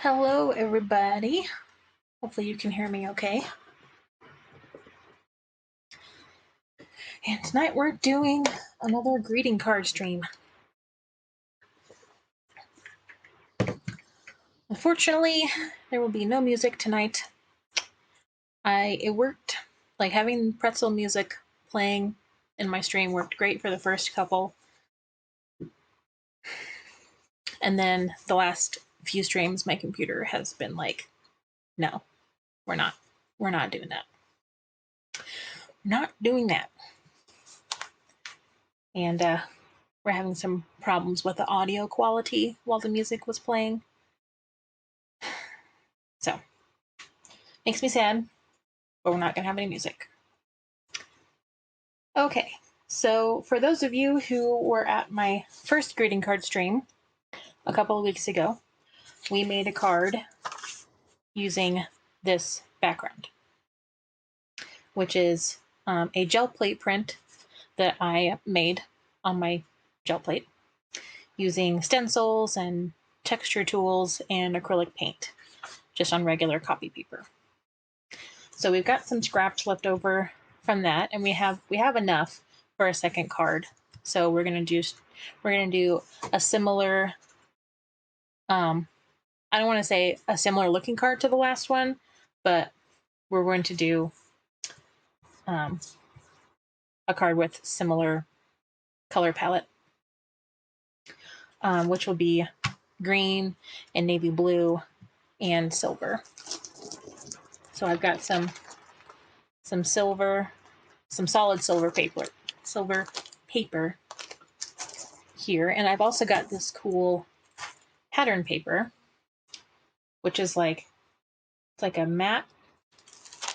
Hello, everybody. Hopefully, you can hear me okay. And tonight we're doing another greeting card stream. Unfortunately, there will be no music tonight. It worked, like having pretzel music playing in my stream worked great for the first couple. And then the last few streams, my computer has been like, no, we're not doing that. Not doing that. And we're having some problems with the audio quality while the music was playing. So, makes me sad, but we're not going to have any music. Okay, so for those of you who were at my first greeting card stream a couple of weeks ago, we made a card using this background, which is a gel plate print that I made on my gel plate using stencils and texture tools and acrylic paint, just on regular copy paper. So we've got some scraps left over from that, and we have enough for a second card. So we're gonna do a similar. I don't want to say a similar looking card to the last one, but we're going to do a card with similar color palette, which will be green and navy blue and silver. So I've got some silver, some solid silver paper here, and I've also got this cool pattern paper, which is it's like a matte.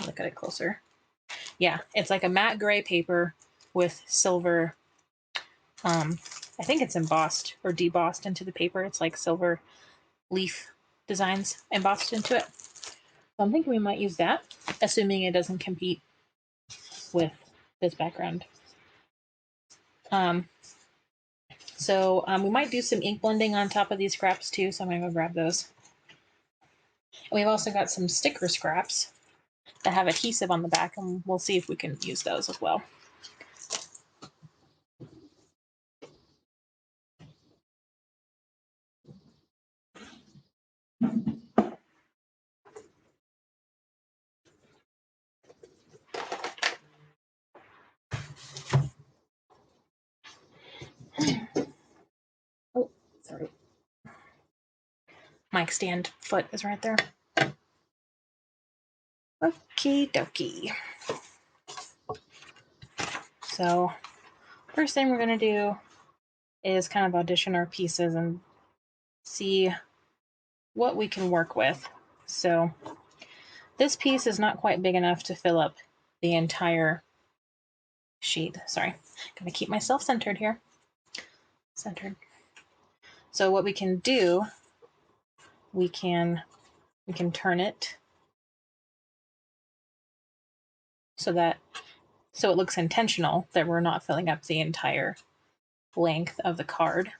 Look at it closer. Yeah, it's like a matte gray paper with silver. I think it's embossed or debossed into the paper. It's like silver leaf designs embossed into it. So I'm thinking we might use that, assuming it doesn't compete with this background. So we might do some ink blending on top of these scraps too, so I'm going to go grab those. And we've also got some sticker scraps that have adhesive on the back, and we'll see if we can use those as well. Oh, sorry. Mic stand foot is right there. Okie dokie. So, first thing we're going to do is kind of audition our pieces and see what we can work with. So, this piece is not quite big enough to fill up the entire sheet. Sorry, I'm going to keep myself centered here. Centered. So, what we can do, we can turn it so it looks intentional, that we're not filling up the entire length of the card.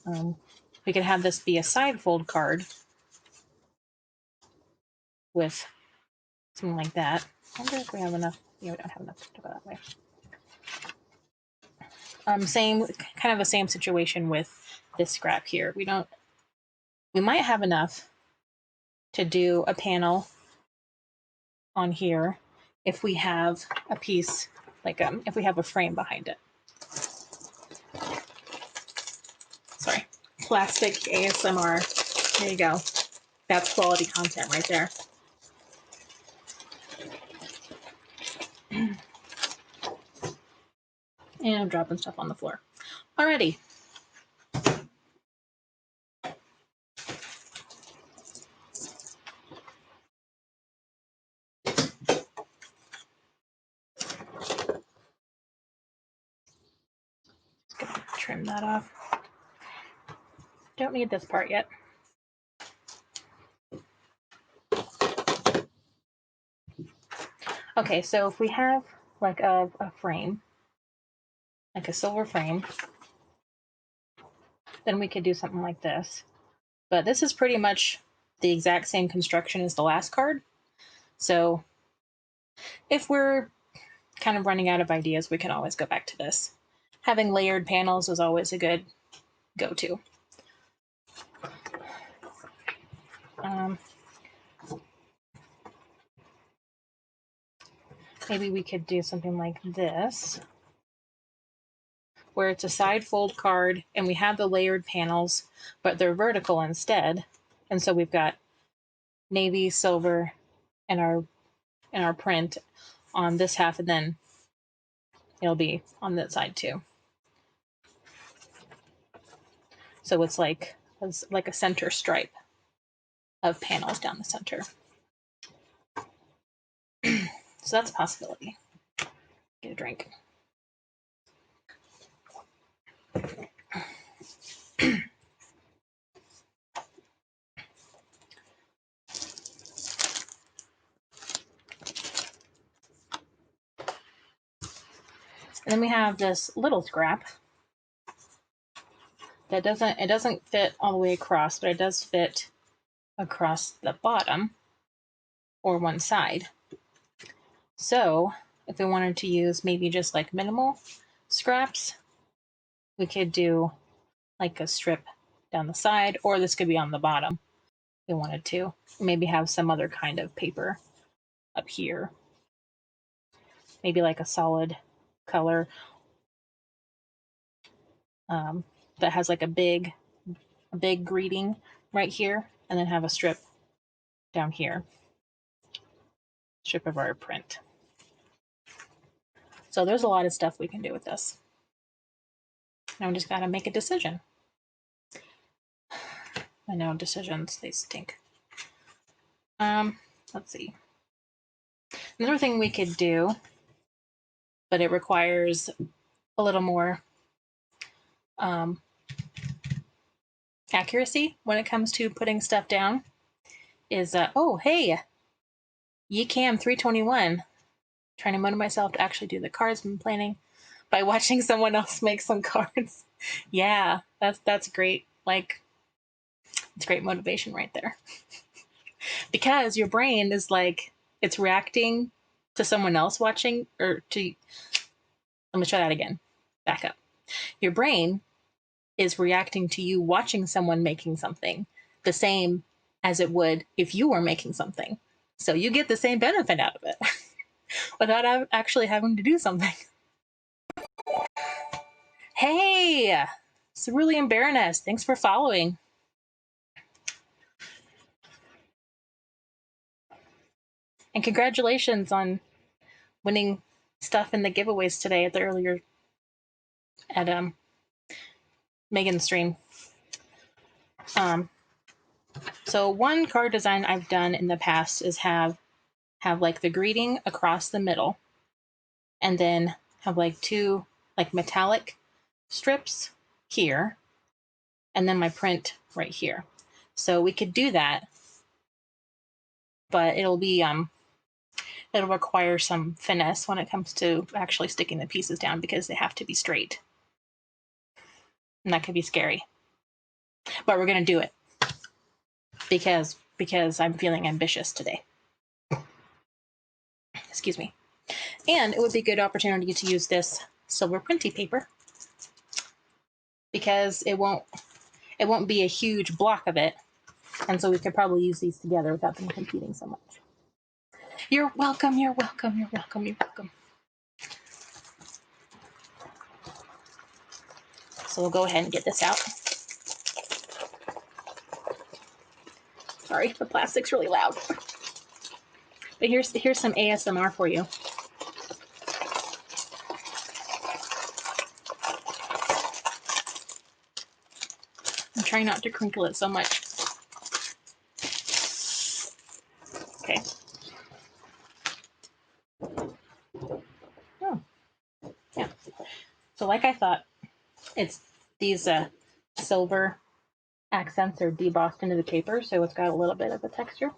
We can have this be a side fold card with something like that. I wonder if we have enough. Yeah, we don't have enough to go that way. Kind of the same situation with this scrap here. We might have enough to do a panel on here if we have a piece, if we have a frame behind it. Sorry, plastic ASMR. There you go. That's quality content right there. And I'm dropping stuff on the floor. Alrighty. Just gonna trim that off. Don't need this part yet. Okay, so if we have like a frame, like a silver frame, then we could do something like this. But this is pretty much the exact same construction as the last card. So if we're kind of running out of ideas, we can always go back to this. Having layered panels is always a good go-to. Maybe we could do something like this, where it's a side fold card and we have the layered panels, but they're vertical instead. And so we've got navy, silver, and our print on this half, and then it'll be on that side too. So it's like a center stripe of panels down the center. So that's a possibility. Get a drink. And then we have this little scrap that doesn't fit all the way across, but it does fit across the bottom or one side. So if we wanted to use maybe just like minimal scraps, we could do like a strip down the side, or this could be on the bottom if we wanted to. Maybe have some other kind of paper up here. Maybe like a solid color that has like a big greeting right here, and then have a strip down here. Strip of our print. So there's a lot of stuff we can do with this. Now we just gotta make a decision. I know decisions, they stink. Let's see. Another thing we could do, but it requires a little more accuracy when it comes to putting stuff down, is oh hey, Ycam 321, trying to motivate myself to actually do the cards I'm planning by watching someone else make some cards. Yeah, that's great. Like, it's great motivation right there. Because your brain is like, it's reacting to someone else watching, or to, let me try that again. Back up. Your brain is reacting to you watching someone making something the same as it would if you were making something. So you get the same benefit out of it without actually having to do something. Hey, Cerulean Baroness, thanks for following. And congratulations on winning stuff in the giveaways today at Megan's stream. So one card design I've done in the past is have like the greeting across the middle, and then have like two like metallic strips here, and then my print right here. So we could do that, but it'll require some finesse when it comes to actually sticking the pieces down, because they have to be straight. And that could be scary. But we're gonna do it because I'm feeling ambitious today. Excuse me. And it would be a good opportunity to use this silver printy paper, because it won't be a huge block of it, and so we could probably use these together without them competing so much. You're welcome, you're welcome, you're welcome, you're welcome. So we'll go ahead and get this out. Sorry, the plastic's really loud. But here's some ASMR for you. I'm trying not to crinkle it so much. Okay. Oh, yeah. So like I thought, it's these silver accents are debossed into the paper, so it's got a little bit of a texture.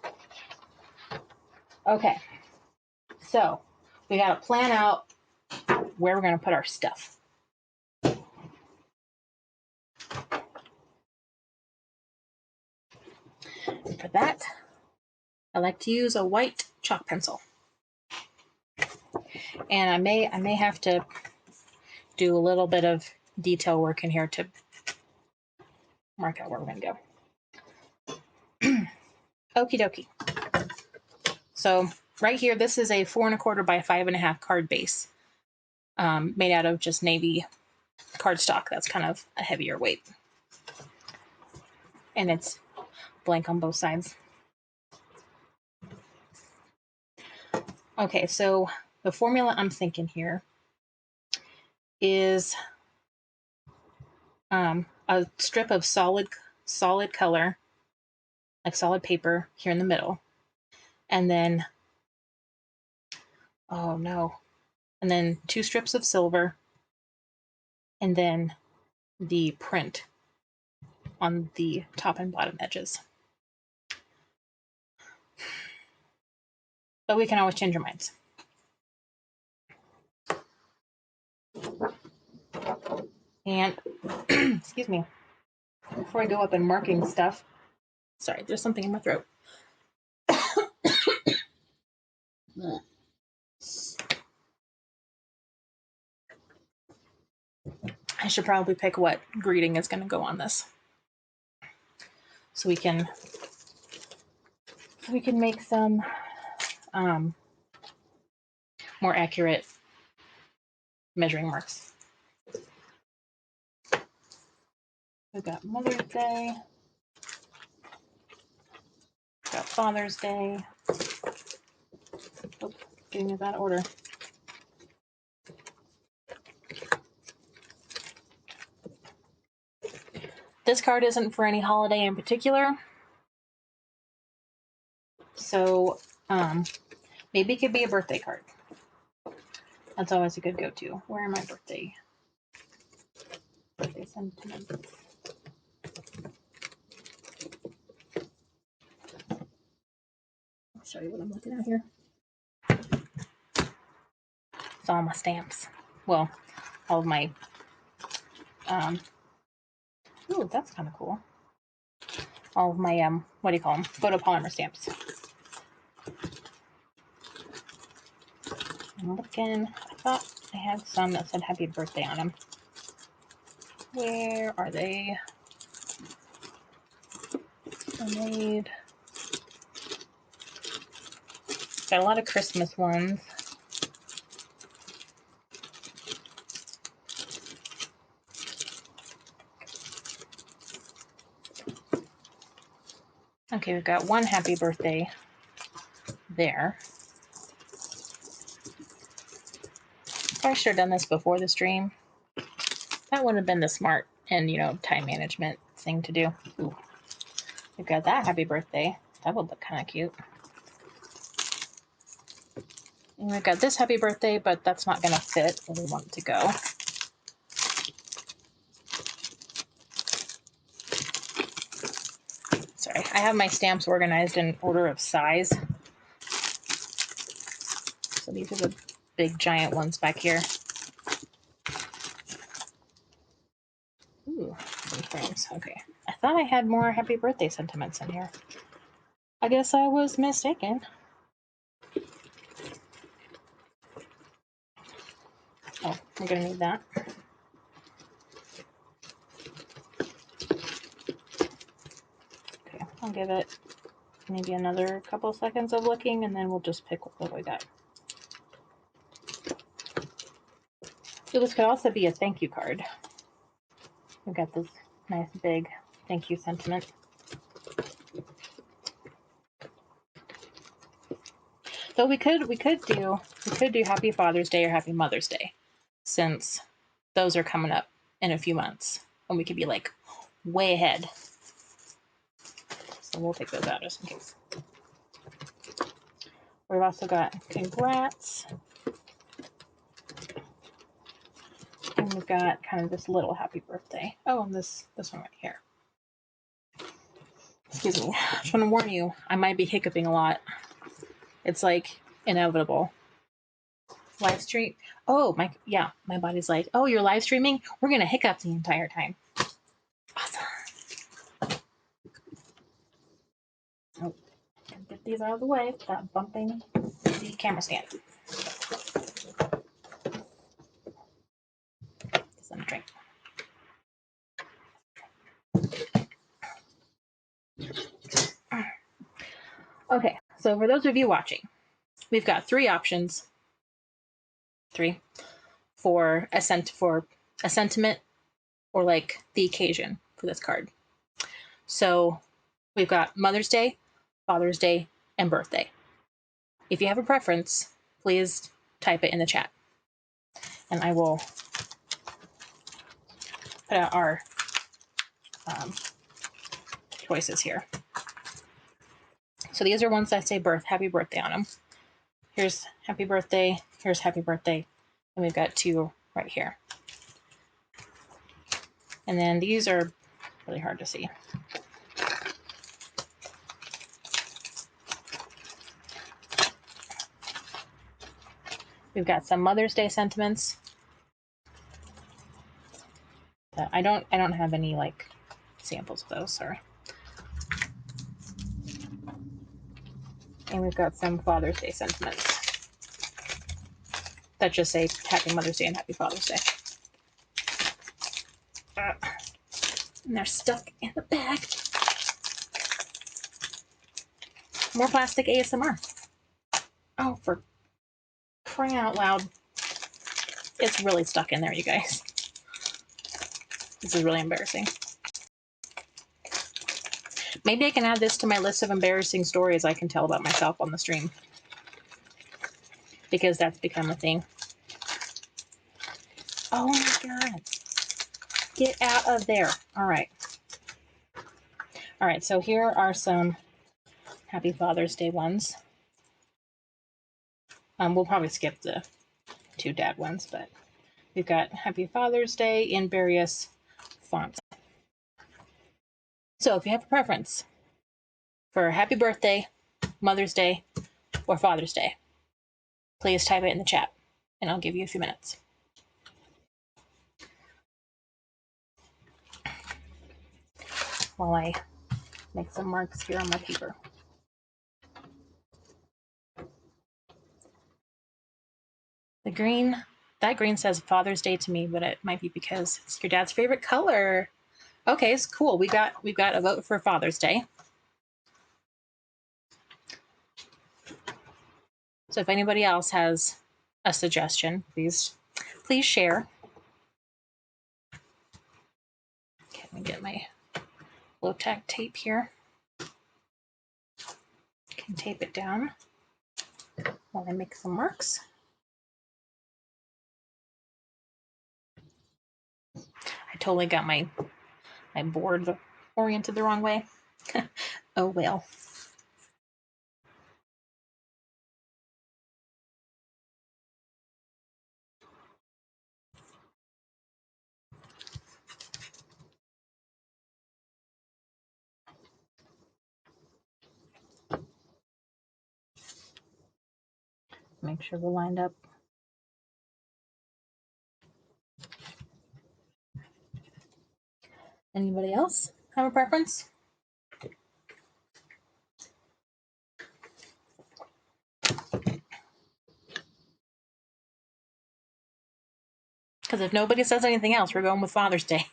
Okay. So we got to plan out where we're going to put our stuff. for that, I like to use a white chalk pencil. And I may have to do a little bit of detail work in here to mark out where we're going to go. Okie dokie. So right here, this is a 4 1/4 by 5 1/2 card base, made out of just navy cardstock. That's kind of a heavier weight. And it's blank on both sides. Okay, so the formula I'm thinking here is a strip of solid color, like solid paper here in the middle. And then, oh no, and then 2 strips of silver, and then the print on the top and bottom edges. But we can always change our minds. And, excuse me, before I go up and marking stuff, sorry, there's something in my throat. I should probably pick what greeting is going to go on this, so we can make some more accurate measuring marks. We've got Mother's Day, we've got Father's Day. Oops, getting it out of order. This card isn't for any holiday in particular, so maybe it could be a birthday card. That's always a good go-to. Where are my birthday sentiments? I'll show you what I'm looking at here. It's all my stamps. Well, all of my ooh, that's kind of cool. All of my what do you call them? Photopolymer stamps. I'm looking. I thought I had some that said happy birthday on them. Where are they? Made. Got a lot of Christmas ones. Okay, we've got one happy birthday there. I should have done this before the stream. That would have been the smart and, time management thing to do. Ooh. We've got that happy birthday. That would look kind of cute. And we've got this happy birthday, but that's not going to fit where we want it to go. Sorry, I have my stamps organized in order of size. So these are the big giant ones back here. Ooh, some frames. Okay. I thought I had more happy birthday sentiments in here. I guess I was mistaken. Oh, we're going to need that. Okay, I'll give it maybe another couple seconds of looking, and then we'll just pick what we got. So this could also be a thank you card. We've got this nice big thank you sentiment. So we could do Happy Father's Day or Happy Mother's Day, since those are coming up in a few months, and we could be like way ahead. So we'll take those out just in case. We've also got congrats, and we've got kind of this little happy birthday. Oh, and this one right here. Excuse me. I just want to warn you, I might be hiccuping a lot. It's like inevitable. Live stream. Oh, my body's like, oh, you're live streaming? We're going to hiccup the entire time. Awesome. Oh, get these out of the way without bumping the camera stand. Some drink. Okay, so for those of you watching, we've got three options. Three for a sentiment or like the occasion for this card. So we've got Mother's Day, Father's Day, and birthday. If you have a preference, please type it in the chat. And I will put out our choices here. So these are ones that say happy birthday on them. Here's happy birthday, here's happy birthday, and we've got two right here. And then these are really hard to see. We've got some Mother's Day sentiments. I don't have any like samples of those, sorry. And we've got some Father's Day sentiments that just say Happy Mother's Day and Happy Father's Day. And they're stuck in the bag. More plastic ASMR. Oh, for crying out loud. It's really stuck in there, you guys. This is really embarrassing. Maybe I can add this to my list of embarrassing stories I can tell about myself on the stream. Because that's become a thing. Oh my god. Get out of there. All right. All right, so here are some Happy Father's Day ones. We'll probably skip the two dad ones, but we've got Happy Father's Day in various fonts. So if you have a preference for Happy Birthday, Mother's Day, or Father's Day, please type it in the chat, and I'll give you a few minutes. While I make some marks here on my paper. That green says Father's Day to me, but it might be because it's your dad's favorite color. Okay, it's cool. We've got a vote for Father's Day. So if anybody else has a suggestion, please share. Okay, let me get my low-tack tape here. Can tape it down while I make some marks. I totally got my board oriented the wrong way. Oh well. Make sure we're lined up. Anybody else have a preference? Because if nobody says anything else, we're going with Father's Day.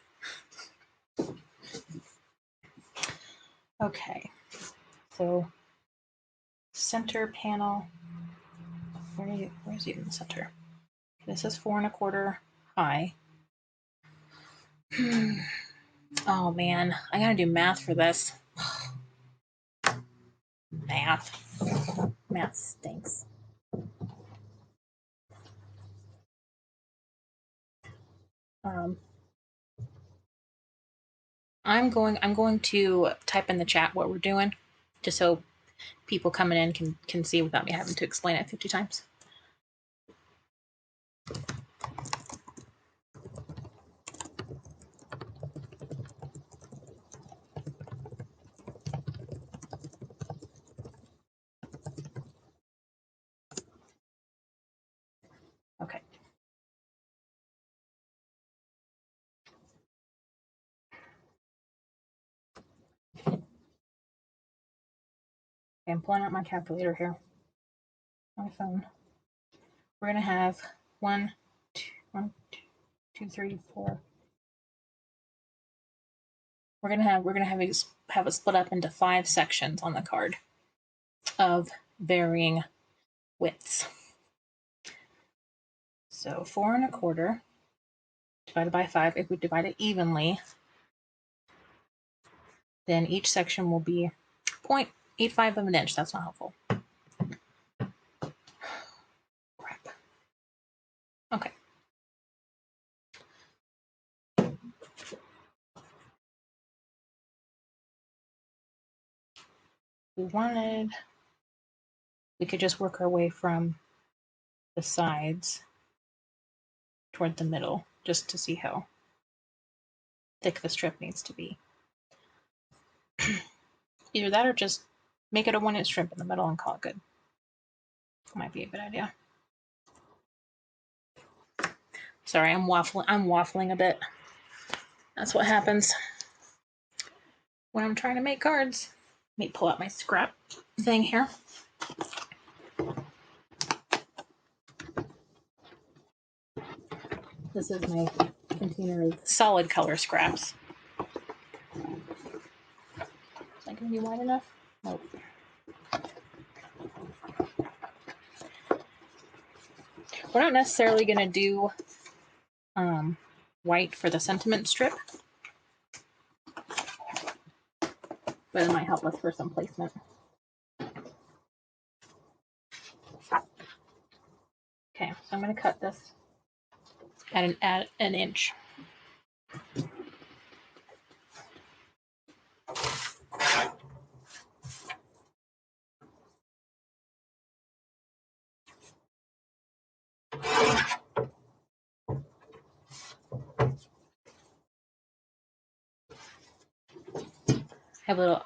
Okay, so center panel. Where's even the center? This is 4 1/4 high. Oh man, I gotta do math for this. Math stinks. I'm going to type in the chat what we're doing, just so people coming in can see without me having to explain it 50 times. Okay. Okay, I'm pulling out my calculator here. My phone. We're gonna have 1, 2, 3, 4. We're gonna have it split up into 5 sections on the card of varying widths. So 4 1/4 divided by 5. If we divide it evenly, then each section will be 0.85 of an inch. That's not helpful. Crap. Okay. We could just work our way from the sides toward the middle just to see how thick the strip needs to be. Either that or just make it a 1-inch strip in the middle and call it good. Might be a good idea. Sorry, I'm waffling a bit. That's what happens when I'm trying to make cards. Let me pull out my scrap thing here. This is my container of solid color scraps. Is that going to be wide enough? Nope. We're not necessarily going to do white for the sentiment strip, but it might help us for some placement. Okay, so I'm going to cut this at an inch.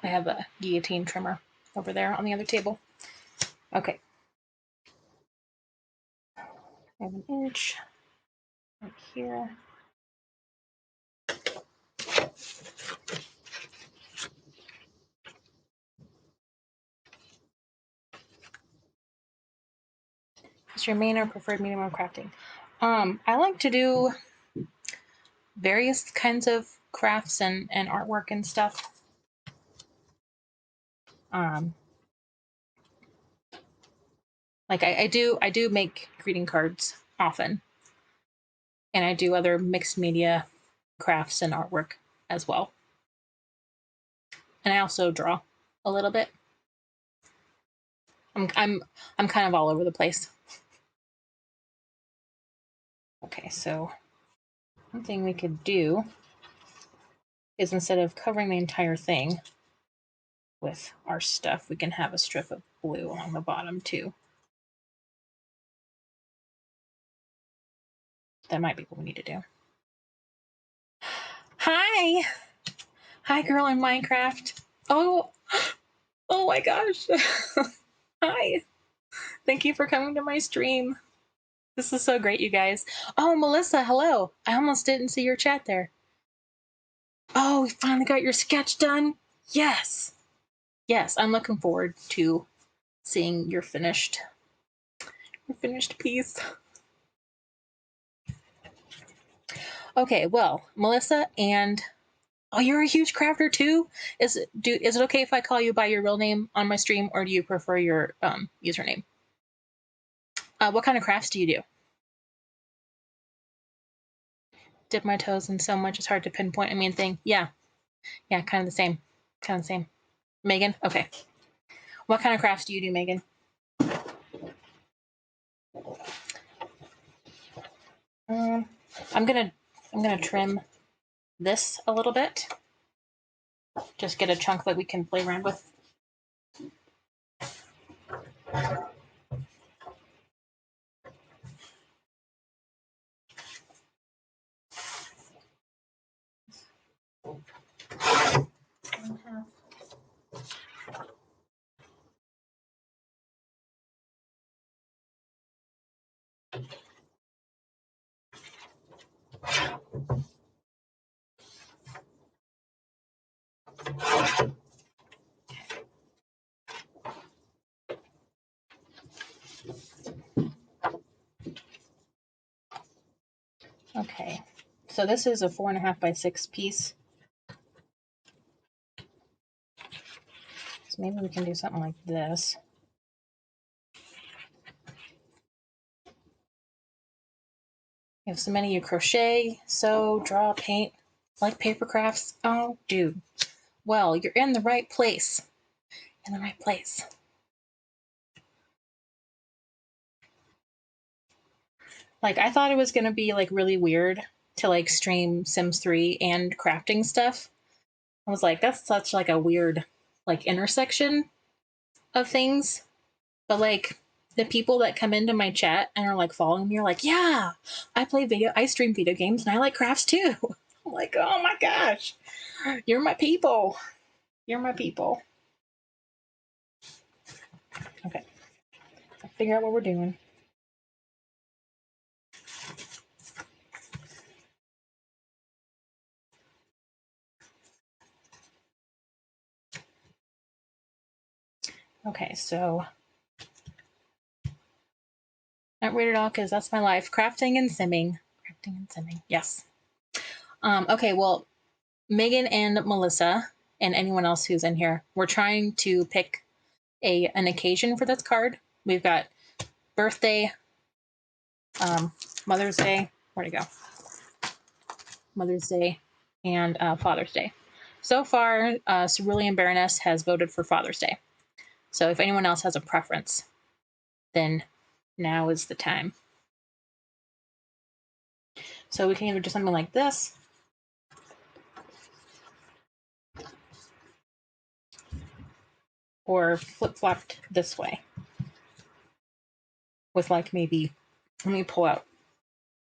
I have a guillotine trimmer over there on the other table. Okay. I have an inch right here. What's your main or preferred medium of crafting? I like to do various kinds of crafts and artwork and stuff. Like I do make greeting cards often, and I do other mixed media crafts and artwork as well. And I also draw a little bit. I'm kind of all over the place. Okay, so one thing we could do is instead of covering the entire thing with our stuff, we can have a strip of blue along the bottom too. That might be what we need to do. Hi! Hi, girl in Minecraft. Oh my gosh. Hi. Thank you for coming to my stream. This is so great, you guys. Oh, Melissa, hello. I almost didn't see your chat there. Oh, we finally got your sketch done. Yes. Yes, I'm looking forward to seeing your finished piece. Okay, well, Melissa and oh, you're a huge crafter too? Is it okay if I call you by your real name on my stream, or do you prefer your username? What kind of crafts do you do? Dip my toes in so much it's hard to pinpoint a main thing. Yeah, kind of the same. Megan? Okay. What kind of crafts do you do, Megan? I'm gonna trim this a little bit. Just get a chunk that we can play around with. Okay, so this is a 4.5 by 6 piece. So maybe we can do something like this. You have so many you crochet, sew, draw, paint, like paper crafts. Oh, dude. Well, you're in the right place. In the right place. Like, I thought it was gonna be like really weird to like stream Sims 3 and crafting stuff. I was like, that's such like a weird like intersection of things. But like the people that come into my chat and are like following me are like, yeah, I stream video games and I like crafts too. I'm like, oh my gosh, you're my people. You're my people. Okay, I'll figure out what we're doing. Okay, so not weird at all because that's my life. Crafting and simming. Crafting and simming. Yes. Okay, well, Megan and Melissa and anyone else who's in here, we're trying to pick an occasion for this card. We've got birthday, Mother's Day. Where'd it go? Mother's Day and Father's Day. So far, Cerulean Baroness has voted for Father's Day. So if anyone else has a preference, then now is the time. So we can either do something like this, or flip-flopped this way. With like maybe, let me pull out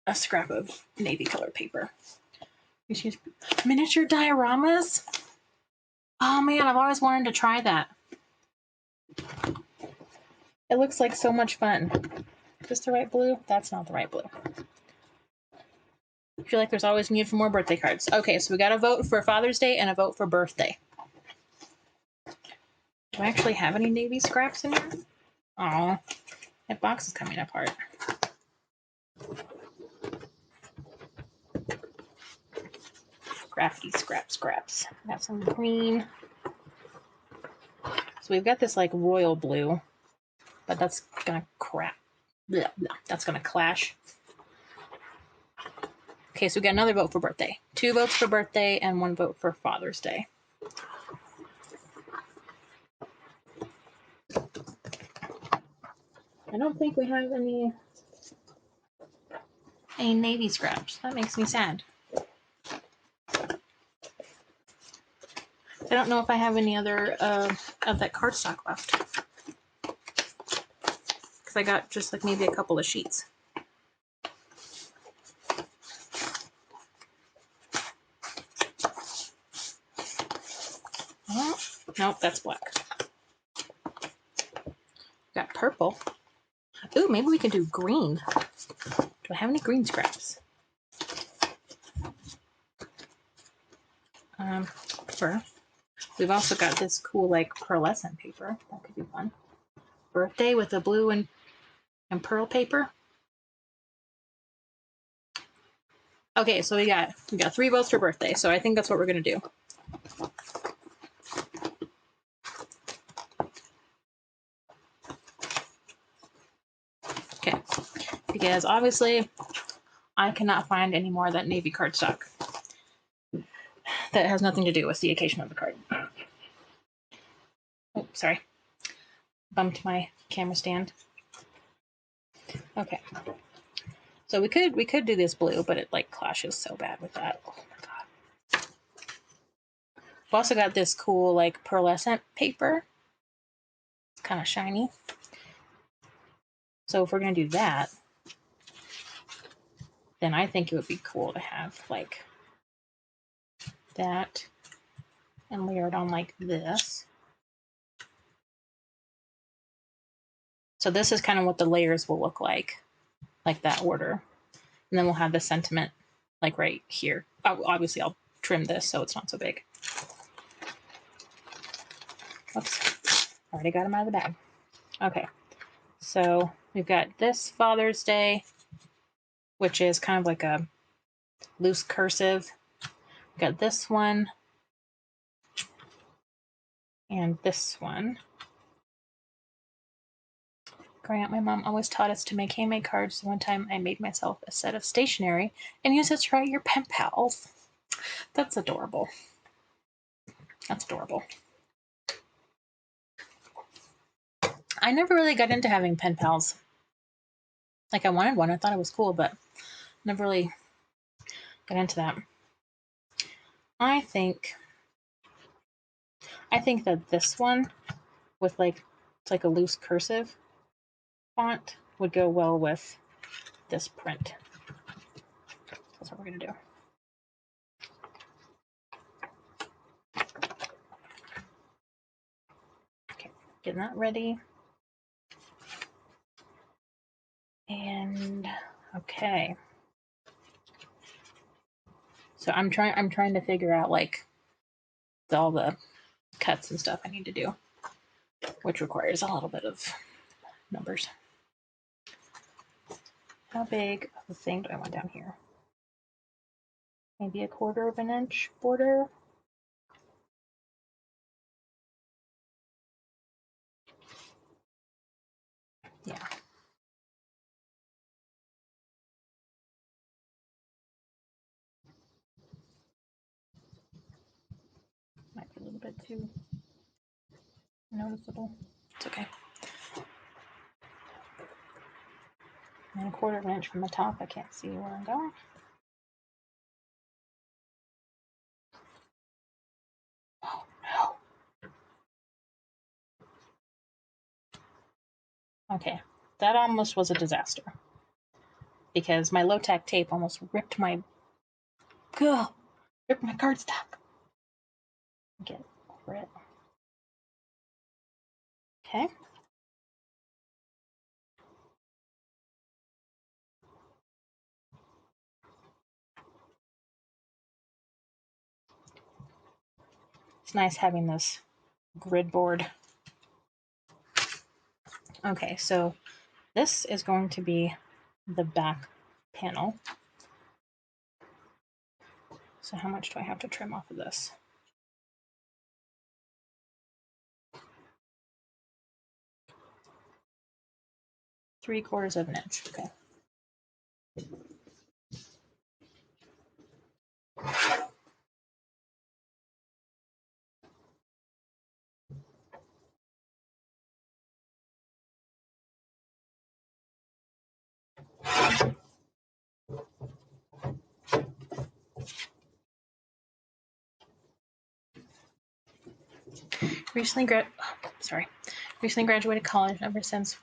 a scrap of navy colored paper. Miniature dioramas? Oh man, I've always wanted to try that. It looks like so much fun. Is this the right blue? That's not the right blue. I feel like there's always need for more birthday cards. Okay, so we got a vote for Father's Day and a vote for birthday. Do I actually have any navy scraps in here? Oh, that box is coming apart. Crafty scraps. Got some green. So we've got this like royal blue, but that's gonna crap. Blah, blah. That's gonna clash. Okay, so we got another vote for birthday. 2 votes for birthday and 1 vote for Father's Day. I don't think we have any navy scraps. That makes me sad. I don't know if I have any other of that cardstock left. Because I got just like maybe a couple of sheets. Oh, nope, that's black. Got purple. Ooh, maybe we can do green. Do I have any green scraps? Sure. We've also got this cool like pearlescent paper. That could be fun. Birthday with the blue and pearl paper. Okay, so we got 3 votes for birthday, so I think that's what we're gonna do. Okay, because obviously I cannot find any more of that navy cardstock. That has nothing to do with the occasion of the card. Oh, sorry. Bumped my camera stand. Okay. So we could do this blue, but it like clashes so bad with that. Oh my god. We've also got this cool like pearlescent paper. It's kind of shiny. So if we're gonna do that, then I think it would be cool to have like that and layer it on like this. So this is kind of what the layers will look like that order. And then we'll have the sentiment like right here. Obviously I'll trim this so it's not so big. Oops, already got them out of the bag. Okay, so we've got this Father's Day, which is kind of like a loose cursive. Got this one and this one. Growing up, my mom always taught us to make handmade cards. One time I made myself a set of stationery and used it to write your pen pals. That's adorable. That's adorable. I never really got into having pen pals. Like, I wanted one. I thought it was cool, but never really got into that. I think that this one with it's like a loose cursive font would go well with this print. That's what we're gonna do. Okay, getting that ready. And okay. So I'm trying to figure out like all the cuts and stuff I need to do, which requires a little bit of numbers. How big of a thing do I want down here? Maybe 1/4 of an inch border. Yeah. Might be a little bit too noticeable. It's okay. And 1/4 of an inch from the top. I can't see where I'm going. Oh no. Okay, that almost was a disaster because my low-tack tape almost ripped my cardstock. Get over it. Okay. It's nice having this grid board. Okay, so this is going to be the back panel. So how much do I have to trim off of this? 3/4 of an inch. Okay. Recently graduated college. Ever since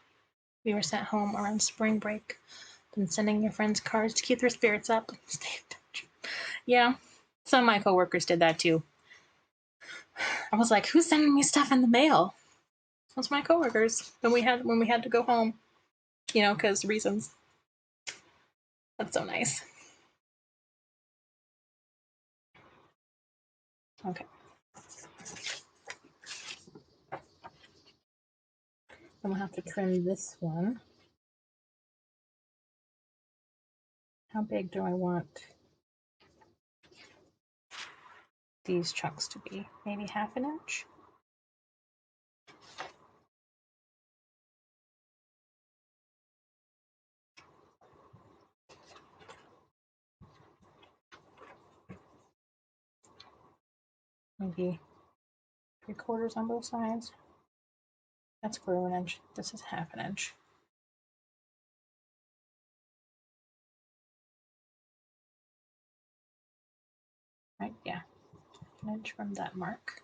we were sent home around spring break, been sending your friends cards to keep their spirits up. Stay in touch. Yeah, some of my coworkers did that too. I was like, "Who's sending me stuff in the mail?" That's my coworkers. When we had to go home, because reasons. That's so nice. Okay. I'm gonna have to trim this one. How big do I want these chunks to be? Maybe 1/2 an inch? Maybe 3/4 on both sides. That's 1/4 of an inch. This is 1/2 an inch. Right? Yeah. An inch from that mark.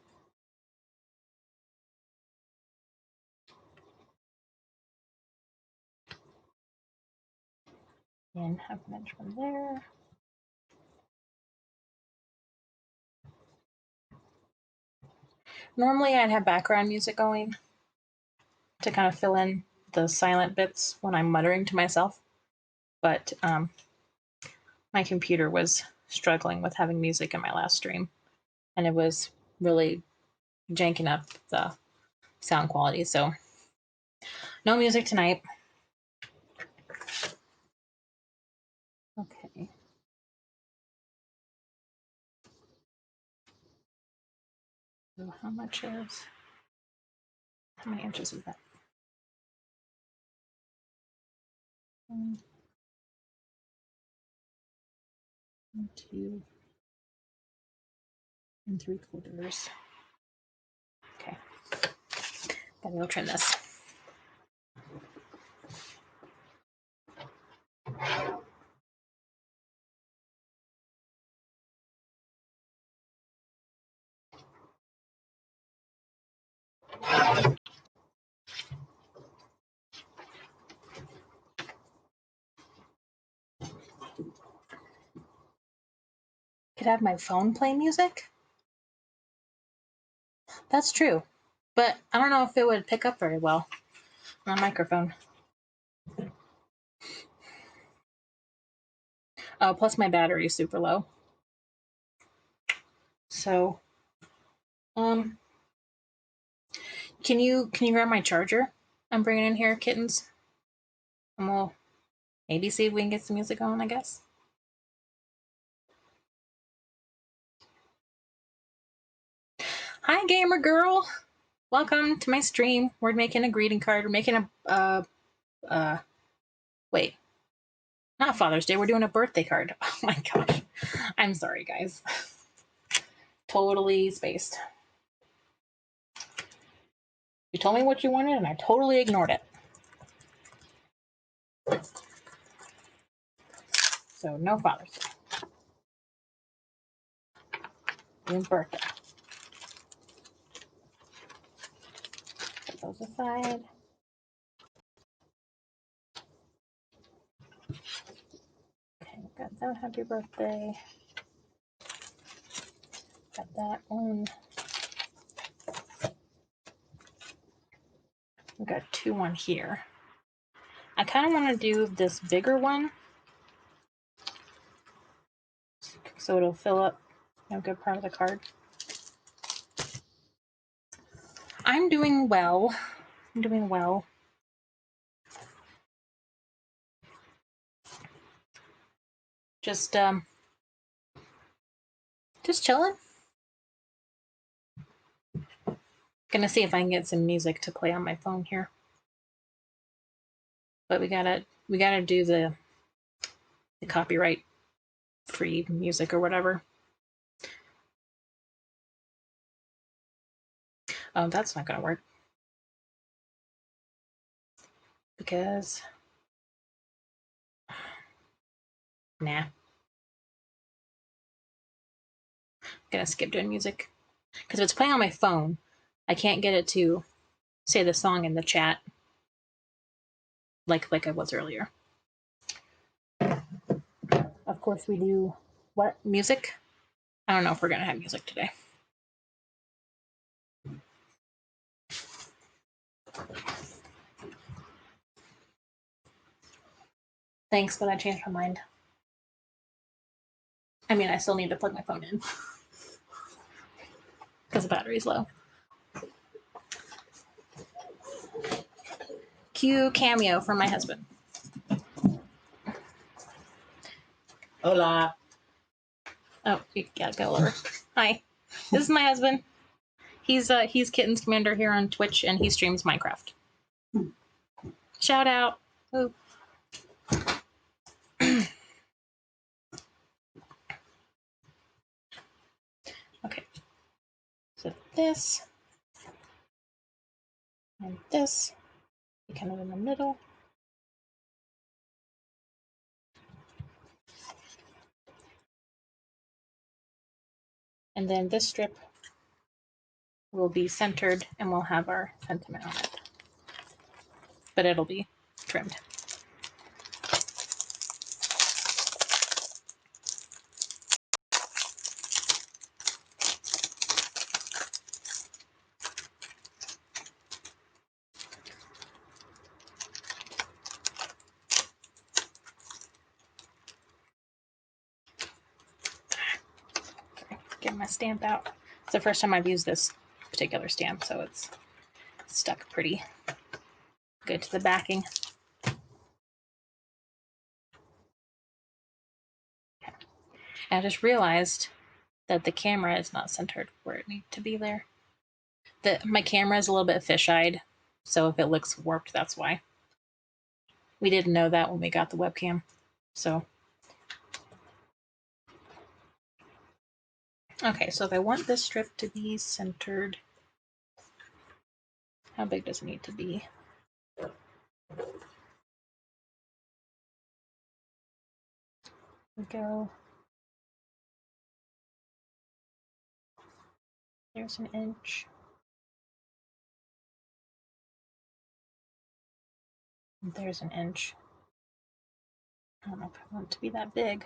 And 1/2 an inch from there. Normally I'd have background music going to kind of fill in the silent bits when I'm muttering to myself. But my computer was struggling with having music in my last stream, and it was really janking up the sound quality. So no music tonight. Okay. So how many inches is that? 1, 2 3/4. Okay. Gotta go trim this. Could have my phone play music? That's true. But I don't know if it would pick up very well on a microphone. Oh, plus my battery is super low. So, can you grab my charger? I'm bringing in here, kittens. And we'll maybe see if we can get some music on, I guess. Hi, gamer girl. Welcome to my stream. We're making a greeting card. We're making wait, not Father's Day. We're doing a birthday card. Oh my gosh. I'm sorry, guys. Totally spaced. You told me what you wanted, and I totally ignored it. So, no Father's Day. Doing birthday. Put those aside. Okay, got that. Happy birthday. Got that one. We got 2 on here. I kind of want to do this bigger one so it'll fill up a good part of the card. I'm doing well. Just chilling. Gonna see if I can get some music to play on my phone here. But we gotta do the copyright free music or whatever. Oh, that's not gonna work. Because nah. I'm gonna skip doing music. Because if it's playing on my phone, I can't get it to say the song in the chat like I was earlier. Of course we do what? Music? I don't know if we're gonna have music today. Thanks, but I changed my mind. I mean, I still need to plug my phone in because the battery's low. Cue cameo from my husband. Hola. Oh, you gotta go over. Hi, this is my husband. He's Kittens Commander here on Twitch, and he streams Minecraft. Shout out. Ooh. Okay. So this and this, kind of in the middle. And then this strip will be centered, and we'll have our sentiment on it. But it'll be trimmed. Get my stamp out. It's the first time I've used this particular stamp, so it's stuck pretty good to the backing. And I just realized that the camera is not centered where it needs to be there. my camera is a little bit fisheyed, so if it looks warped, that's why. We didn't know that when we got the webcam. So, okay, so if I want this strip to be centered, how big does it need to be? We go. There's an inch. There's an inch. I don't know if I want it to be that big.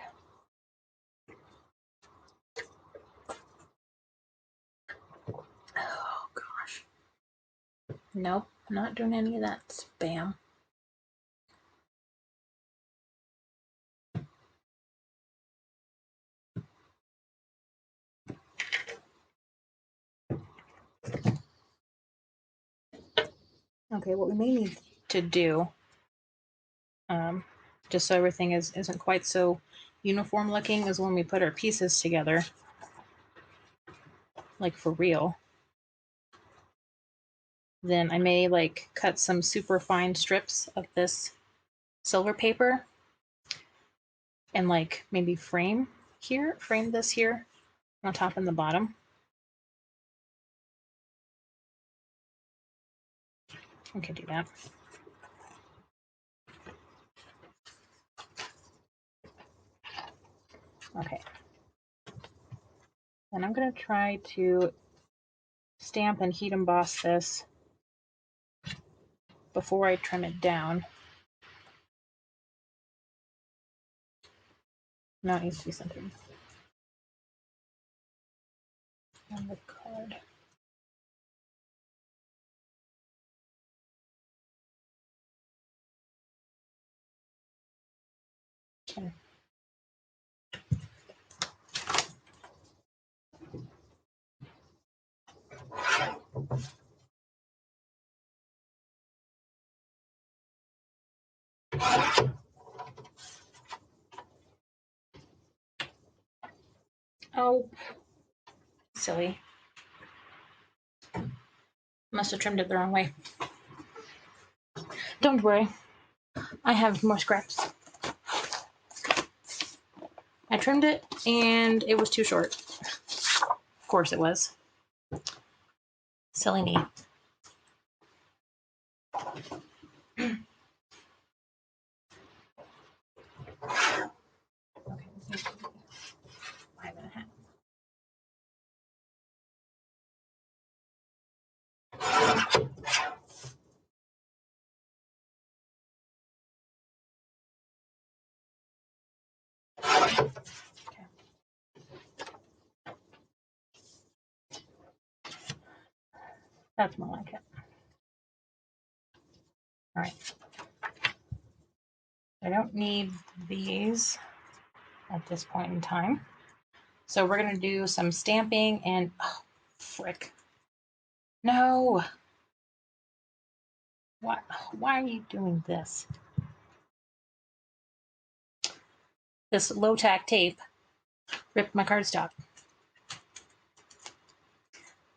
Oh gosh. Nope, not doing any of that spam. Okay, what we may need to do, just so everything isn't quite so uniform looking, is when we put our pieces together, like for real, then I may like cut some super fine strips of this silver paper and like maybe frame this here on top and the bottom. We could do that. Okay. And I'm going to try to stamp and heat emboss this before I trim it down. Now it needs to be centered on the card. Okay. Oh, silly. Must have trimmed it the wrong way. Don't worry. I have more scraps. I trimmed it and it was too short. Of course it was. Silly me. Okay. Five and a half. Okay. That's more like it. All right. I don't need these at this point in time. So we're going to do some stamping and, oh, frick. No. Why are you doing this? This low-tack tape ripped my cardstock.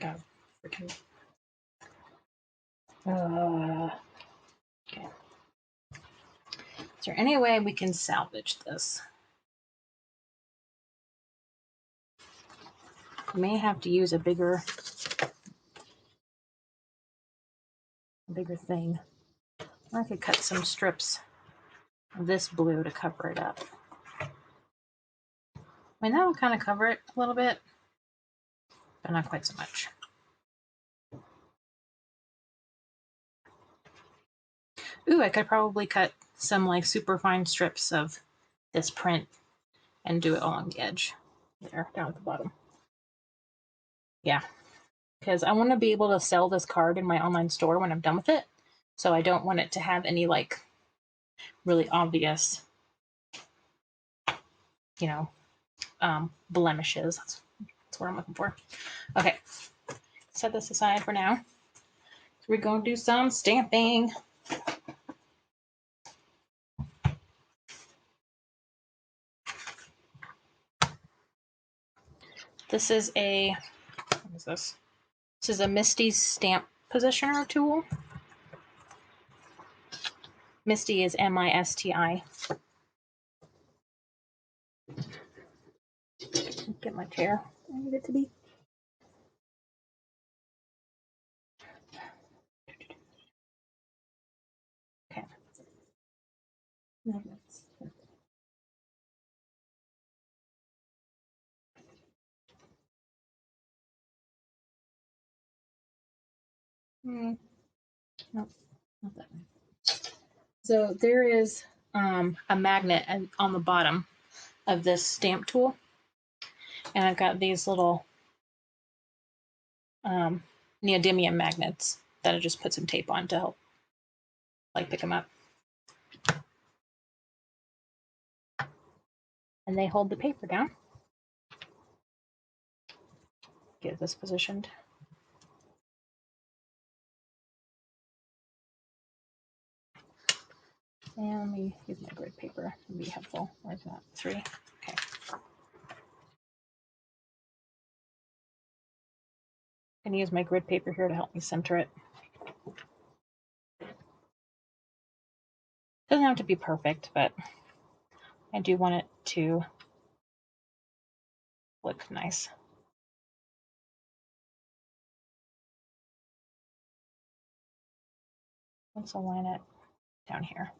God, freaking. Okay. Is there any way we can salvage this? We may have to use a bigger thing. Or I could cut some strips of this blue to cover it up. I mean, that will kind of cover it a little bit, but not quite so much. Ooh, I could probably cut some like super fine strips of this print and do it along the edge. There, down at the bottom. Yeah, because I want to be able to sell this card in my online store when I'm done with it. So I don't want it to have any like really obvious, you know, blemishes. That's what I'm looking for. Okay, set this aside for now. So we're going to do some stamping. This is a, what is this? This is a Misty stamp positioner tool. Misty is M-I-S-T-I. Get my chair. I need it to be. Okay. Magnets. No, not that one. So there is a magnet on the bottom of this stamp tool, and I've got these little neodymium magnets that I just put some tape on to help like pick them up, and they hold the paper down. Get this positioned. And let me use my grid paper to be helpful. Where's that? 3. Okay. I'm going to use my grid paper here to help me center it. Doesn't have to be perfect, but I do want it to look nice. Let's align it down here.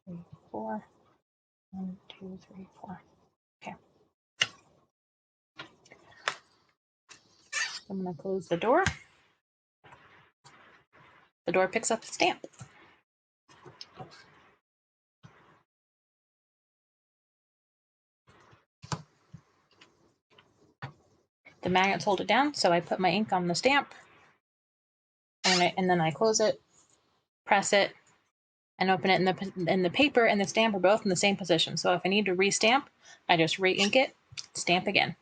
3, 4. 1, 2, 3, 4. Okay. I'm going to close the door. The door picks up the stamp. The magnets hold it down, so I put my ink on the stamp, and then I close it, press it, and open it. And the paper and the stamp are both in the same position. So if I need to re-stamp, I just re-ink it, stamp again,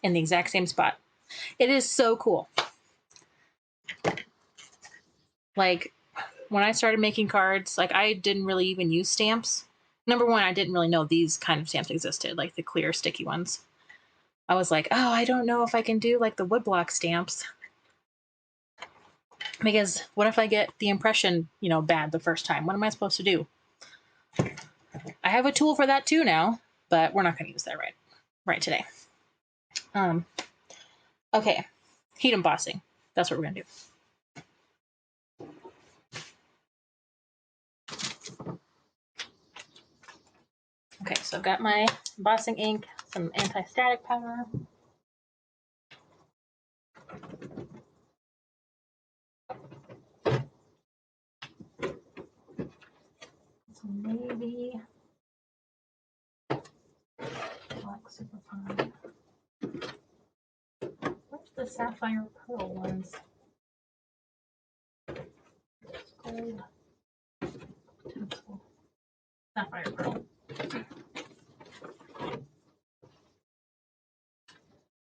in the exact same spot. It is so cool. Like, when I started making cards, like, I didn't really even use stamps. Number one, I didn't really know these kind of stamps existed, like the clear sticky ones. I was like, oh, I don't know if I can do like the woodblock stamps, because what if I get the impression, bad the first time? What am I supposed to do? I have a tool for that too now, but we're not going to use that right today. Okay, heat embossing. That's what we're going to do. Okay, so I've got my embossing ink, some anti-static powder. Some navy. Black superfine. Where's the sapphire pearl ones? Gold. Tinsel. Sapphire pearl.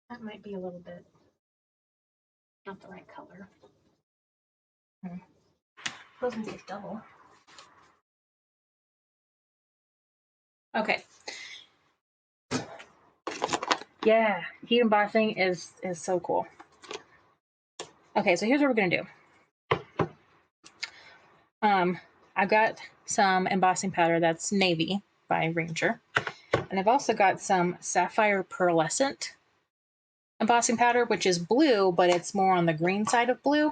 That might be a little bit not the right color. Those make it double. Okay. Yeah, heat embossing is so cool. Okay, so here's what we're gonna do. I've got some embossing powder that's navy by Ranger, and I've also got some sapphire pearlescent embossing powder, which is blue, but it's more on the green side of blue.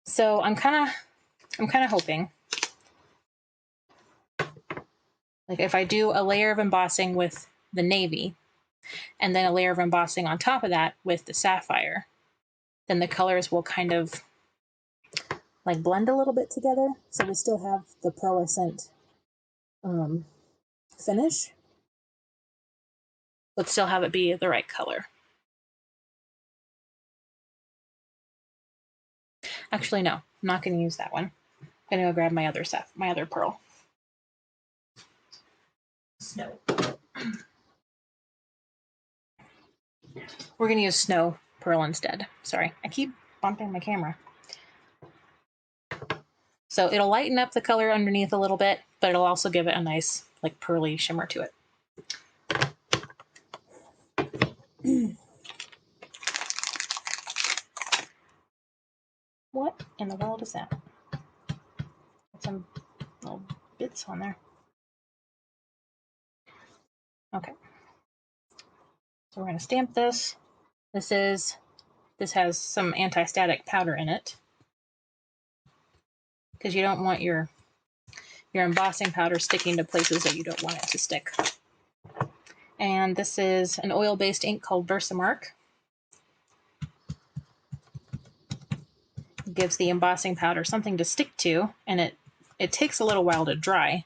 So I'm kind of hoping, like, if I do a layer of embossing with the navy and then a layer of embossing on top of that with the sapphire, then the colors will kind of like blend a little bit together. So we still have the pearlescent finish, but still have it be the right color. Actually, no, I'm not going to use that one. I'm going to go grab my other pearl. Snow. We're going to use snow pearl instead. Sorry, I keep bumping my camera. So it'll lighten up the color underneath a little bit, but it'll also give it a nice, like, pearly shimmer to it. world is that? Got some little bits on there. Okay. So we're going to stamp this. This has some anti-static powder in it, because you don't want your embossing powder sticking to places that you don't want it to stick. And this is an oil-based ink called Versamark. It gives the embossing powder something to stick to, and it takes a little while to dry,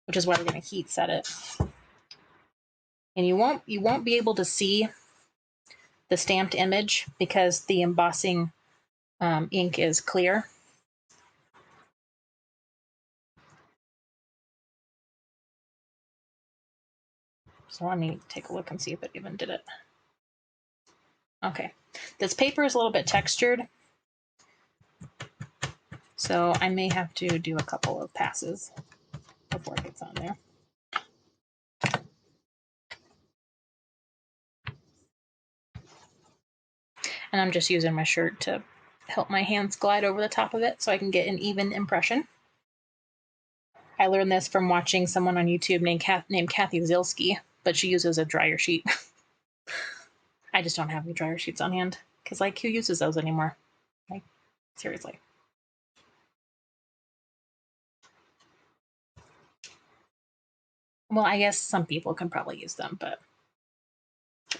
which is why we're going to heat set it. And you won't be able to see the stamped image because the embossing ink is clear. So let me take a look and see if it even did it. Okay, this paper is a little bit textured, so I may have to do a couple of passes before it gets on there. And I'm just using my shirt to help my hands glide over the top of it so I can get an even impression. I learned this from watching someone on YouTube named Kathy Zilski, but she uses a dryer sheet. I just don't have any dryer sheets on hand, because like, who uses those anymore? Like, seriously. Well, I guess some people can probably use them, but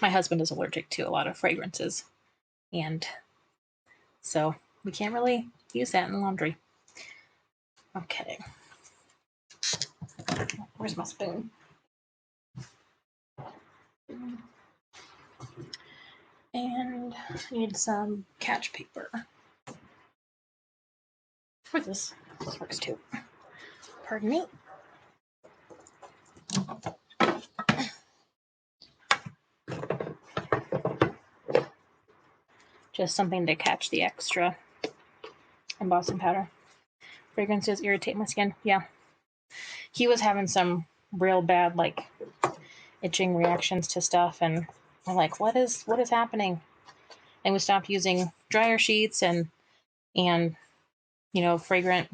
my husband is allergic to a lot of fragrances, and so we can't really use that in laundry. Okay. Where's my spoon? And I need some catch paper. For this works too. Pardon me. Just something to catch the extra embossing powder. Fragrances irritate my skin. Yeah. He was having some real bad, like, itching reactions to stuff, and I'm like, what is happening? And we stopped using dryer sheets and fragrant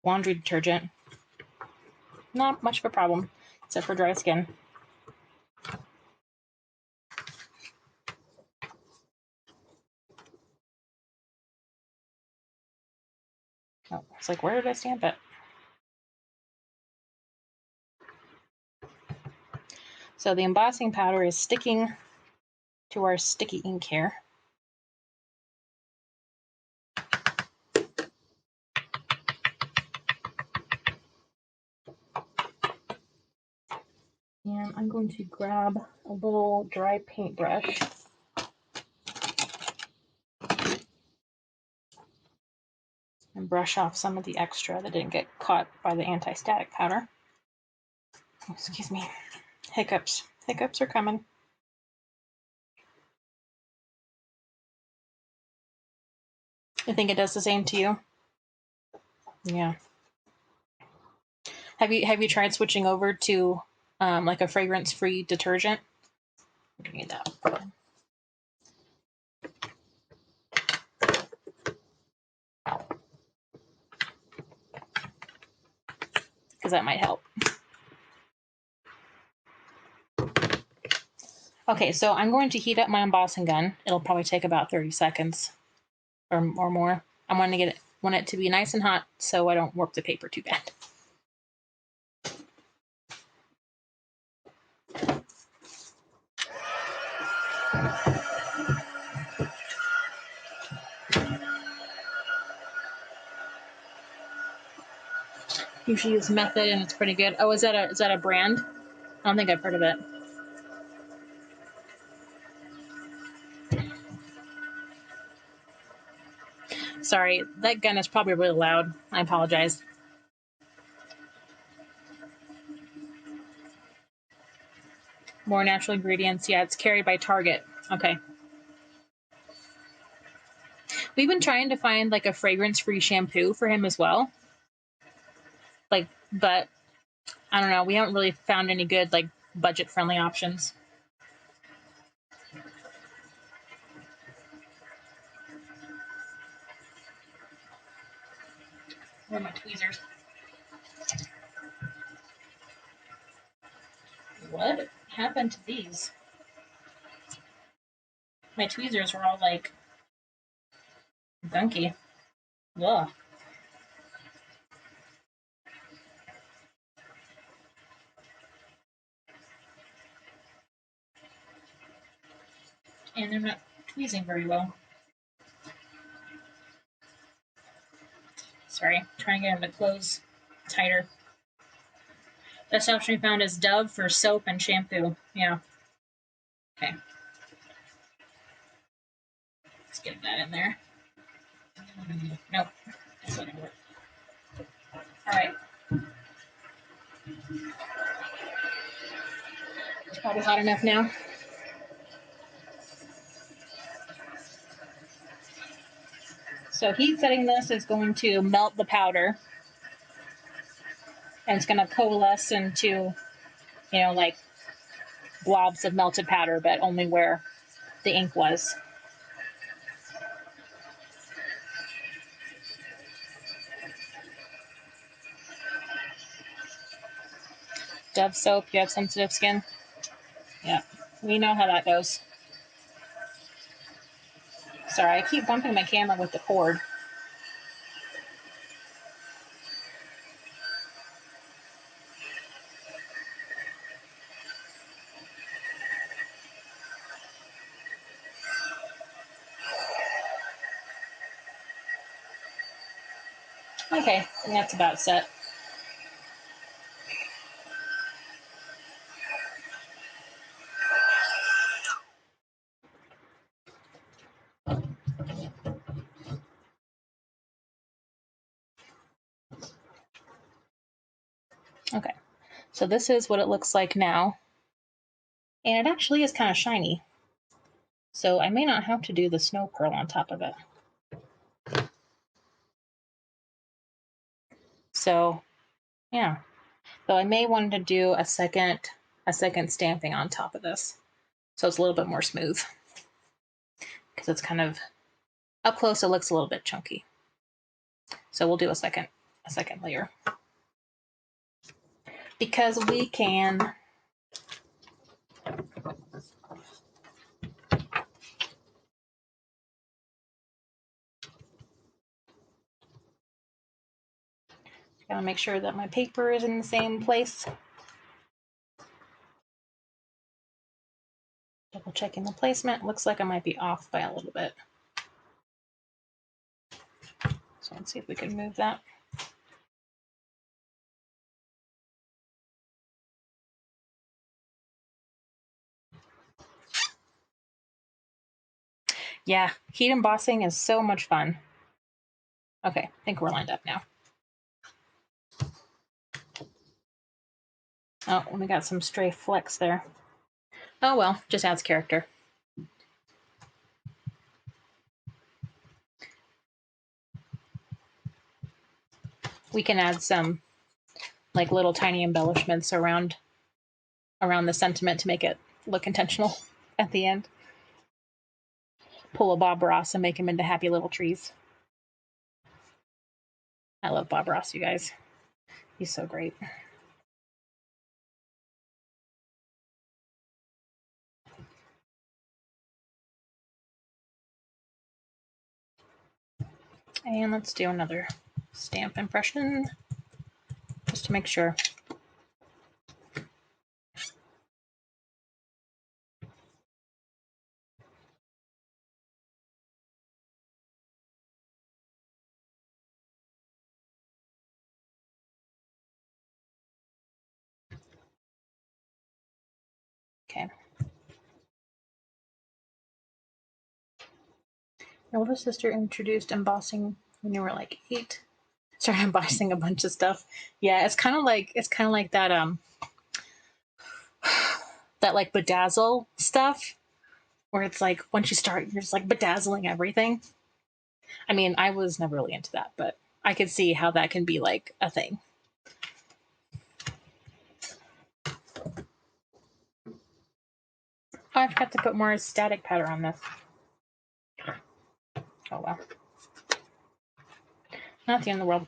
laundry detergent. Not much of a problem, except for dry skin. Oh, it's like, where did I stamp it? So the embossing powder is sticking to our sticky ink here. And I'm going to grab a little dry paintbrush and brush off some of the extra that didn't get caught by the anti-static powder. Oh, excuse me. Hiccups. Hiccups are coming. I think it does the same to you. Yeah. Have you tried switching over to like a fragrance-free detergent? I'm gonna need that. Because that might help. Okay, so I'm going to heat up my embossing gun. It'll probably take about 30 seconds or more. I want it to be nice and hot so I don't warp the paper too bad. Usually use Method and it's pretty good. Oh, is that a brand? I don't think I've heard of it. Sorry, that gun is probably really loud. I apologize. More natural ingredients. Yeah, it's carried by Target. Okay. We've been trying to find like a fragrance-free shampoo for him as well. But I don't know. We haven't really found any good like budget-friendly options. Where are my tweezers? What happened to these? My tweezers were all like gunky. Ugh. And they're not tweezing very well. Sorry, trying to get them to close tighter. Best option we found is Dove for soap and shampoo. Yeah. Okay. Let's get that in there. Nope. That's not gonna work. Alright. It's probably hot enough now. So heat setting this is going to melt the powder. And it's going to coalesce into, like blobs of melted powder, but only where the ink was. Dove soap, you have sensitive skin? Yeah, we know how that goes. Sorry, I keep bumping my camera with the cord. Okay, and that's about set. Okay, so this is what it looks like now. And it actually is kind of shiny. So I may not have to do the snow pearl on top of it. So, yeah. So I may want to do a second stamping on top of this. So it's a little bit more smooth. Because it's kind of, up close it looks a little bit chunky. So we'll do a second layer. Because we can. Gotta make sure that my paper is in the same place. Double checking the placement. Looks like I might be off by a little bit. So let's see if we can move that. Yeah, heat embossing is so much fun. Okay, I think we're lined up now. Oh, we got some stray flecks there. Oh well, just adds character. We can add some like little tiny embellishments around the sentiment to make it look intentional at the end. Pull a Bob Ross and make him into happy little trees. I love Bob Ross, you guys. He's so great. And let's do another stamp impression just to make sure. Okay. My older sister introduced embossing when you were like 8. Started embossing a bunch of stuff. Yeah, it's kind of like that that like bedazzle stuff where it's like once you start you're just like bedazzling everything. I mean, I was never really into that, but I could see how that can be like a thing. Oh, I forgot to put more static powder on this. Oh well. Not the end of the world.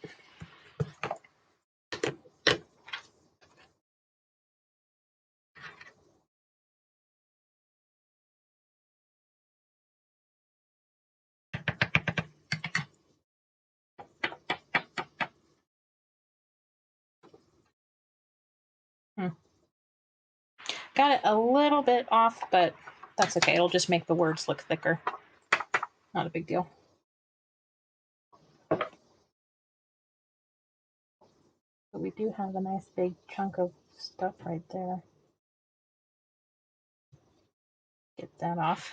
Got it a little bit off, but that's okay. It'll just make the words look thicker. Not a big deal. But we do have a nice big chunk of stuff right there. Get that off.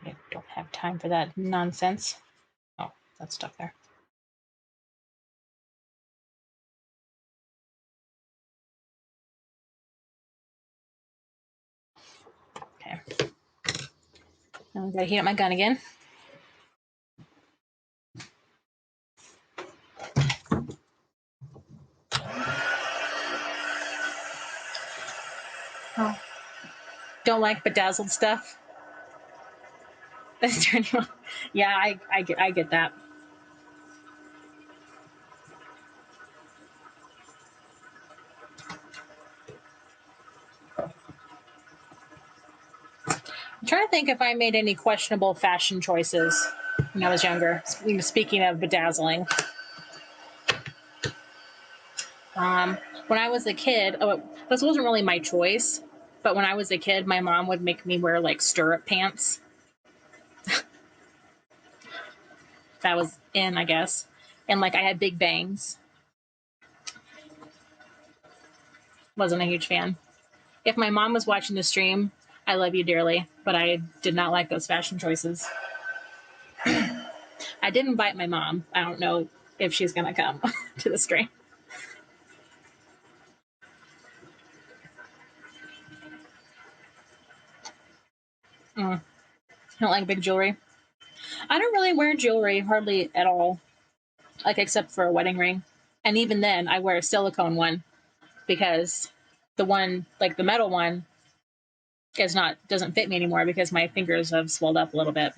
I don't have time for that nonsense. Oh, that's stuck there. Okay. Now I gotta heat up my gun again. Oh. Don't like bedazzled stuff. Yeah, I get that. I'm trying to think if I made any questionable fashion choices when I was younger. Speaking of bedazzling, when I was a kid, this wasn't really my choice, but when I was a kid, my mom would make me wear like stirrup pants. That was in, I guess, and like I had big bangs. Wasn't a huge fan. If my mom was watching the stream, I love you dearly, but I did not like those fashion choices. I did invite my mom. I don't know if she's gonna come to the stream. I don't like big jewelry. I don't really wear jewelry hardly at all, like except for a wedding ring. And even then, I wear a silicone one because the one, like the metal one, doesn't fit me anymore because my fingers have swelled up a little bit.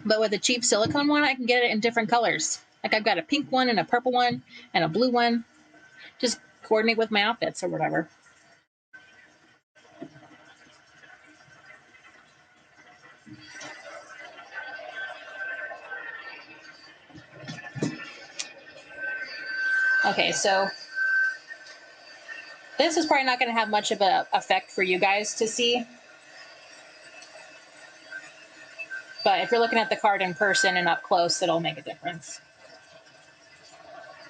But with a cheap silicone one, I can get it in different colors. Like I've got a pink one and a purple one and a blue one. Just coordinate with my outfits or whatever. Okay, so this is probably not going to have much of an effect for you guys to see. But if you're looking at the card in person and up close, it'll make a difference.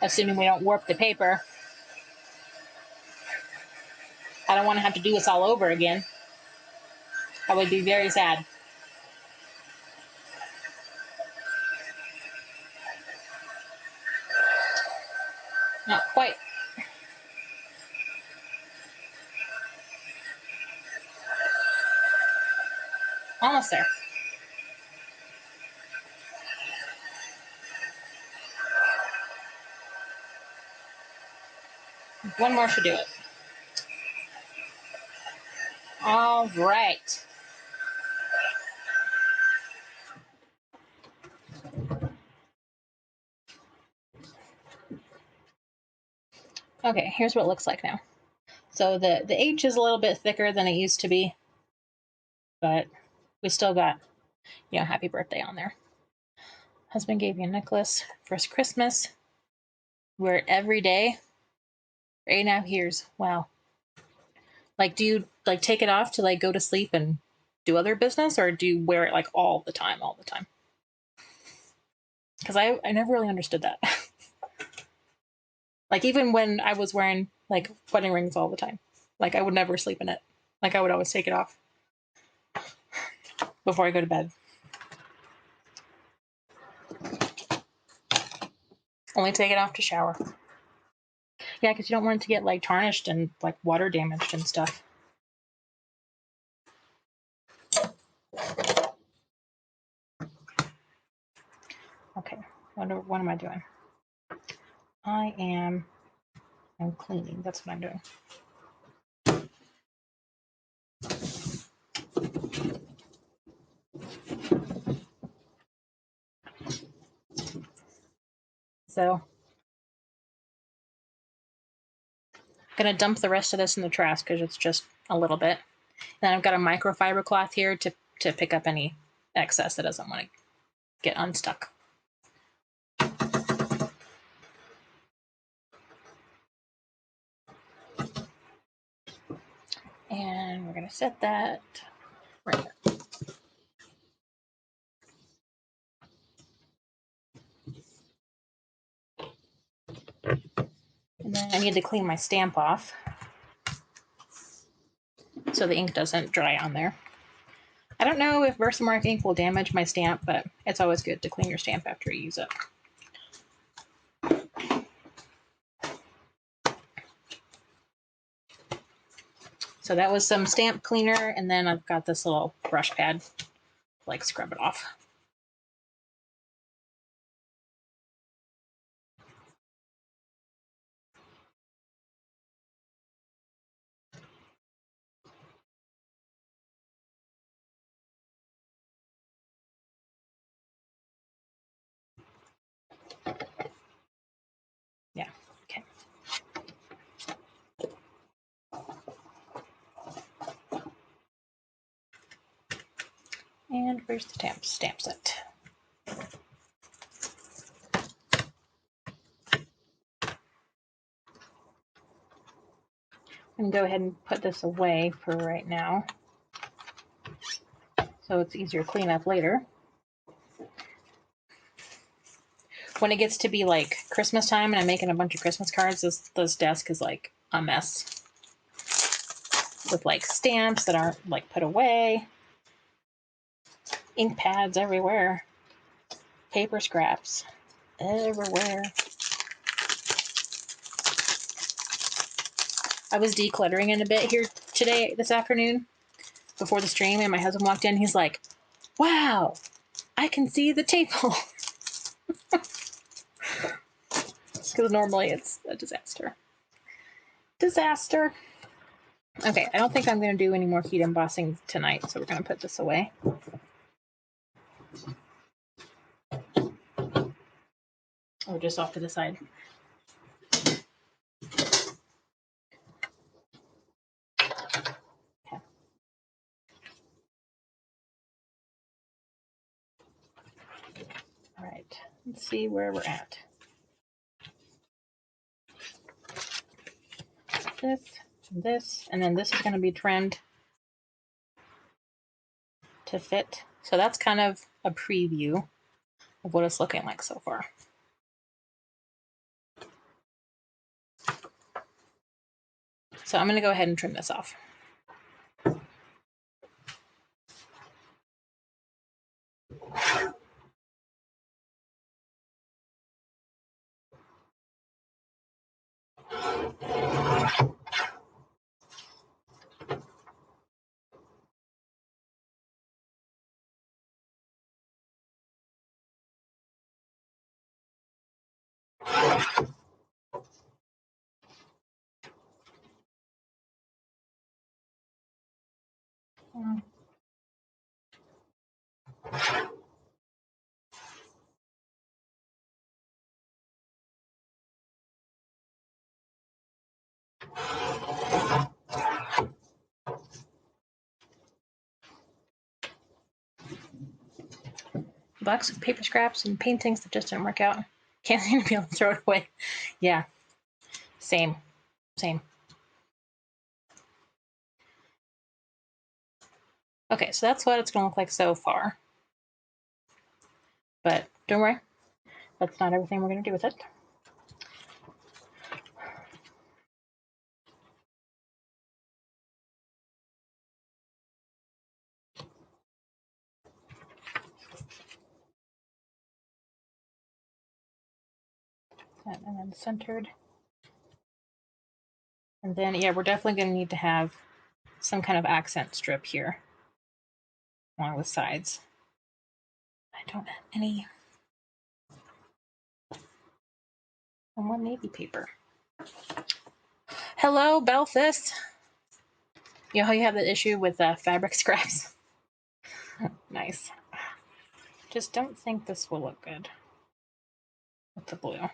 Assuming we don't warp the paper. I don't want to have to do this all over again. I would be very sad. Not quite. Almost there. One more should do it. All right. Okay, here's what it looks like now. So the H is a little bit thicker than it used to be, but we still got, happy birthday on there. Husband gave you a necklace for Christmas. Wear it every day for 8.5 years. Wow. Like, do you like take it off to like go to sleep and do other business, or do you wear it like all the time? Because I never really understood that. Like even when I was wearing like wedding rings all the time, like I would never sleep in it. Like I would always take it off before I go to bed. Only take it off to shower. Yeah, because you don't want it to get like tarnished and like water damaged and stuff. Okay, what am I doing? I'm cleaning. That's what I'm doing. So I'm gonna dump the rest of this in the trash because it's just a little bit. Then I've got a microfiber cloth here to pick up any excess that doesn't want to get unstuck. then we're going to set that right there. And then I need to clean my stamp off so the ink doesn't dry on there. I don't know if Versamark ink will damage my stamp, but it's always good to clean your stamp after you use it. So that was some stamp cleaner, and then I've got this little brush pad to like scrub it off. Yeah, okay. And where's the stamp set? I'm going to go ahead and put this away for right now, so it's easier to clean up later. When it gets to be like Christmas time and I'm making a bunch of Christmas cards, this desk is like a mess with like stamps that aren't like put away, ink pads everywhere, paper scraps everywhere. I was decluttering in a bit here this afternoon before the stream, and my husband walked in. He's like, "Wow, I can see the table." Because normally it's a disaster. Okay, I don't think I'm going to do any more heat embossing tonight, so we're going to put this away. Oh, just off to the side. Okay. All right, let's see where we're at. This, and then this is going to be trimmed to fit. So that's kind of a preview of what it's looking like so far. So I'm going to go ahead and trim this off. Box of paper scraps and paintings that just didn't work out. Can't seem to be able to throw it away. Yeah, same. Okay, so that's what it's going to look like so far. But don't worry, that's not everything we're going to do with it. And then centered. And then, yeah, we're definitely going to need to have some kind of accent strip here along the sides. I don't have any. And one navy paper. Hello, Belfis. You know how you have that issue with fabric scraps? Nice. Just don't think this will look good with the blue.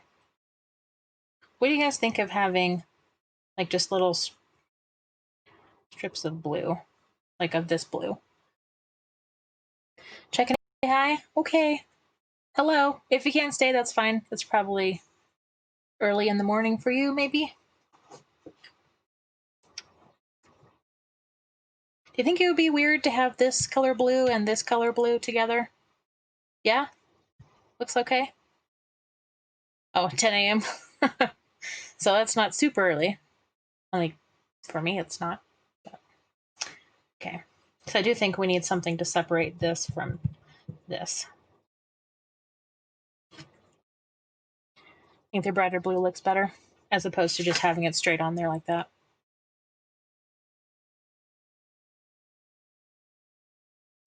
What do you guys think of having like just little strips of blue, like of this blue? Checking in. Hi. Okay. Hello. If you can't stay, that's fine. It's probably early in the morning for you, maybe. you think it would be weird to have this color blue and this color blue together? Yeah? Looks okay? Oh, 10 a.m. So that's not super early. Like, for me, it's not. But, okay. So I do think we need something to separate this from this. I think the brighter blue looks better, as opposed to just having it straight on there like that.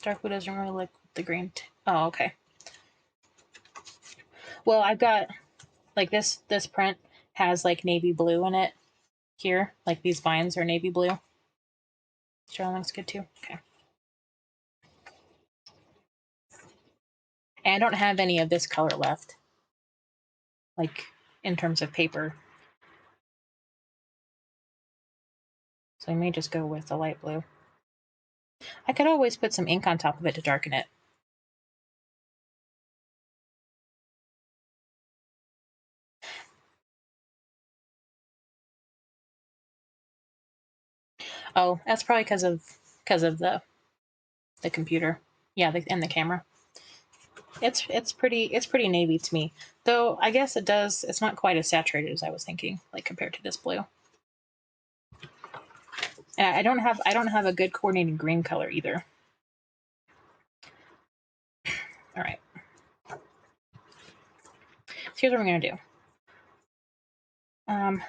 Dark blue doesn't really look the green. Oh, okay. Well, I've got, like, this print has, like, navy blue in it here. Like, these vines are navy blue. Sure, looks good too. Okay. And I don't have any of this color left, like, in terms of paper. So I may just go with the light blue. I could always put some ink on top of it to darken it. Oh, that's probably because of the computer. Yeah, and the camera. It's pretty navy to me. Though I guess it's not quite as saturated as I was thinking, like compared to this blue. And I don't have a good coordinated green color either. All right. So here's what we're gonna do. I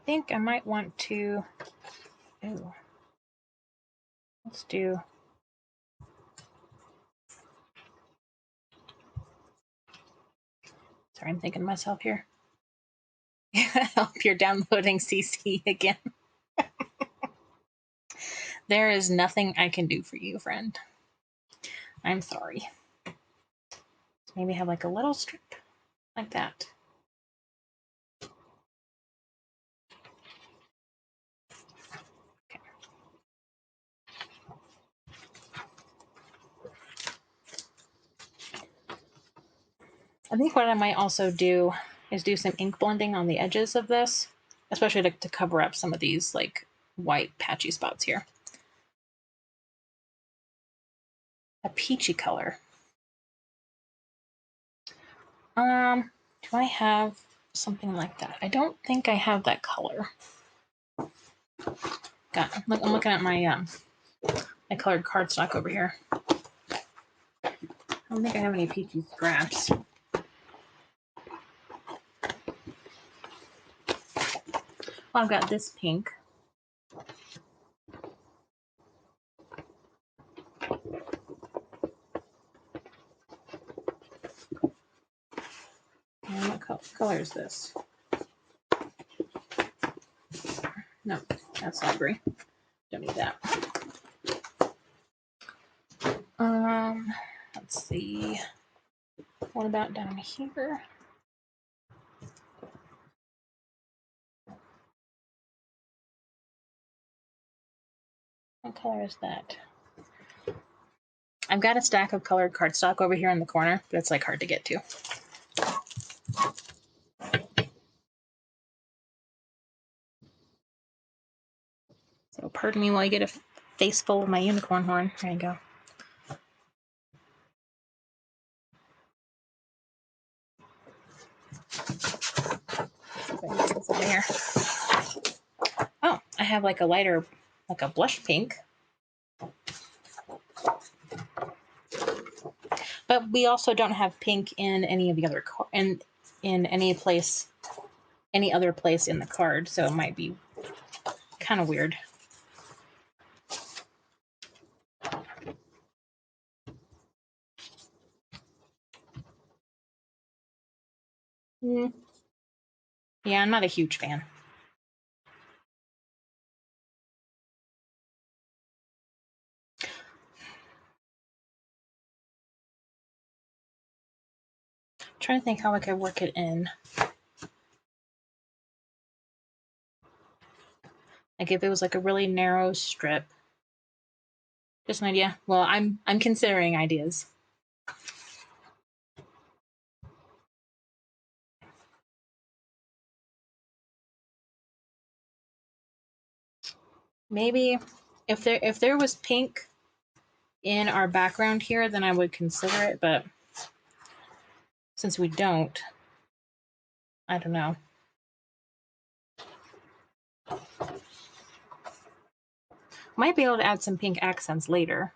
think I might want to. Ooh. Let's do. Sorry, I'm thinking to myself here. Help, you're downloading CC again. There is nothing I can do for you, friend. I'm sorry. Maybe have like a little strip like that. Okay. I think what I might also do is do some ink blending on the edges of this, especially to cover up some of these like white patchy spots here. A peachy color. Do I have something like that? I don't think I have that color. I'm looking at my colored cardstock over here. I don't think I have any peachy scraps. Well, I've got this pink. And what color is this? No, that's library. Don't need that. Let's see. What about down here? What color is that? I've got a stack of colored cardstock over here in the corner, but it's like hard to get to. So pardon me while I get a face full of my unicorn horn. There you go. There. Oh, I have like a lighter, like a blush pink. But we also don't have pink in any of the other in any other place in the card, so it might be kind of weird. Yeah, I'm not a huge fan. I'm trying to think how I could work it in. Like if it was like a really narrow strip. Just an idea. Well, I'm considering ideas. Maybe if there was pink in our background here, then I would consider it, but since we don't, I don't know. Might be able to add some pink accents later.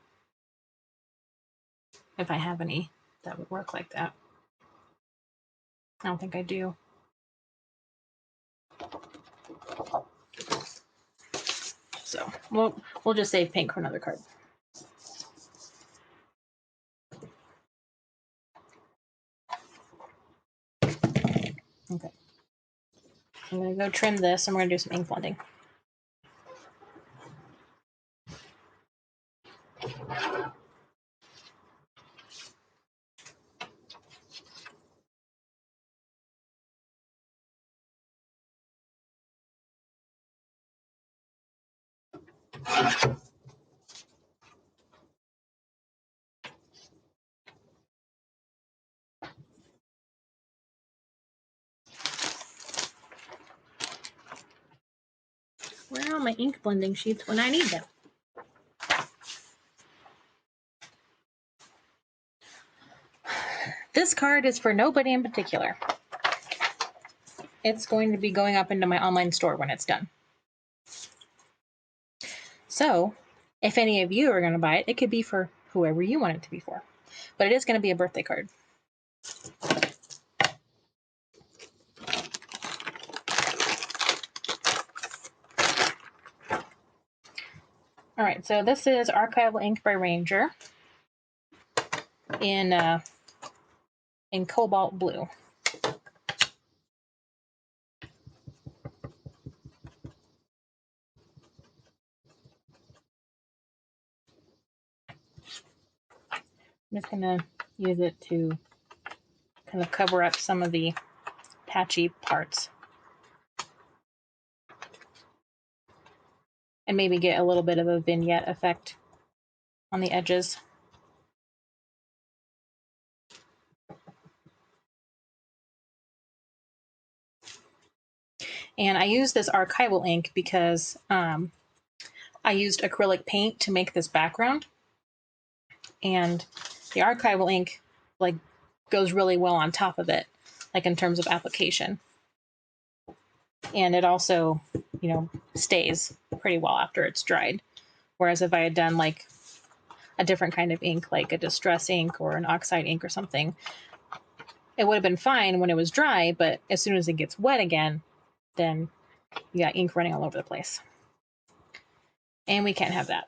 If I have any that would work like that. I don't think I do. So we'll just save pink for another card. Okay. I'm gonna go trim this and we're gonna do some ink blending. Where are my ink blending sheets when I need them? This card is for nobody in particular. It's going to be going up into my online store when it's done. So, if any of you are going to buy it, it could be for whoever you want it to be for. But it is going to be a birthday card. All right, so this is Archival Ink by Ranger in cobalt blue. I'm just going to use it to kind of cover up some of the patchy parts. And maybe get a little bit of a vignette effect on the edges. And I use this archival ink because I used acrylic paint to make this background. And the archival ink like goes really well on top of it, like in terms of application. And it also, stays pretty well after it's dried. Whereas if I had done like a different kind of ink, like a distress ink or an oxide ink or something, it would have been fine when it was dry, but as soon as it gets wet again, then you got ink running all over the place. And we can't have that.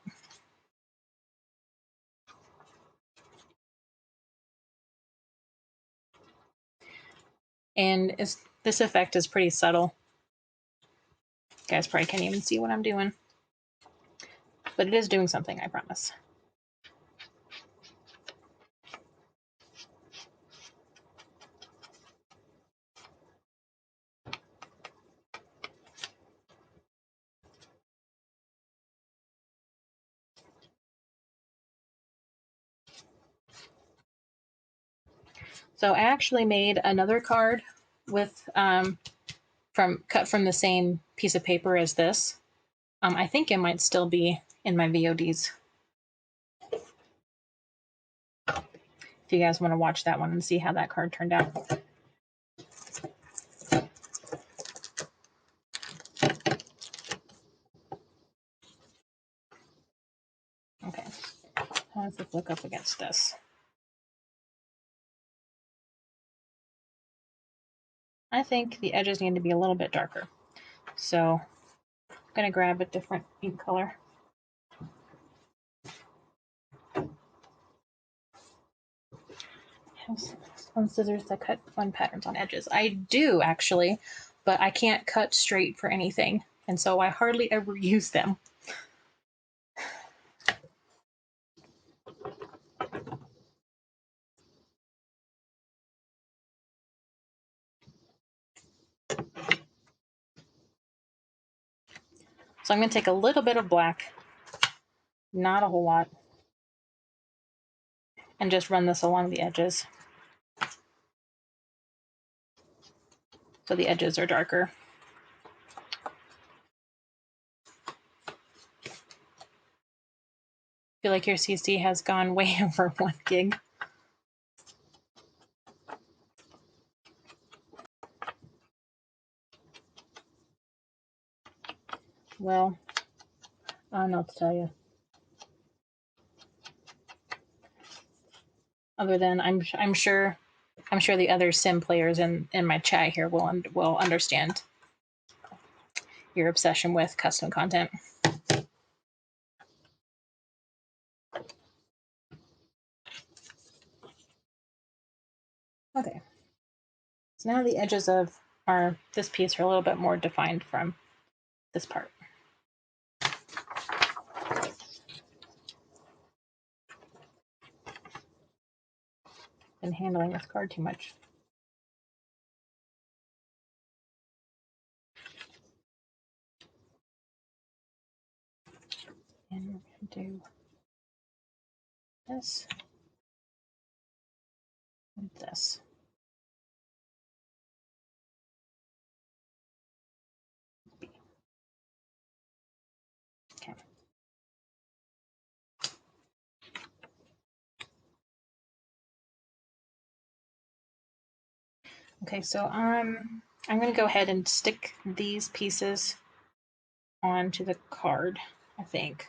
And this effect is pretty subtle. You guys probably can't even see what I'm doing. But it is doing something, I promise. So I actually made another card with cut from the same piece of paper as this. I think it might still be in my VODs. If you guys want to watch that one and see how that card turned out. Okay, how does this look up against this? I think the edges need to be a little bit darker. So I'm going to grab a different ink color. I have some scissors that cut fun patterns on edges. I do, actually, but I can't cut straight for anything. And so I hardly ever use them. So I'm going to take a little bit of black, not a whole lot, and just run this along the edges. So the edges are darker. feel like your CC has gone way over 1 gig. Well, I don't know what to tell you. Other than I'm sure the other sim players in my chat here will understand your obsession with custom content. Okay. So now the edges of this piece are a little bit more defined from this part. Been handling this card too much. And we're going to do this and this. Okay. Okay, so I'm going to go ahead and stick these pieces onto the card, I think.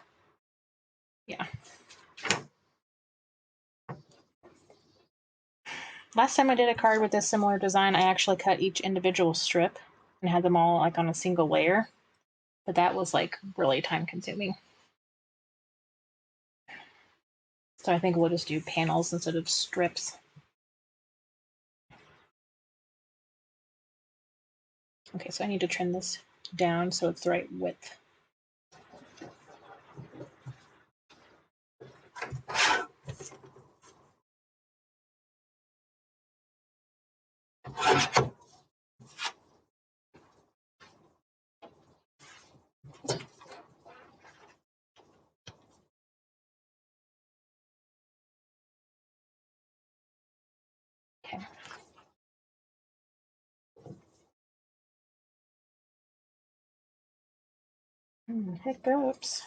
Yeah. Last time I did a card with this similar design, I actually cut each individual strip and had them all like on a single layer. But that was like really time consuming. So I think we'll just do panels instead of strips. Okay, so I need to trim this down so it's the right width. Okay. Hiccups.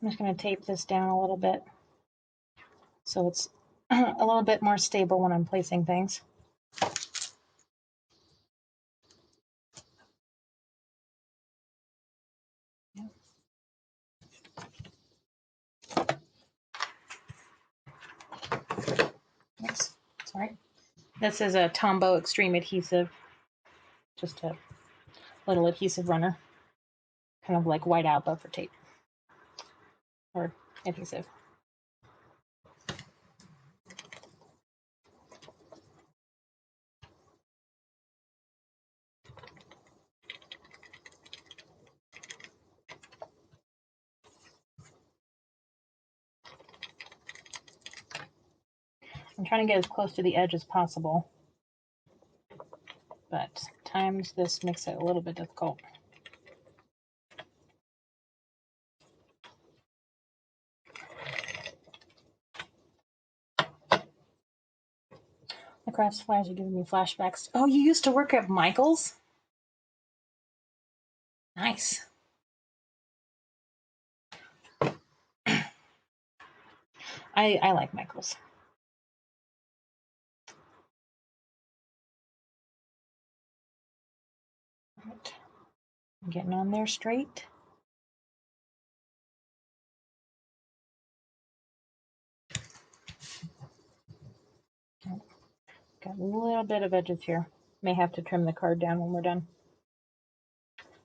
I'm just going to tape this down a little bit so it's a little bit more stable when I'm placing things. Oops, sorry. This is a Tombow Extreme Adhesive, just a little adhesive runner, kind of like whiteout buffer tape or adhesive. I'm trying to get as close to the edge as possible, but sometimes this makes it a little bit difficult. The craft supplies are giving me flashbacks. Oh, you used to work at Michael's? Nice. I like Michael's. Right. I'm getting on there straight. Got a little bit of edges here. May have to trim the card down when we're done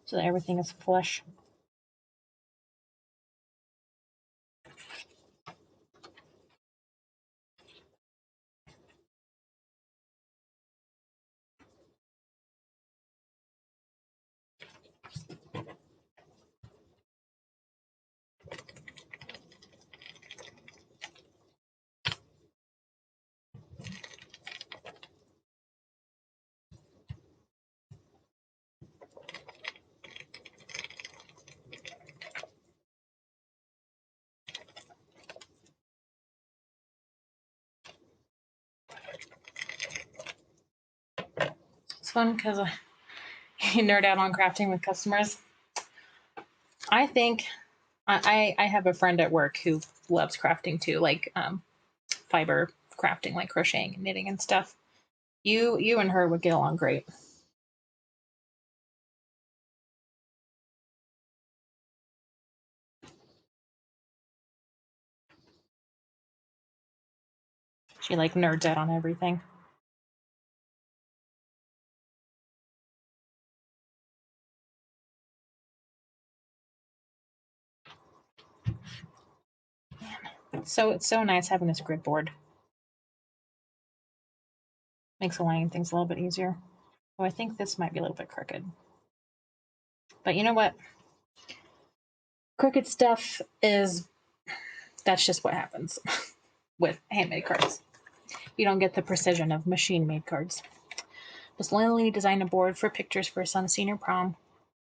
so that everything is flush. one because I nerd out on crafting with customers. I think I have a friend at work who loves crafting too, like fiber crafting, like crocheting and knitting and stuff. You and her would get along great. She like nerds out on everything. So it's so nice having this grid board. Makes aligning things a little bit easier. Oh, I think this might be a little bit crooked. But you know what? Crooked stuff is, that's just what happens with handmade cards. You don't get the precision of machine made cards. Miss Lily designed a board for pictures for her son's senior prom.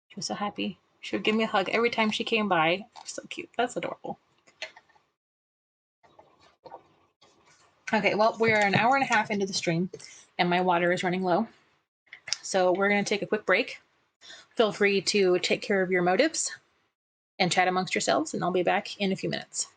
She was so happy. She would give me a hug every time she came by. So cute. That's adorable. Okay, well, we're an hour and a half into the stream, and my water is running low. So we're going to take a quick break. Feel free to take care of your motives and chat amongst yourselves, and I'll be back in a few minutes.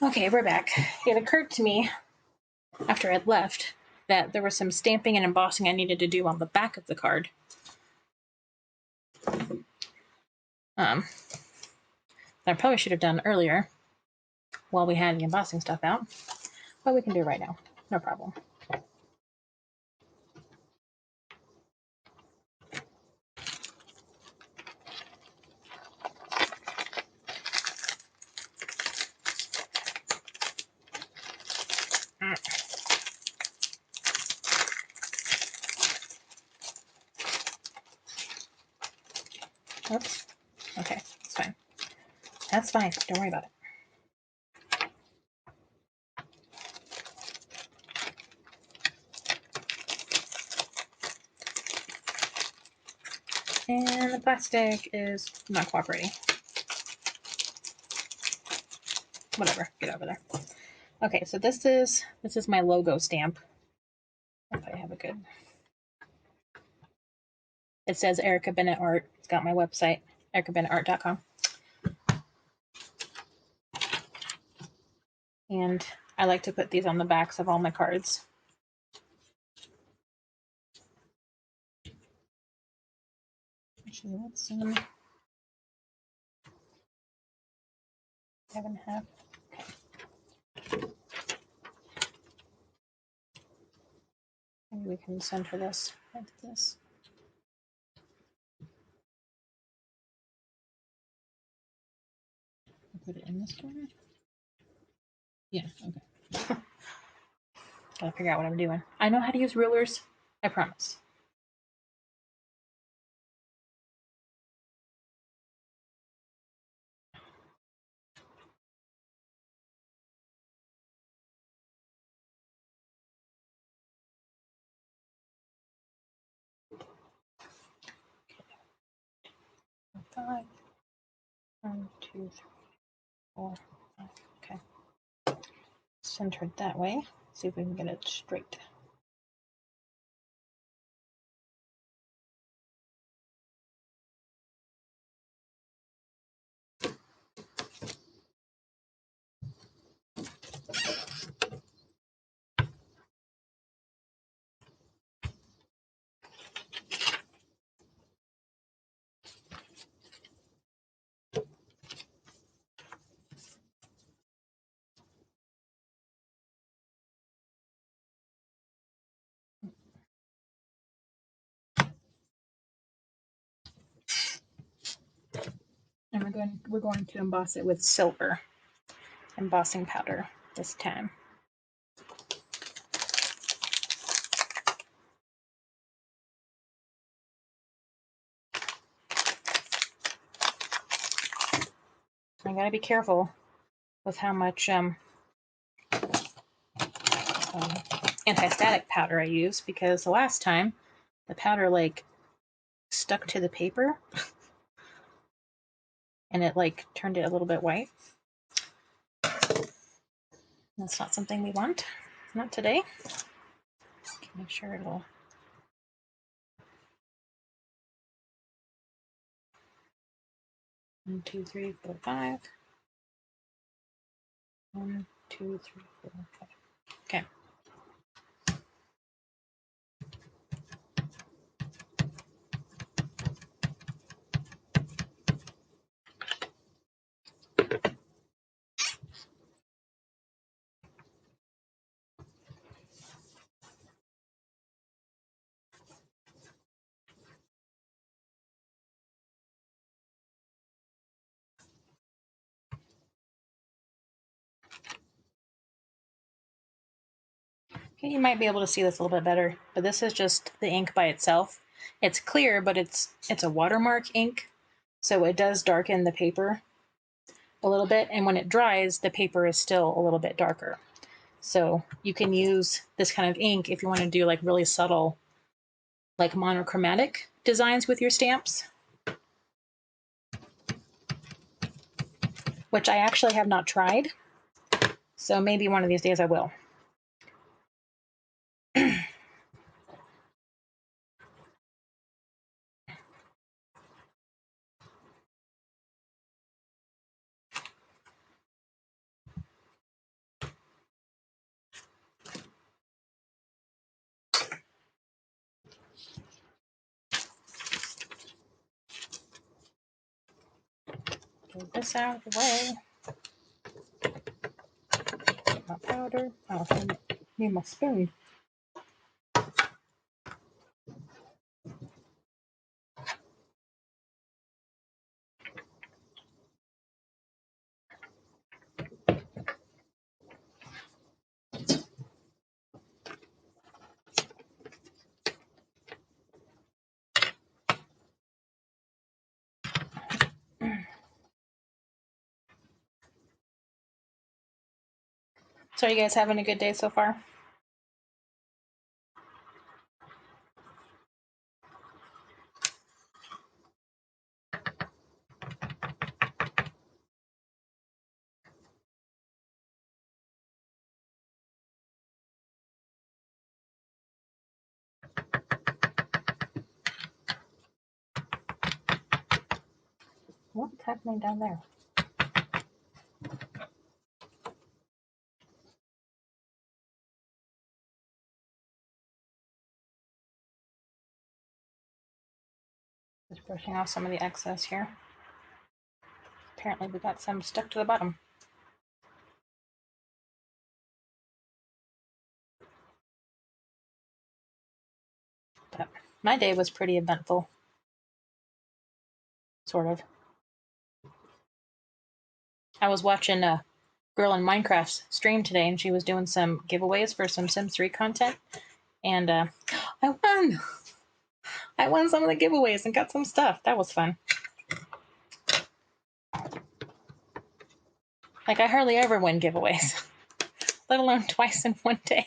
Okay, we're back. It occurred to me after I'd left that there was some stamping and embossing I needed to do on the back of the card. That I probably should have done earlier while we had the embossing stuff out, but we can do it right now. No problem. Oops. Okay, that's fine. That's fine. Don't worry about it. And the plastic is not cooperating. Whatever. Get over there. Okay, so this is my logo stamp. If I have a good. It says Erica Bennett Art. It's got my website, ericabennettart.com. And I like to put these on the backs of all my cards. Actually, let's 7.5. Okay. Maybe we can center this like this. I'll put it in this corner. Yeah, okay. Gotta figure out what I'm doing. I know how to use rulers. I promise. Five. 1, 2, 3, 4, 5. Okay. Centered that way. See if we can get it straight. And we're going to emboss it with silver embossing powder this time. I gotta be careful with how much anti-static powder I use, because the last time the powder like stuck to the paper and it like turned it a little bit white. That's not something we want. Not today. Okay, make sure it'll. One, 2, 3, 4, 5. 1, 2, 3, 4, 5. Okay. Okay, you might be able to see this a little bit better, but this is just the ink by itself. It's clear, but it's a watermark ink, so it does darken the paper a little bit, and when it dries, the paper is still a little bit darker. So you can use this kind of ink if you want to do like really subtle, like monochromatic designs with your stamps, which I actually have not tried. So maybe one of these days I will. Move this out of the way. My powder. Oh, I need my spoon. So are you guys having a good day so far? What's happening down there? Just brushing off some of the excess here. Apparently we got some stuck to the bottom. But my day was pretty eventful. Sort of. I was watching a girl in Minecraft's stream today, and she was doing some giveaways for some Sims 3 content. And I won! I won some of the giveaways and got some stuff. That was fun. Like, I hardly ever win giveaways, let alone twice in one day.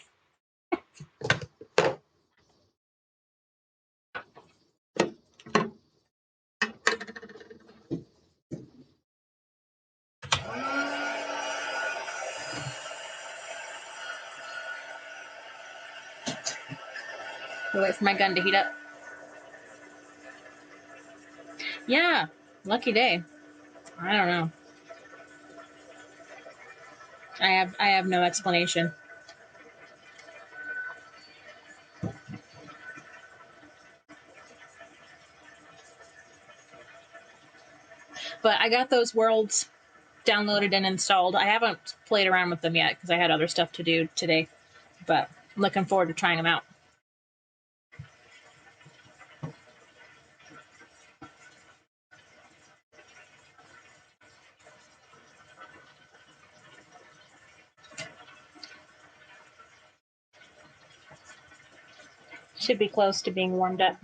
Wait for my gun to heat up. Yeah, lucky day. I don't know. I have no explanation. But I got those worlds downloaded and installed. I haven't played around with them yet because I had other stuff to do today. But I'm looking forward to trying them out. Should be close to being warmed up.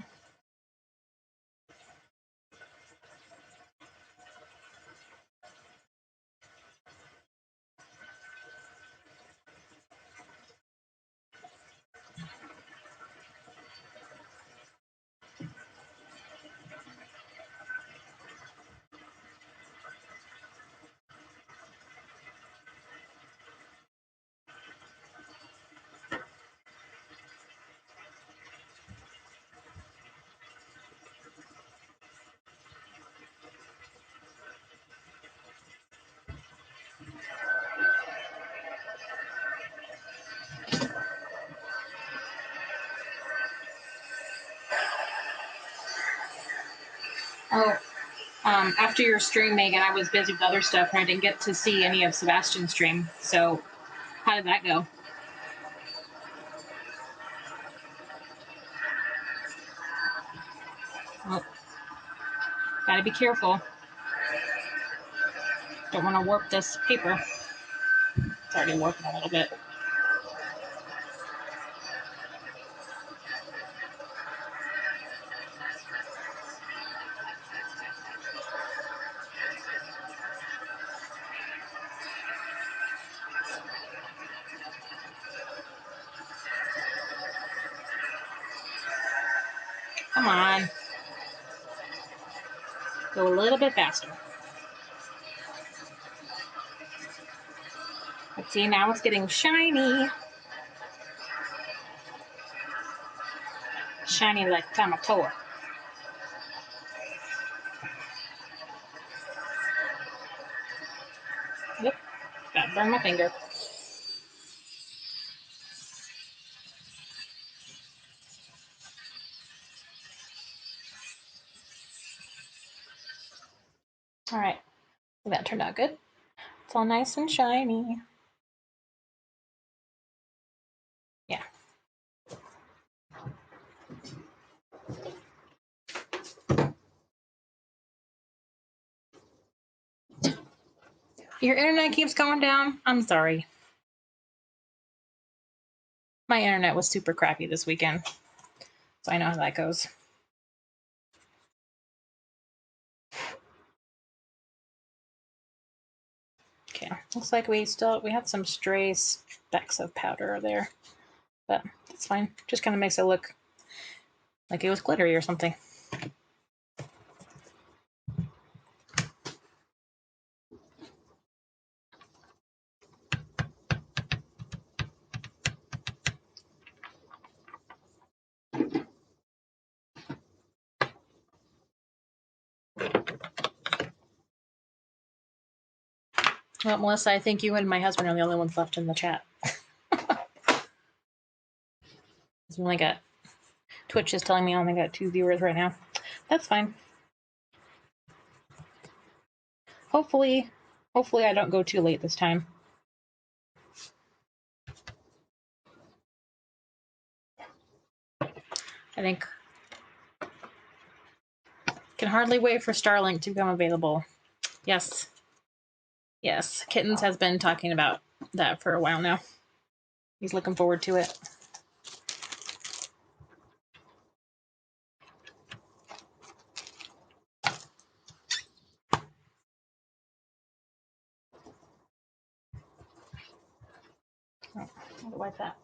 Oh, after your stream, Megan, I was busy with other stuff and I didn't get to see any of Sebastian's stream. So, how did that go? Well, gotta be careful. Don't want to warp this paper. It's already warping a little bit. Come on. Go a little bit faster. Let's see, now it's getting shiny. Shiny like tomato. Yep, gotta burn my finger. All right, That turned out good. It's all nice and shiny. Yeah. Your internet keeps going down? I'm sorry. My internet was super crappy this weekend, so I know how that goes. Okay, looks like we have some stray specks of powder there, but that's fine. Just kind of makes it look like it was glittery or something. Well, Melissa, I think you and my husband are the only ones left in the chat. We only got Twitch is telling me I only got 2 viewers right now. That's fine. Hopefully I don't go too late this time. I think can hardly wait for Starlink to become available. Yes. Yes. Kittens has been talking about that for a while now. He's looking forward to it. Oh, how to wipe that.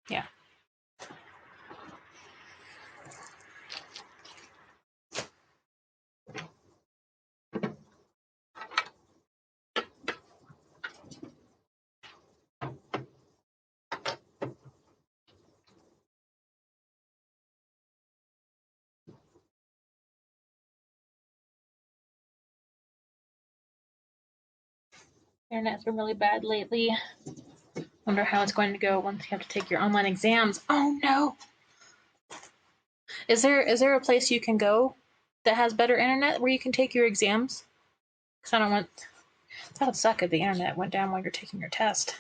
Yeah. Internet's been really bad lately. Wonder how it's going to go once you have to take your online exams. Oh no! Is there a place you can go that has better internet where you can take your exams? Because I don't want. That would suck if the internet went down while you're taking your test.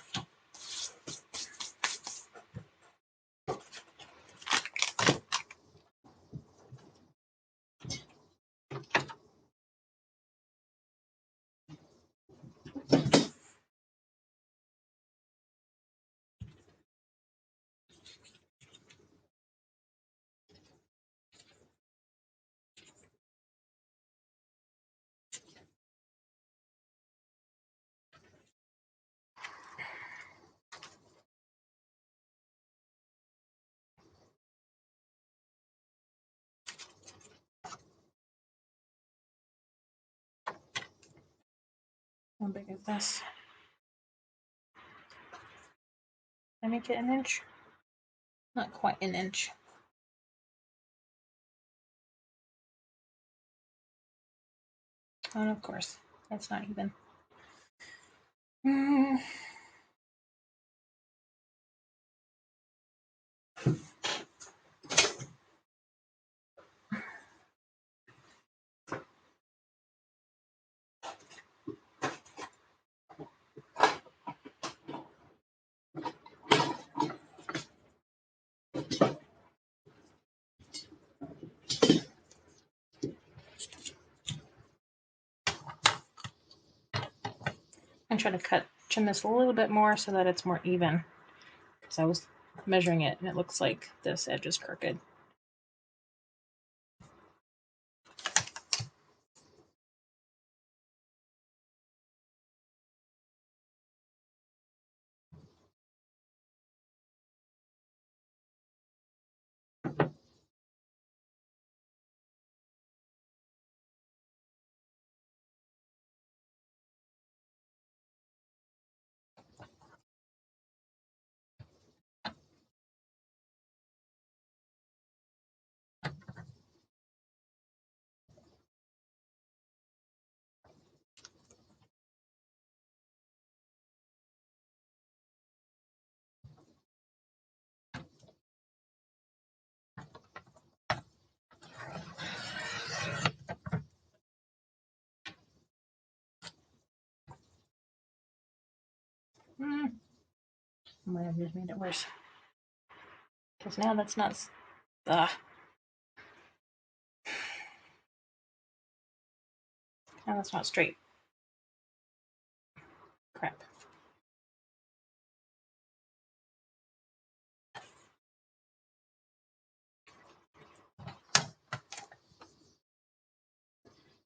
How big is this? Did I make it an inch? Not quite an inch. And of course, that's not even. I'm trying to trim this a little bit more so that it's more even. Because I was measuring it and it looks like this edge is crooked. I might have just made it worse. Because now that's not. Ugh. Now that's not straight. Crap.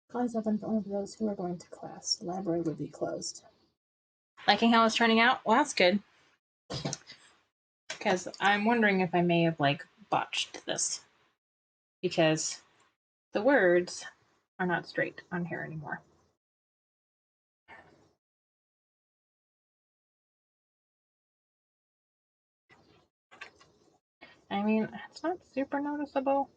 Class open for only those who are going to class. The library would be closed. Liking how it's turning out? Well, that's good. Because I'm wondering if I may have like botched this. Because the words are not straight on here anymore. I mean, it's not super noticeable.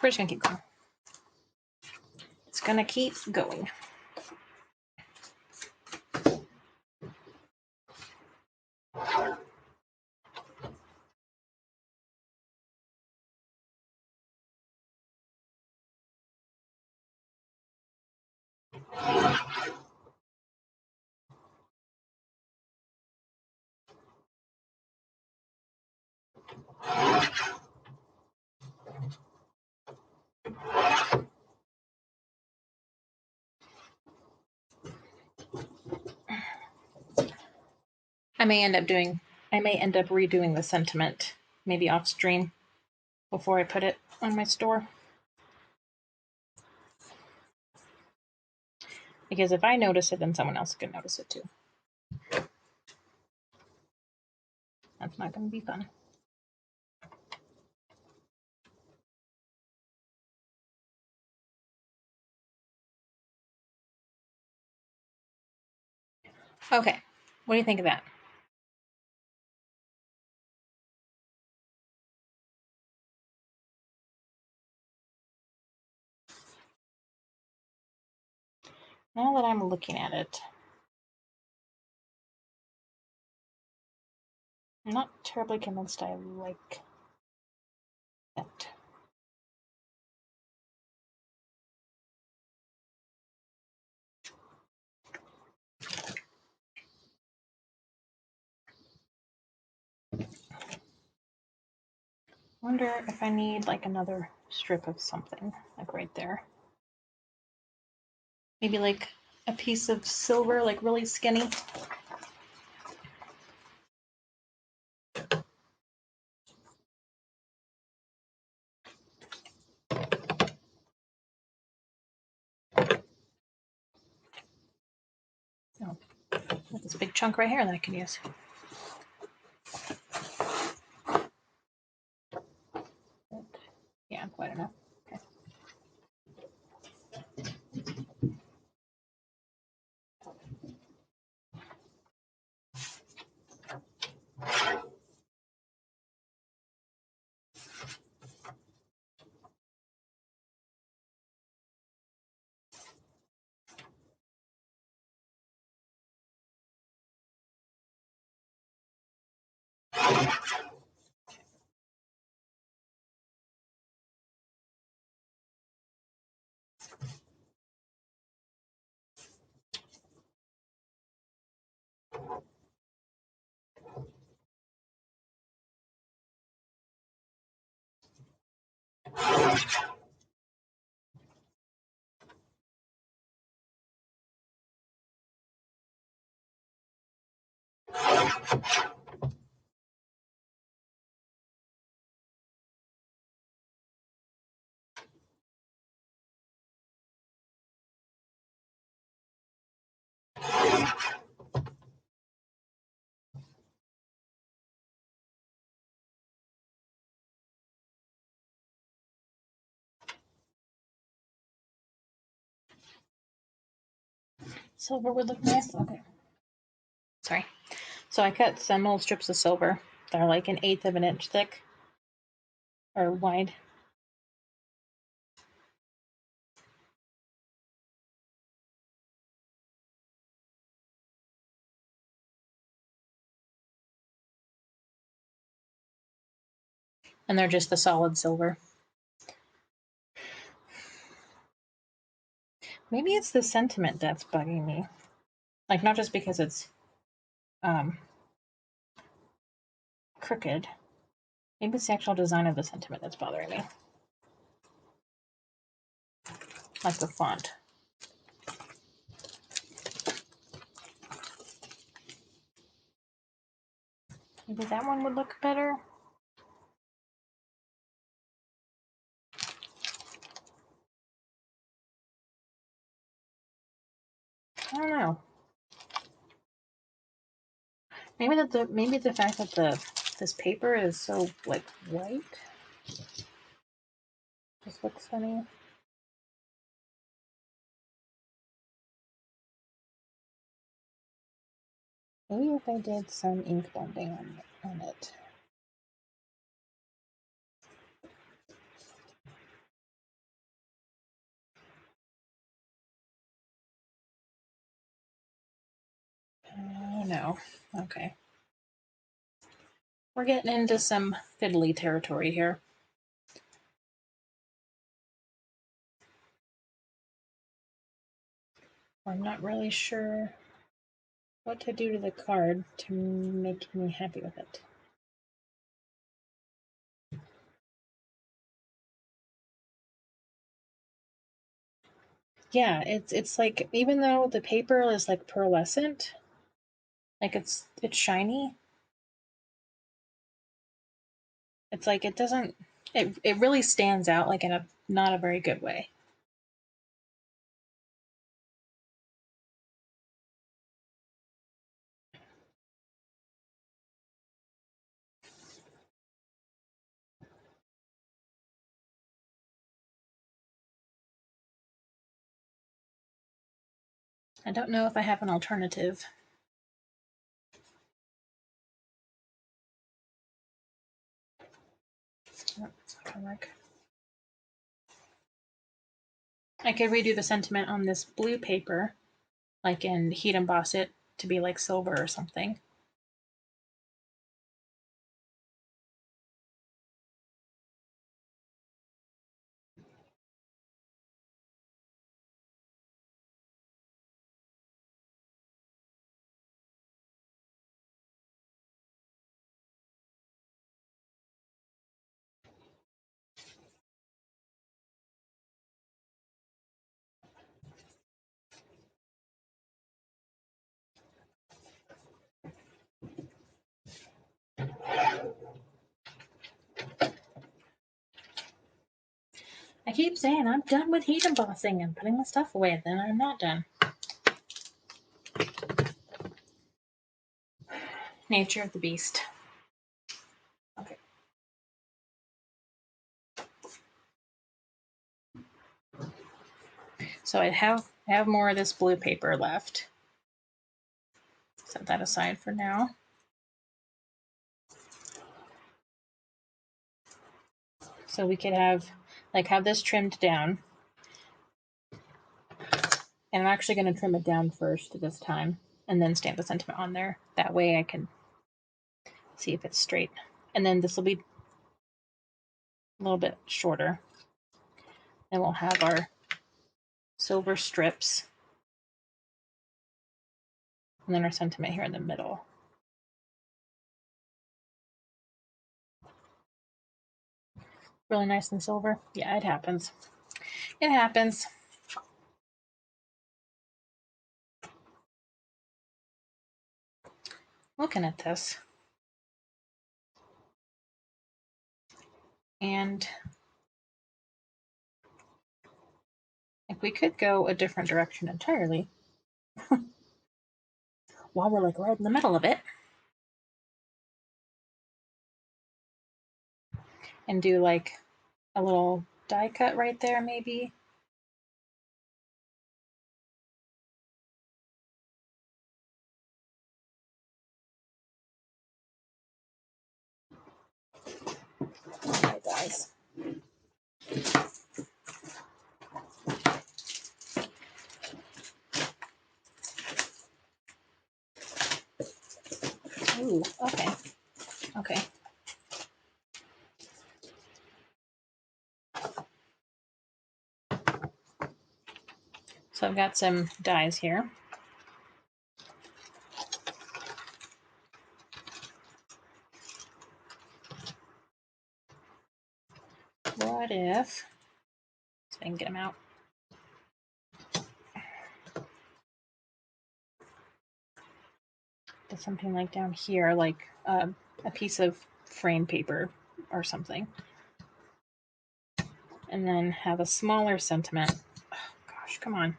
We're just gonna keep going. It's gonna keep going. I may end up redoing the sentiment, maybe off stream, before I put it on my store. Because if I notice it, then someone else can notice it too. That's not going to be fun. Okay, what do you think of that? Now that I'm looking at it, I'm not terribly convinced I like that. Wonder if I need like another strip of something, like right there. Maybe like a piece of silver, like really skinny. Oh, got this big chunk right here that I can use. Yeah, quite enough. Okay. Silver would look nice. Okay. Sorry. So I cut some little strips of silver. They're like 1/8 of an inch thick or wide. And they're just the solid silver. Maybe it's the sentiment that's bugging me. Like, not just because it's crooked. Maybe it's the actual design of the sentiment that's bothering me. Like the font. Maybe that one would look better. I don't know. Maybe the fact that this paper is so like white just looks funny. Maybe if I did some ink blending on it. Oh no. Okay. We're getting into some fiddly territory here. I'm not really sure what to do to the card to make me happy with it. Yeah, it's like, even though the paper is like pearlescent, like it's shiny. It's like it doesn't it really stands out like in a not a very good way. I don't know if I have an alternative. Oh, it's not gonna work. I could redo the sentiment on this blue paper, like, and heat emboss it to be like silver or something. I keep saying I'm done with heat embossing and putting the stuff away, then I'm not done. Nature of the beast. Okay. So I have more of this blue paper left. Set that aside for now. So we could have this trimmed down. And I'm actually going to trim it down first this time and then stamp the sentiment on there. That way I can see if it's straight. And then this will be a little bit shorter. And we'll have our silver strips. And then our sentiment here in the middle. Really nice and silver. Yeah, it happens. It happens. Looking at this. And like we could go a different direction entirely. While we're like right in the middle of it. And do like a little die cut right there maybe. Okay, guys. Ooh, okay. Okay. So I've got some dies here. What if, so I can get them out. Did something like down here, like a piece of frame paper or something. And then have a smaller sentiment. Oh, gosh, come on.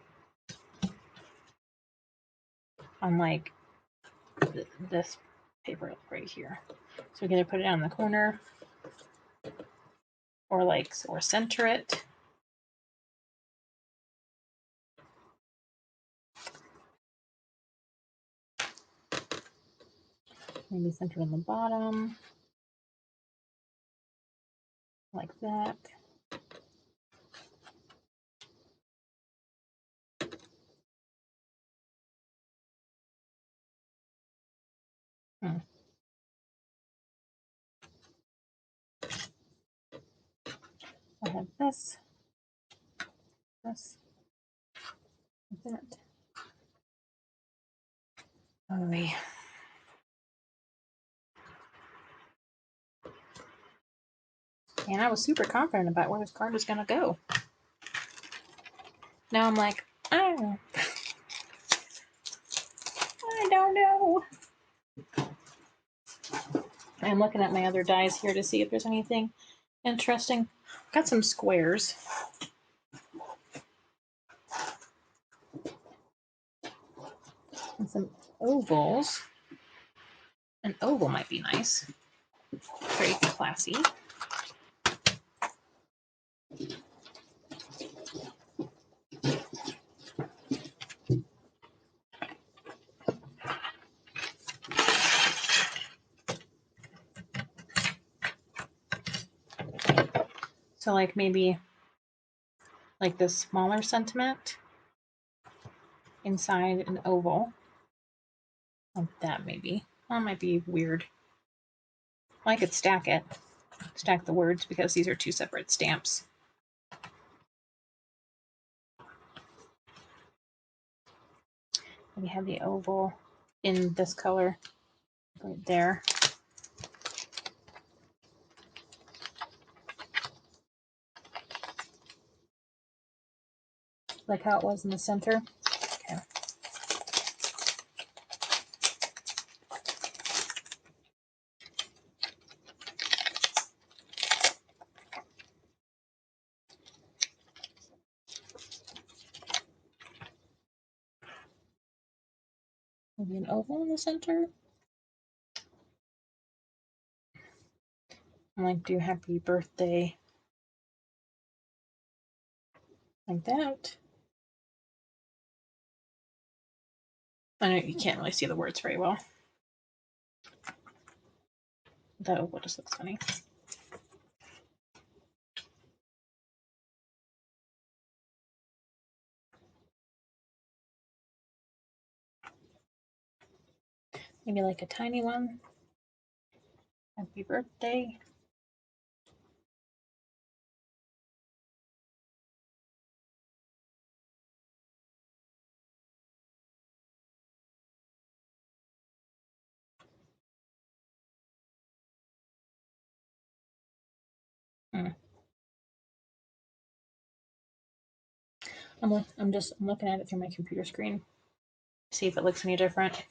On like this paper right here. So we can either put it on the corner or center it. Maybe center on the bottom. Like that. I have this, that. Oh, yeah. And I was super confident about where this card was going to go. Now I'm like, oh, I don't know. I'm looking at my other dies here to see if there's anything interesting. Got some squares. And some ovals. An oval might be nice. Very classy. So like maybe like this smaller sentiment inside an oval. Like that maybe. That might be weird. I could stack it. Stack the words because these are two separate stamps. We have the oval in this color right there. Like how it was in the center. Okay. Maybe an oval in the center. And like do happy birthday. Like that. I know you can't really see the words very well. That oval just looks funny. Maybe like a tiny one. Happy birthday. I'm looking at it through my computer screen. See if it looks any different.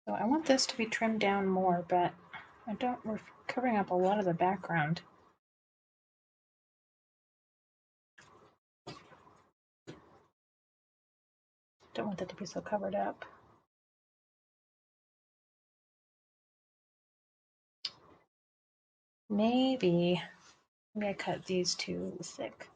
So I want this to be trimmed down more, but we're covering up a lot of the background. Don't want that to be so covered up. Maybe I cut these too thick.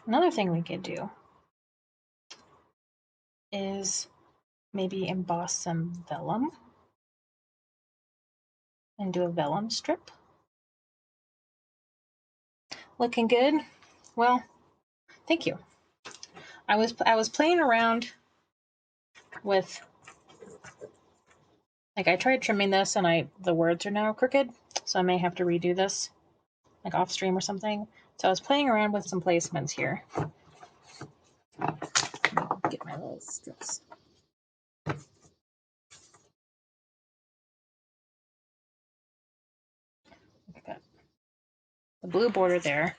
Another thing we could do is maybe emboss some vellum and do a vellum strip. Looking good? Well, thank you. I was playing around with, like, I tried trimming this and the words are now crooked, so I may have to redo this, like off stream or something. So I was playing around with some placements here. Get my little strips. Got the blue border there,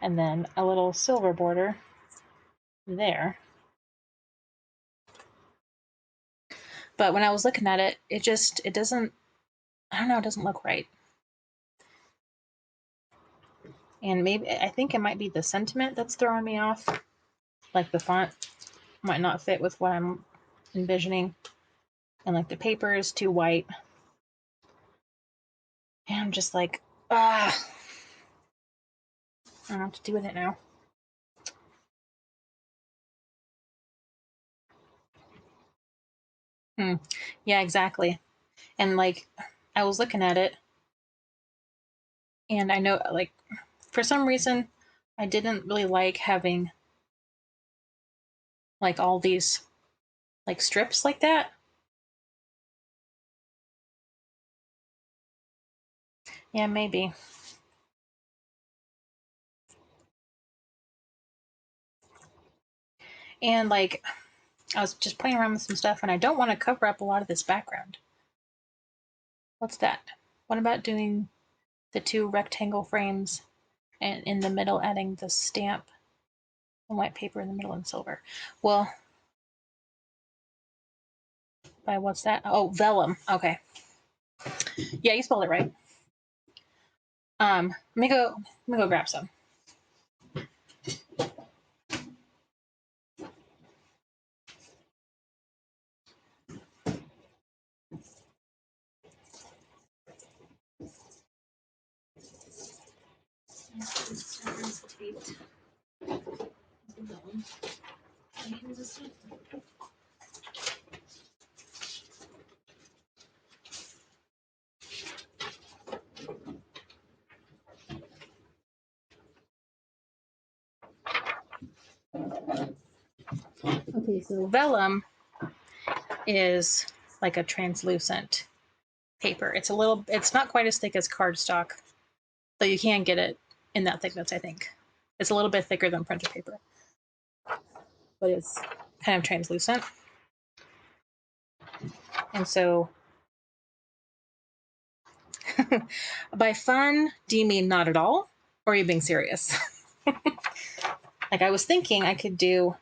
and then a little silver border there. But when I was looking at it, it doesn't, I don't know, it doesn't look right. And maybe, I think it might be the sentiment that's throwing me off. Like the font might not fit with what I'm envisioning. And like the paper is too white. And I'm just like, I don't know what to do with it now. Yeah, exactly. And like, I was looking at it, and I know, like, for some reason, I didn't really like having like all these like strips like that. Yeah, maybe. And like, I was just playing around with some stuff, and I don't want to cover up a lot of this background. What's that? What about doing the two rectangle frames and in the middle adding the stamp and white paper in the middle and silver? Well, by what's that? Oh, vellum. Okay. Yeah, you spelled it right. Let me go grab some. Okay, so vellum is like a translucent paper. It's not quite as thick as cardstock, but you can get it in that thickness, I think. It's a little bit thicker than printer paper, but it's kind of translucent. And so, by fun, do you mean not at all? Or are you being serious? Like, I was thinking I could do,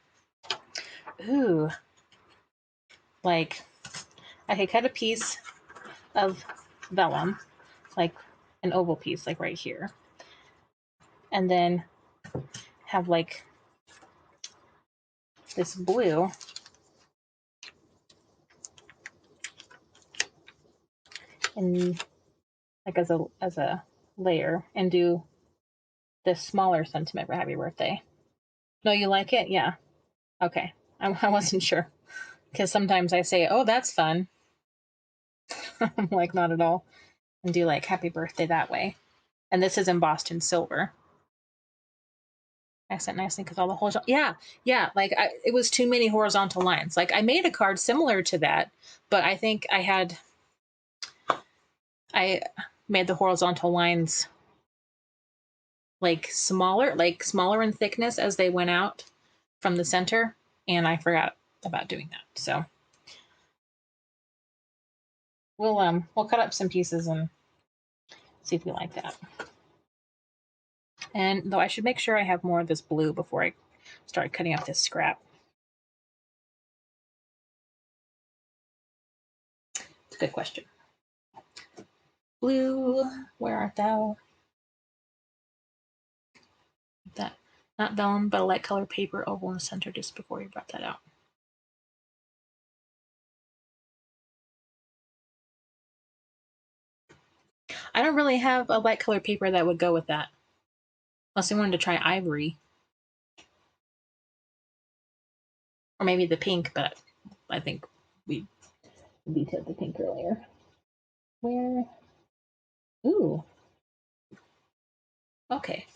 like, I could cut a piece of vellum, like an oval piece, like right here, and then have like this blue and like as a layer, and do this smaller sentiment for happy birthday. No, you like it? Yeah. Okay. I wasn't sure, because sometimes I say, oh, that's fun. I'm like, not at all. and do like happy birthday that way. And this is embossed in silver. Accent nicely because all the holes. Yeah, yeah. Like it was too many horizontal lines. Like I made a card similar to that, but I think I made the horizontal lines like smaller in thickness as they went out from the center, and I forgot about doing that. So we'll cut up some pieces and see if we like that. And though I should make sure I have more of this blue before I start cutting up this scrap. It's a good question. Blue, where art thou? That not vellum, but a light colored paper oval in the center just before you brought that out. I don't really have a light colored paper that would go with that. Unless I wanted to try ivory. Or maybe the pink, but I think we detailed the pink earlier. Where? Ooh. Okay.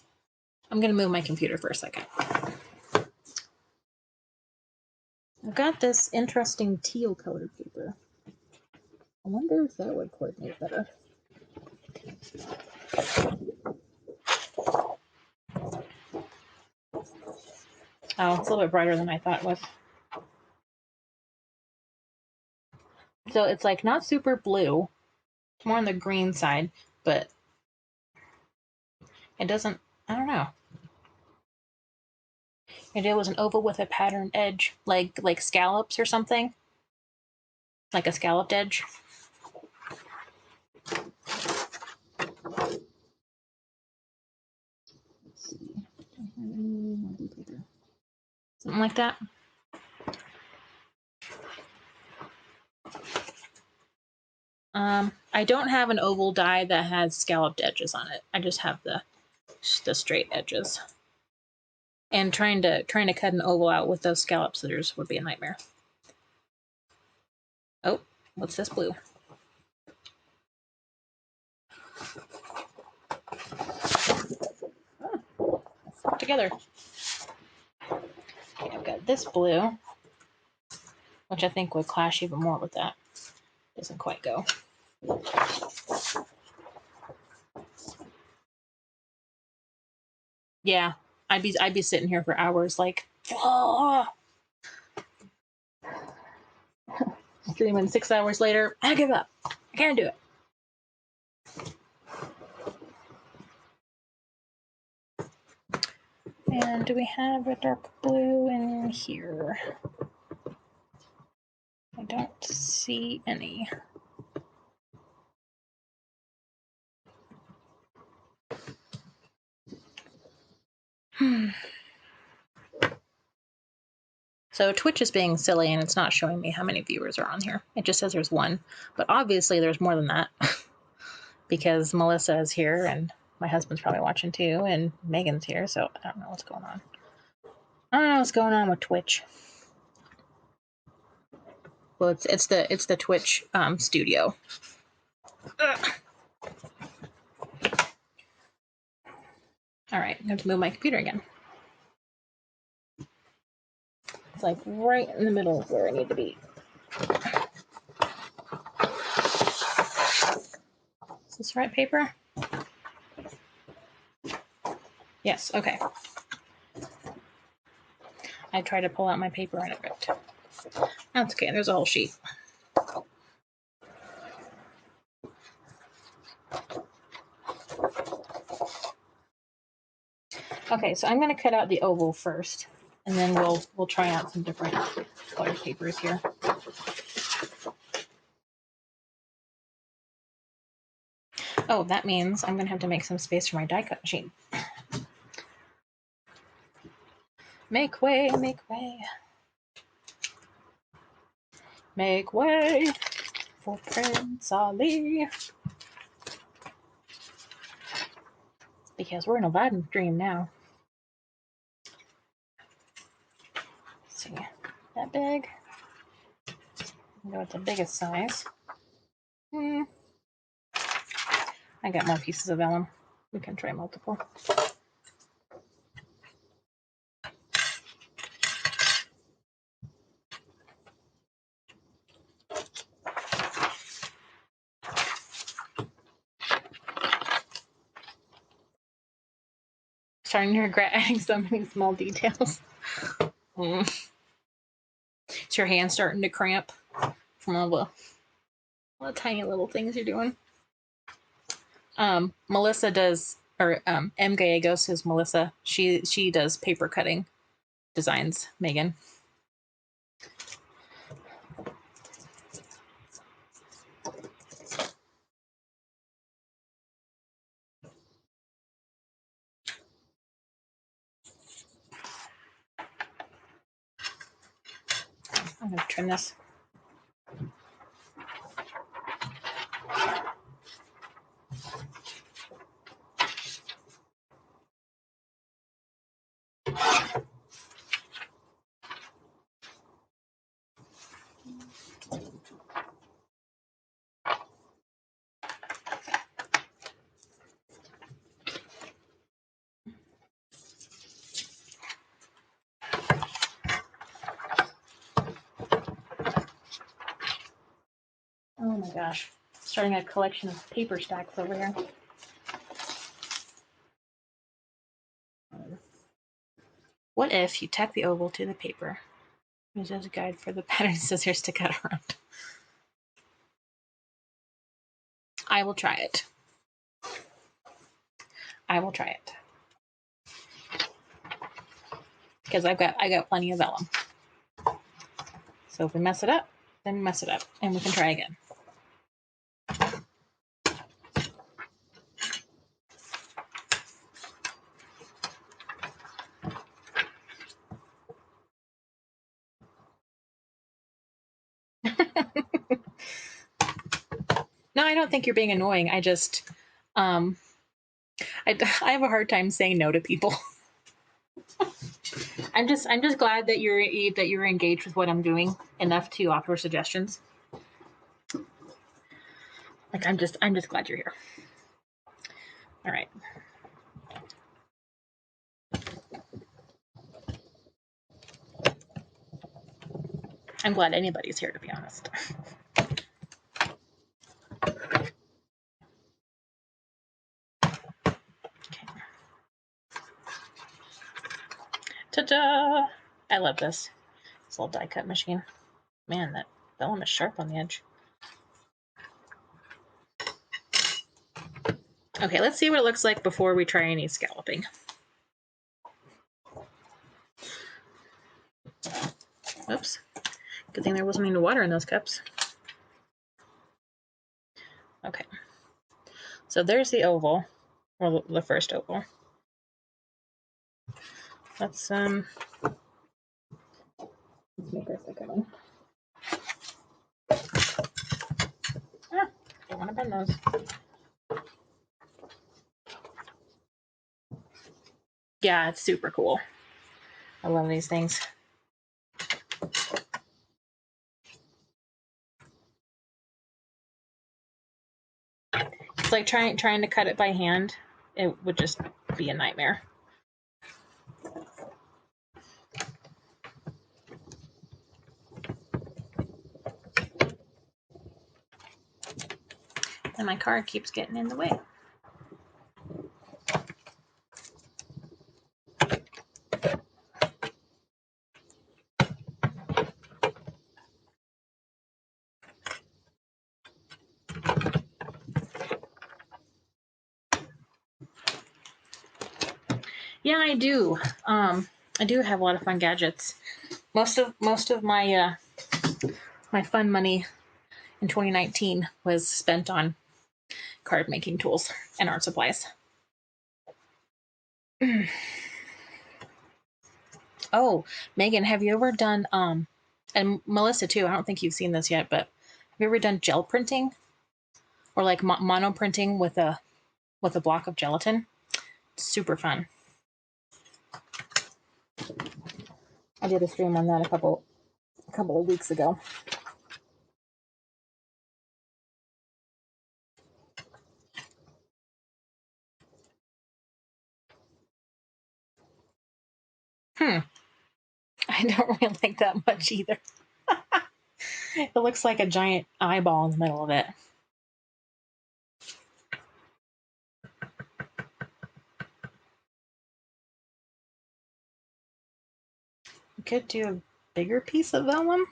I'm going to move my computer for a second. I've got this interesting teal colored paper. I wonder if that would coordinate better. Oh, it's a little bit brighter than I thought it was. So it's like not super blue. It's more on the green side, but it doesn't, I don't know. The idea was an oval with a patterned edge, like scallops or something. Like a scalloped edge. Let's see. Something like that. I don't have an oval die that has scalloped edges on it. I just have the straight edges. And trying to cut an oval out with those scallop scissors would be a nightmare. Oh, what's this blue? Oh, let's put it together. Okay, I've got this blue, which I think would clash even more with that. Doesn't quite go. Yeah, I'd be sitting here for hours like, oh. Streaming 6 hours later, I give up. I can't do it. And do we have a dark blue in here? I don't see any. So Twitch is being silly and it's not showing me how many viewers are on here. It just says there's one, but obviously there's more than that because Melissa is here and my husband's probably watching too and Megan's here, so I don't know what's going on. I don't know what's going on with Twitch. Well, it's the Twitch studio. Ugh. All right, I have to move my computer again. It's like right in the middle of where I need to be. Is this the right paper? Yes, okay. I tried to pull out my paper and it ripped. That's okay, there's a whole sheet. Okay, so I'm going to cut out the oval first, and then we'll try out some different colored papers here. Oh, that means I'm going to have to make some space for my die cut machine. Make way, make way. Make way for Prince Ali. Because we're in a live stream now. Let's see, that big? Go with the biggest size. I got more pieces of vellum. We can try multiple. Starting to regret adding so many small details. Is your hand starting to cramp from all the tiny little things you're doing? Melissa does, or M. Gallegos, who's Melissa, she does paper cutting designs, Megan. I'm going to trim this. Oh my gosh. Starting a collection of paper stacks over here. What if you tack the oval to the paper? Use as a guide for the pattern scissors to cut around. I will try it. I will try it. Because I got plenty of vellum. So if we mess it up, then mess it up. And we can try again. No, I don't think you're being annoying. I just, I have a hard time saying no to people. I'm just glad that you're engaged with what I'm doing enough to offer suggestions. Like I'm just glad you're here. All right. I'm glad anybody's here, to be honest. Okay. Ta-da! I love this little die cut machine. Man, that vellum is sharp on the edge. Okay, let's see what it looks like before we try any scalloping. Oops. Good thing there wasn't any water in those cups. Okay. So there's the oval, or the first oval. Let's make our second one. Don't want to bend those. Yeah, it's super cool. I love these things. It's like trying to cut it by hand. It would just be a nightmare. And my card keeps getting in the way. Yeah, I do. I do have a lot of fun gadgets. Most of my my fun money in 2019 was spent on card making tools and art supplies. Oh, Megan, have you ever done and Melissa too? I don't think you've seen this yet, but have you ever done gel printing or like mono printing with a block of gelatin? It's super fun. I did a stream on that a couple of weeks ago. I don't really like that much either. It looks like a giant eyeball in the middle of it. We could do a bigger piece of vellum.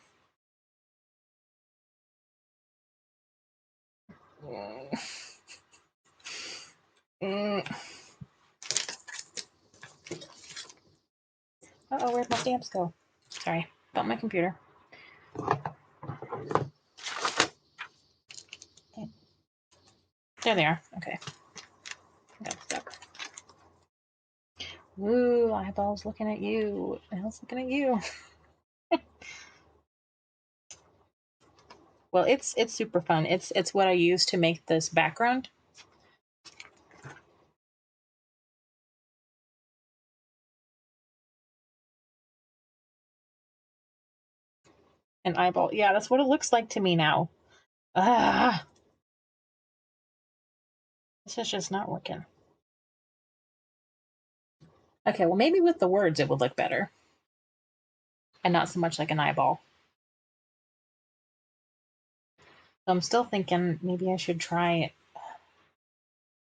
Mm. Uh-oh, where'd my stamps go? Sorry, about my computer. There they are. Okay. I got stuck. Woo, eyeballs looking at you. Eyeballs looking at you. Well, it's super fun. It's what I use to make this background. An eyeball. Yeah, that's what it looks like to me now. Ah, this is just not working. Okay, well maybe with the words it would look better, and not so much like an eyeball. So I'm still thinking maybe I should try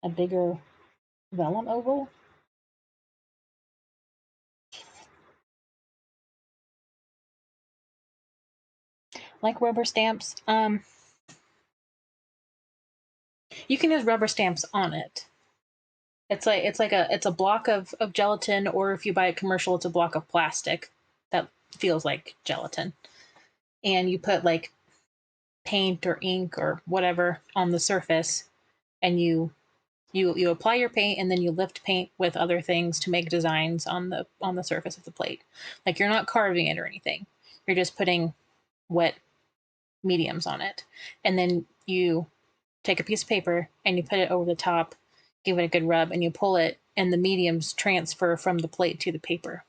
a bigger vellum oval. Like rubber stamps. You can use rubber stamps on it. It's a block of gelatin, or if you buy a commercial, it's a block of plastic that feels like gelatin. And you put like paint or ink or whatever on the surface, and you apply your paint, and then you lift paint with other things to make designs on the surface of the plate. Like you're not carving it or anything. You're just putting wet mediums on it. And then you take a piece of paper and you put it over the top, give it a good rub, and you pull it, and the mediums transfer from the plate to the paper.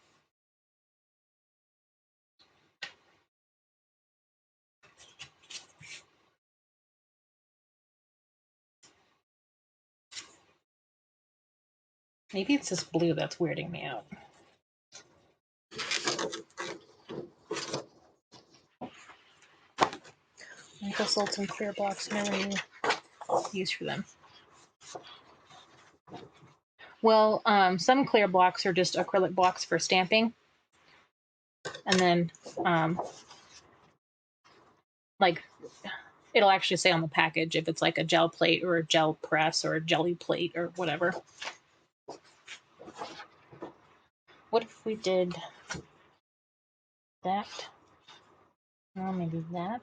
Maybe it's this blue that's weirding me out. I just sold some clear blocks. Never any use for them. Well, some clear blocks are just acrylic blocks for stamping, and then like it'll actually say on the package if it's like a gel plate or a gel press or a jelly plate or whatever. What if we did that? Or maybe that.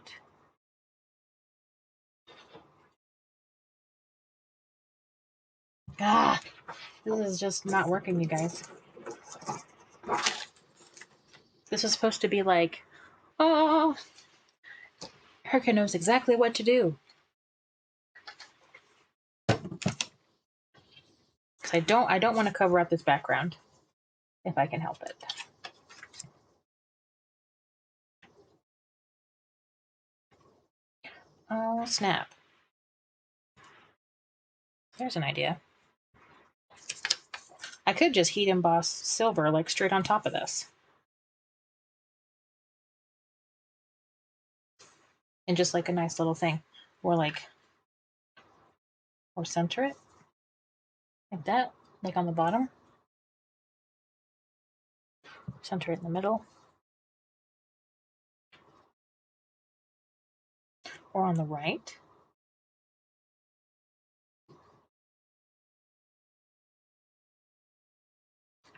Ah, this is just not working, you guys. This is supposed to be like, oh, Herca knows exactly what to do. Because I don't want to cover up this background if I can help it. Oh, snap. There's an idea. I could just heat emboss silver like straight on top of this. And just like a nice little thing. Or like, or center it. Like that. Like on the bottom. Center it in the middle. Or on the right.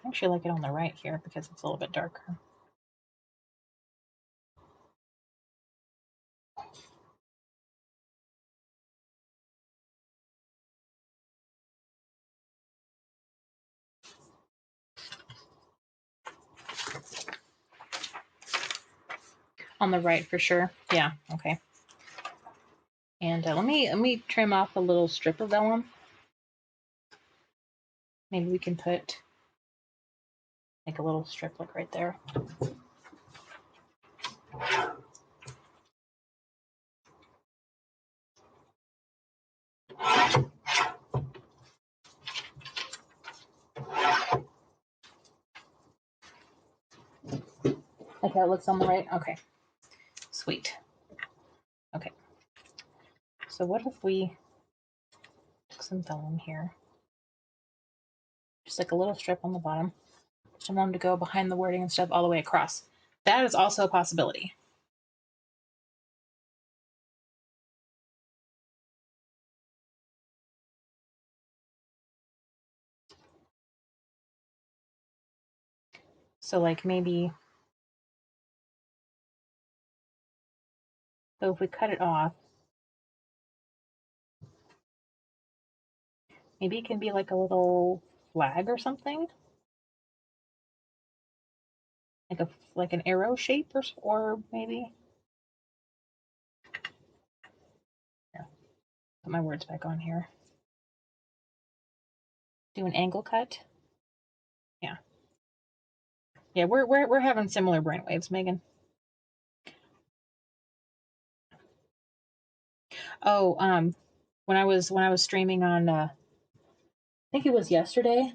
I actually like it on the right here because it's a little bit darker. On the right for sure. Yeah, okay. And let me trim off a little strip of vellum. Maybe we can put like a little strip like right there. Okay, that looks on the right. Okay, sweet. Okay, so what if we took some vellum here? Just like a little strip on the bottom. Just want them to go behind the wording and stuff all the way across. That is also a possibility. So like maybe, so if we cut it off, maybe it can be like a little flag or something, like an arrow shape, or maybe. Here, put my words back on here. Do an angle cut. Yeah, yeah. We're having similar brainwaves, Megan. Oh, when I was streaming on, I think it was yesterday.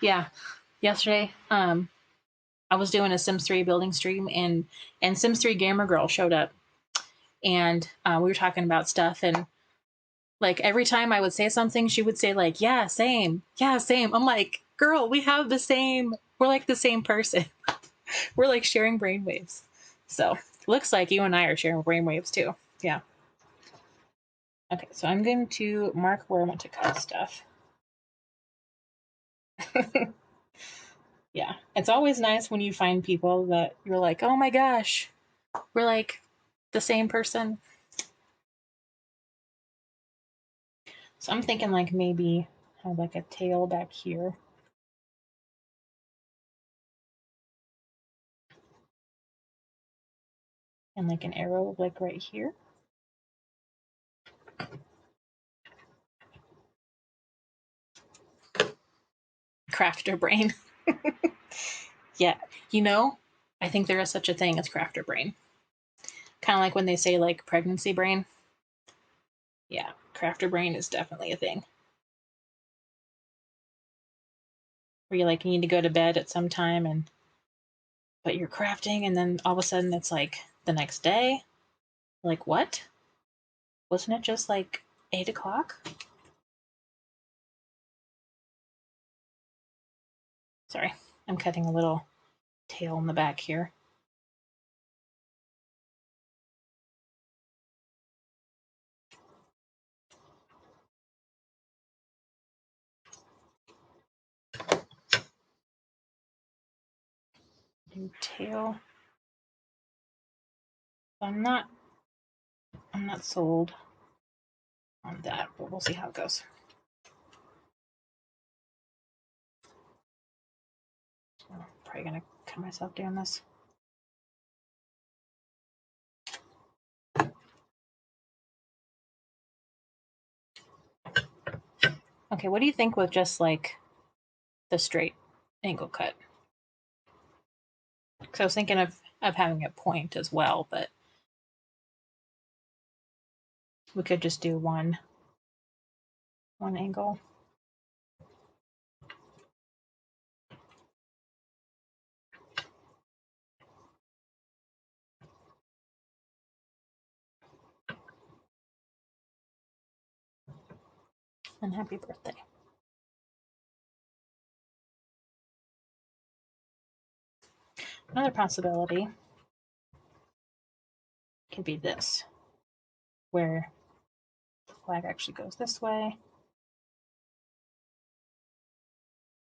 Yeah, yesterday. I was doing a Sims 3 building stream, and Sims 3 Gamer Girl showed up, and we were talking about stuff, and like every time I would say something, she would say like, "Yeah, same. Yeah, same." I'm like, "Girl, we have the same. We're like the same person. We're like sharing brainwaves." So looks like you and I are sharing brainwaves too. Yeah. Okay, so I'm going to mark where I want to cut stuff. Yeah, it's always nice when you find people that you're like, "Oh my gosh, we're like the same person." So I'm thinking like maybe have like a tail back here. And like an arrow like right here. Crafter brain. Yeah, you know, I think there is such a thing as crafter brain. Kind of like when they say like pregnancy brain. Yeah, crafter brain is definitely a thing. Where you like need to go to bed at some time and but you're crafting and then all of a sudden it's like the next day. Like what? Wasn't it just like 8 o'clock? Sorry, I'm cutting a little tail in the back here. Do tail. I'm not sold on that, but we'll see how it goes. I'm probably gonna cut myself doing this. Okay, what do you think with just like the straight angle cut? Because I was thinking of having a point as well, but we could just do one angle. And happy birthday. Another possibility could be this, where the flag actually goes this way,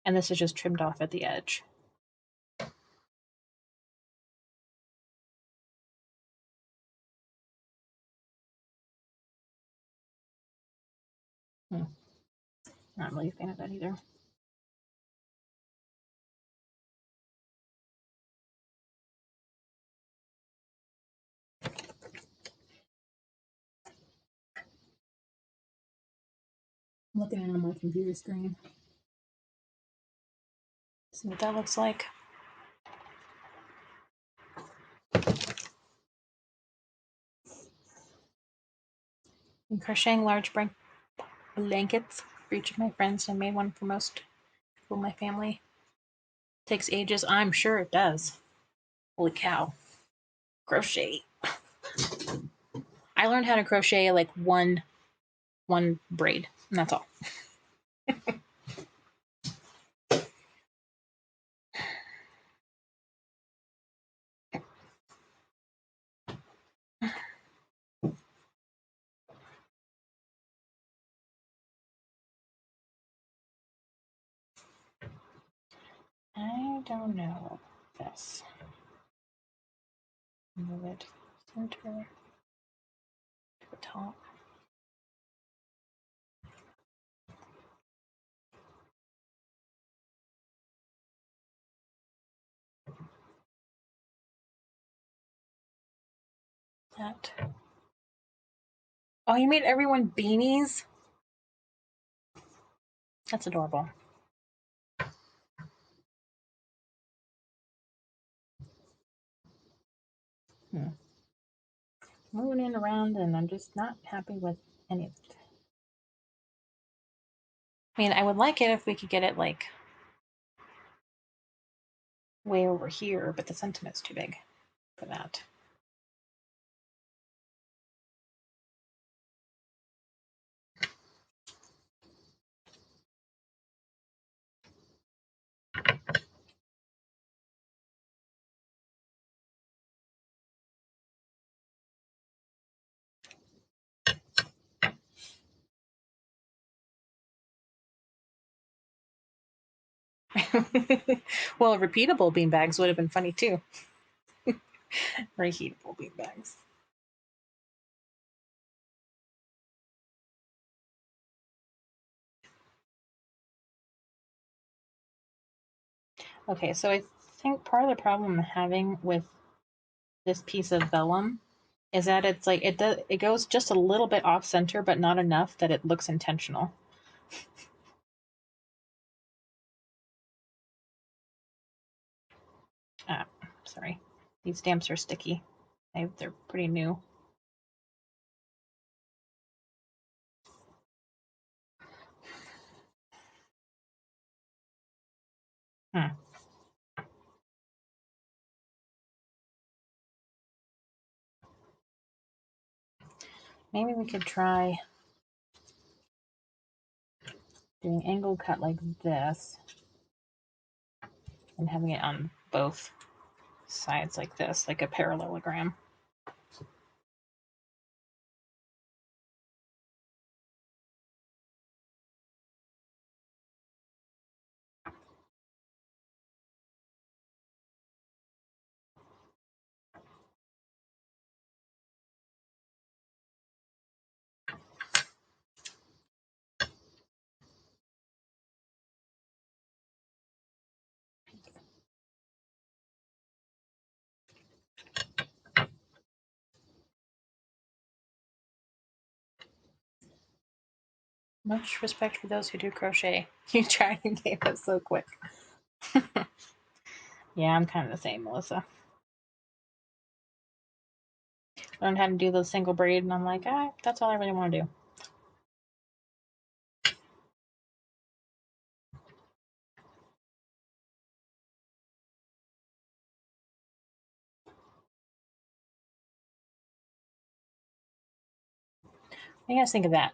and this is just trimmed off at the edge. Not really a fan of that either. I'm looking at it on my computer screen. See what that looks like. I'm crocheting large blankets for each of my friends. I made one for most people in my family. Takes ages. I'm sure it does. Holy cow. Crochet. I learned how to crochet like one braid, and that's all. I don't know this. Move it center to the top. That. Oh, you made everyone beanies? That's adorable. Moving it around, and I'm just not happy with any of it. I mean, I would like it if we could get it like way over here, but the sentiment's too big for that. Well, repeatable beanbags would have been funny too. Reheatable beanbags. Okay, so I think part of the problem I'm having with this piece of vellum is that it's like it goes just a little bit off center, but not enough that it looks intentional. Ah, sorry. These stamps are sticky. They're pretty new. Maybe we could try doing angle cut like this and having it on both sides like this, like a parallelogram. Much respect for those who do crochet. You tried and gave it so quick. Yeah, I'm kind of the same, Melissa. Learned how to do the single braid, and I'm like, that's all I really want to do. What do you guys think of that?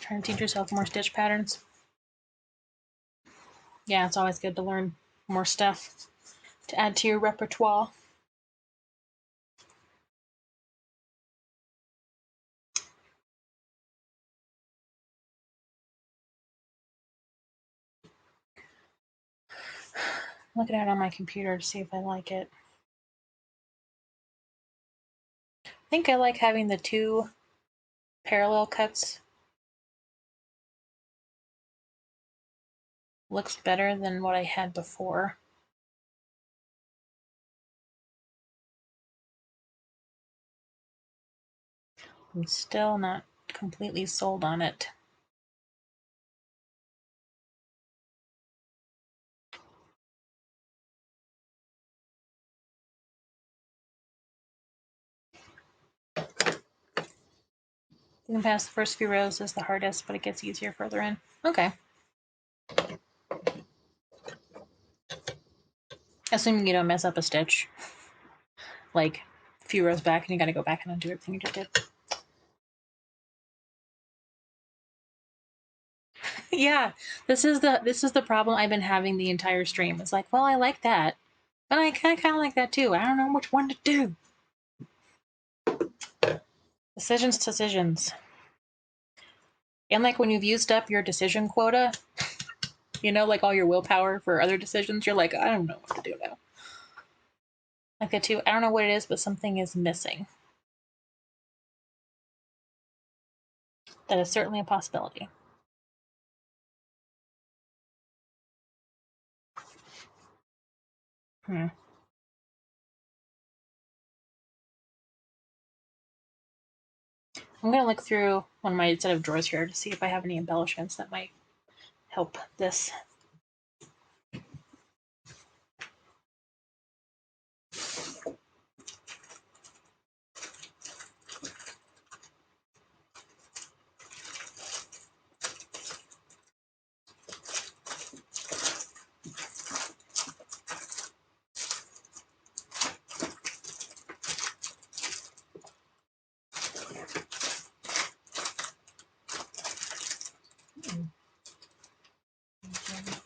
Trying to teach yourself more stitch patterns. Yeah, it's always good to learn more stuff to add to your repertoire. Look at it on my computer to see if I like it. I think I like having the two parallel cuts. Looks better than what I had before. I'm still not completely sold on it. Moving past the first few rows is the hardest, but it gets easier further in. Okay. Assuming you don't mess up a stitch, like a few rows back, and you got to go back and undo everything you just did. Yeah, this is the problem I've been having the entire stream. It's like, well, I like that, but I kind of like that too. I don't know which one to do. Decisions. And like when you've used up your decision quota, you know, like all your willpower for other decisions, you're like, I don't know what to do now. Like that too. I don't know what it is, but something is missing. That is certainly a possibility. I'm going to look through one of my set of drawers here to see if I have any embellishments that might help this.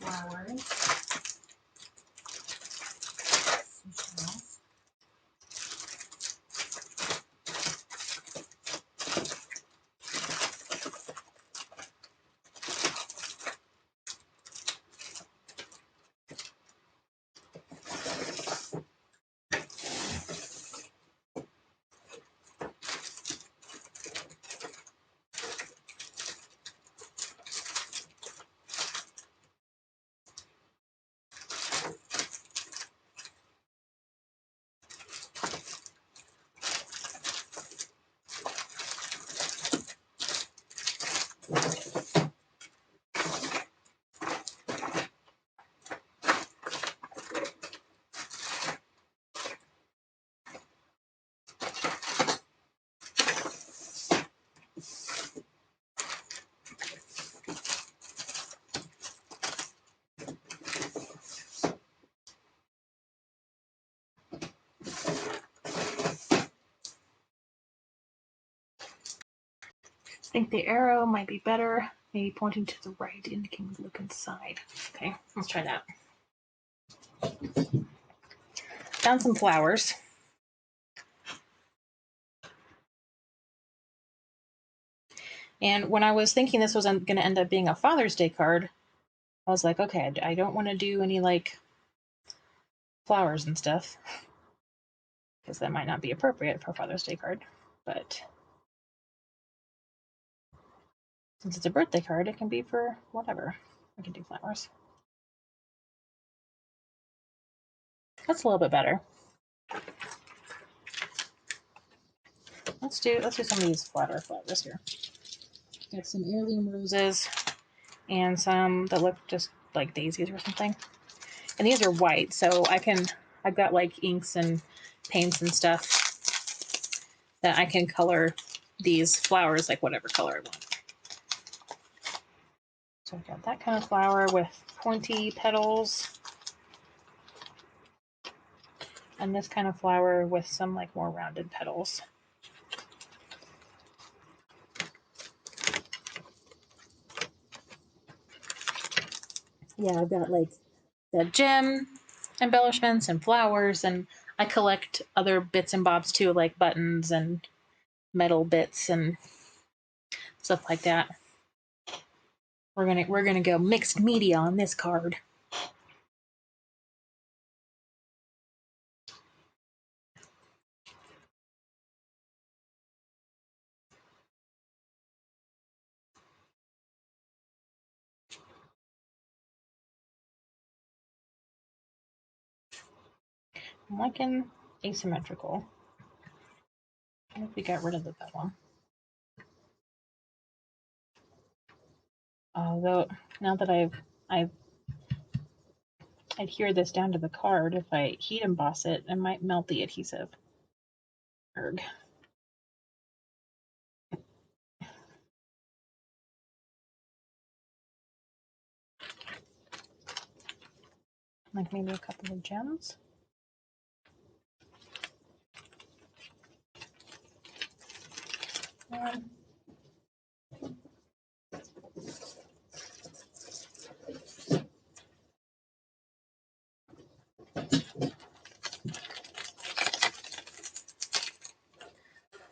Flowers. I think the arrow might be better, maybe pointing to the right, indicating to look inside. Okay, let's try that. Found some flowers. And when I was thinking this was going to end up being a Father's Day card, I was like, okay, I don't want to do any like flowers and stuff, because that might not be appropriate for a Father's Day card. But since it's a birthday card, it can be for whatever. I can do flowers. That's a little bit better. Let's do some of these flatter flowers here. Got some heirloom roses and some that look just like daisies or something. And these are white, so I've got like inks and paints and stuff that I can color these flowers like whatever color I want. So I've got that kind of flower with pointy petals. And this kind of flower with some like more rounded petals. Yeah, I've got like the gem embellishments and flowers, and I collect other bits and bobs too, like buttons and metal bits and stuff like that. We're gonna go mixed media on this card. I'm liking asymmetrical. I think we got rid of that one. Although now that I've adhered this down to the card, if I heat emboss it, it might melt the adhesive. Erg. like maybe a couple of gems.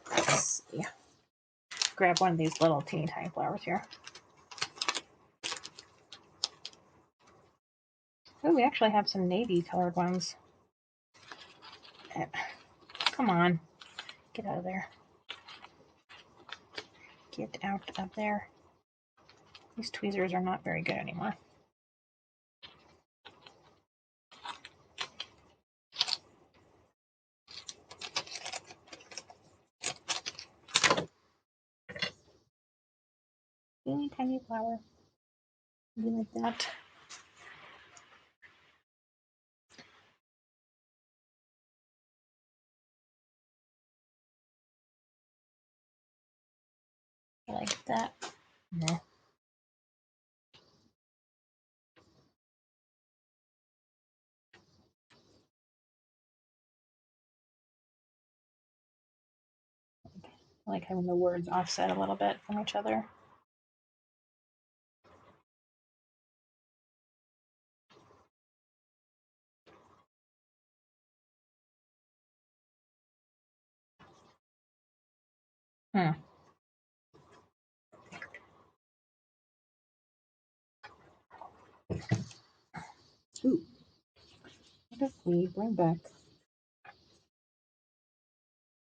Let's see. Grab one of these little teeny tiny flowers here. Oh, we actually have some navy colored ones. Come on. Get out of there. Get out of there. These tweezers are not very good anymore. Teeny tiny flower. Maybe like that. Like that. No. I like having the words offset a little bit from each other. Ooh. What if we bring back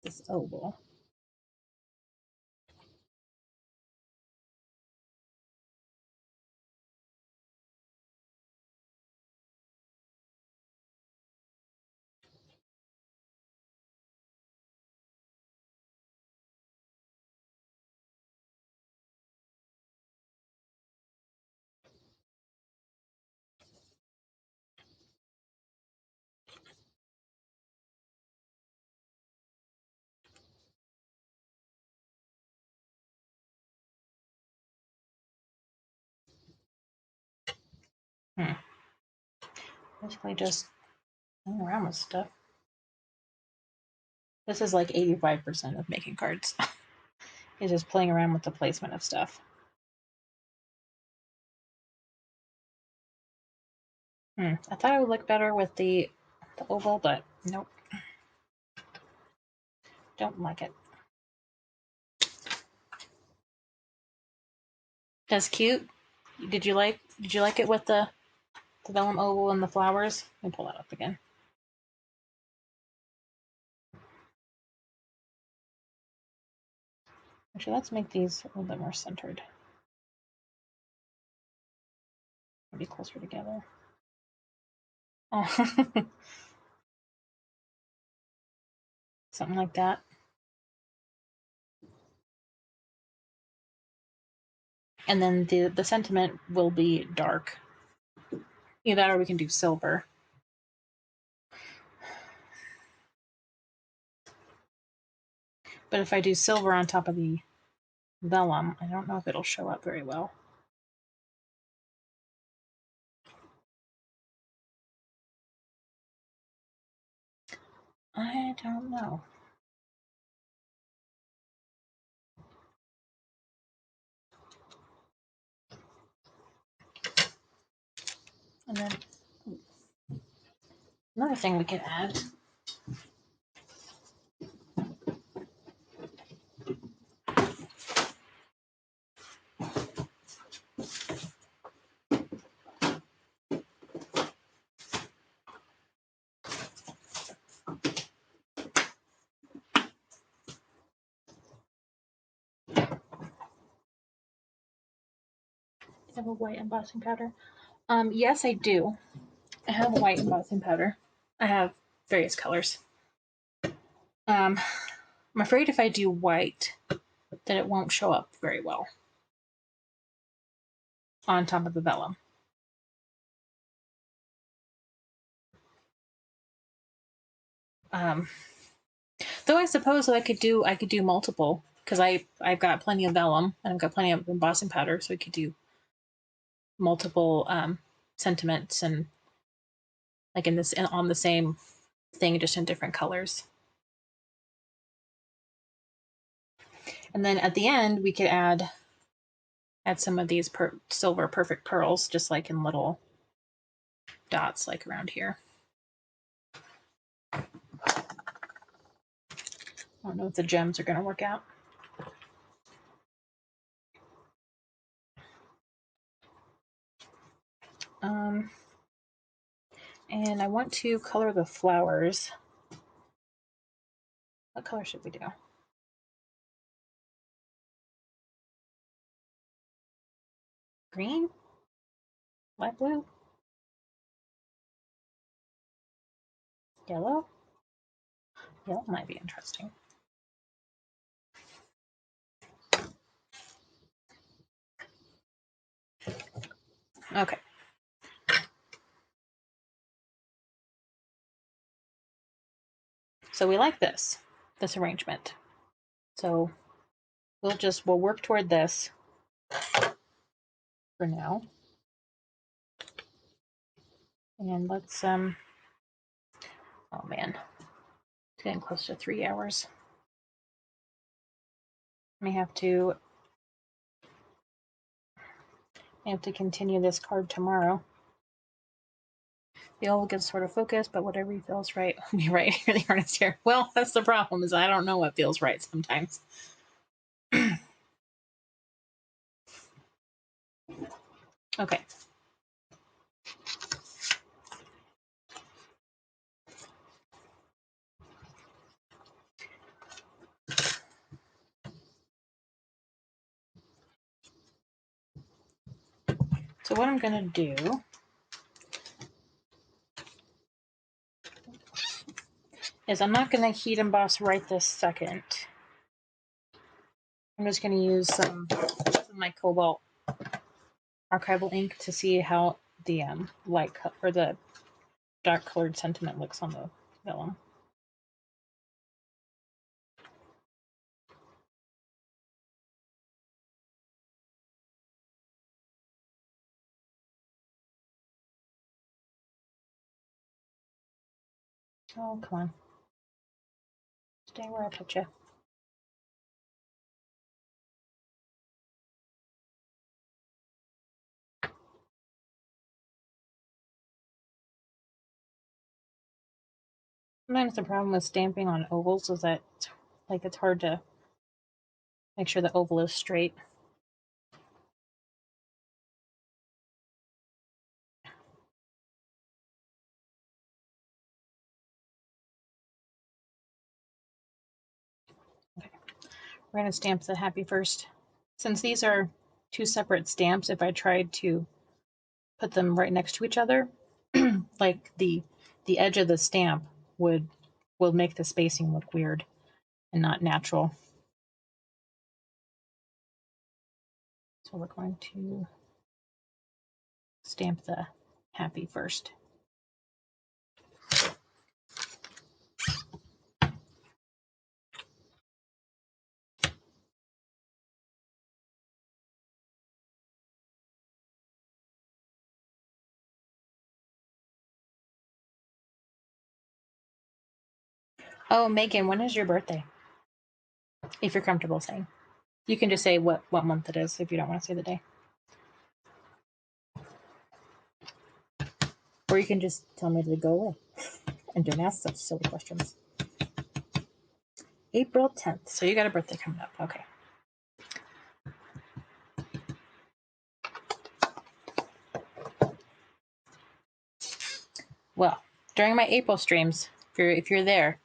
this oval? Basically just playing around with stuff. This is like 85% of making cards. Is just playing around with the placement of stuff. I thought it would look better with the oval, but nope. Don't like it. That's cute. Did you like it with the vellum oval and the flowers? Let me pull that up again. Actually, let's make these a little bit more centered. Maybe closer together. Oh. Something like that. And then the sentiment will be dark. Either that or we can do silver. But if I do silver on top of the vellum, I don't know if it'll show up very well. I don't know. And then another thing we can add. I have a white embossing powder. Yes, I do. I have a white embossing powder. I have various colors. I'm afraid if I do white, that it won't show up very well on top of the vellum. Though I suppose I could do multiple because I've got plenty of vellum and I've got plenty of embossing powder, so we could do multiple sentiments and like in this on the same thing, just in different colors. And then at the end, we could add some of these silver perfect pearls, just like in little dots, like around here. I don't know if the gems are going to work out. And I want to color the flowers. What color should we do? Green? Light blue? Yellow? Yellow might be interesting. Okay. So we like this arrangement. So we'll work toward this for now. And let's oh man, it's getting close to 3 hours. I have to continue this card tomorrow. The oval gets sort of focused, but whatever feels right will be right. Here the artist here. Well, that's the problem, is I don't know what feels right sometimes. Okay. So what I'm gonna do is I'm not gonna heat emboss right this second. I'm just gonna use some of my cobalt archival ink to see how the light or the dark colored sentiment looks on the vellum. Oh, come on. Stay where I put you. Sometimes the problem with stamping on ovals is that it's hard to make sure the oval is straight. Okay. We're going to stamp the happy first. Since these are two separate stamps, if I tried to put them right next to each other, like the edge of the stamp will make the spacing look weird and not natural. So we're going to stamp the happy first. Oh, Megan, when is your birthday? If you're comfortable saying. You can just say what month it is if you don't want to say the day. Or you can just tell me to go away and don't ask such silly questions. April 10th. So you got a birthday coming up. Okay. Well, during my April streams, if you're there,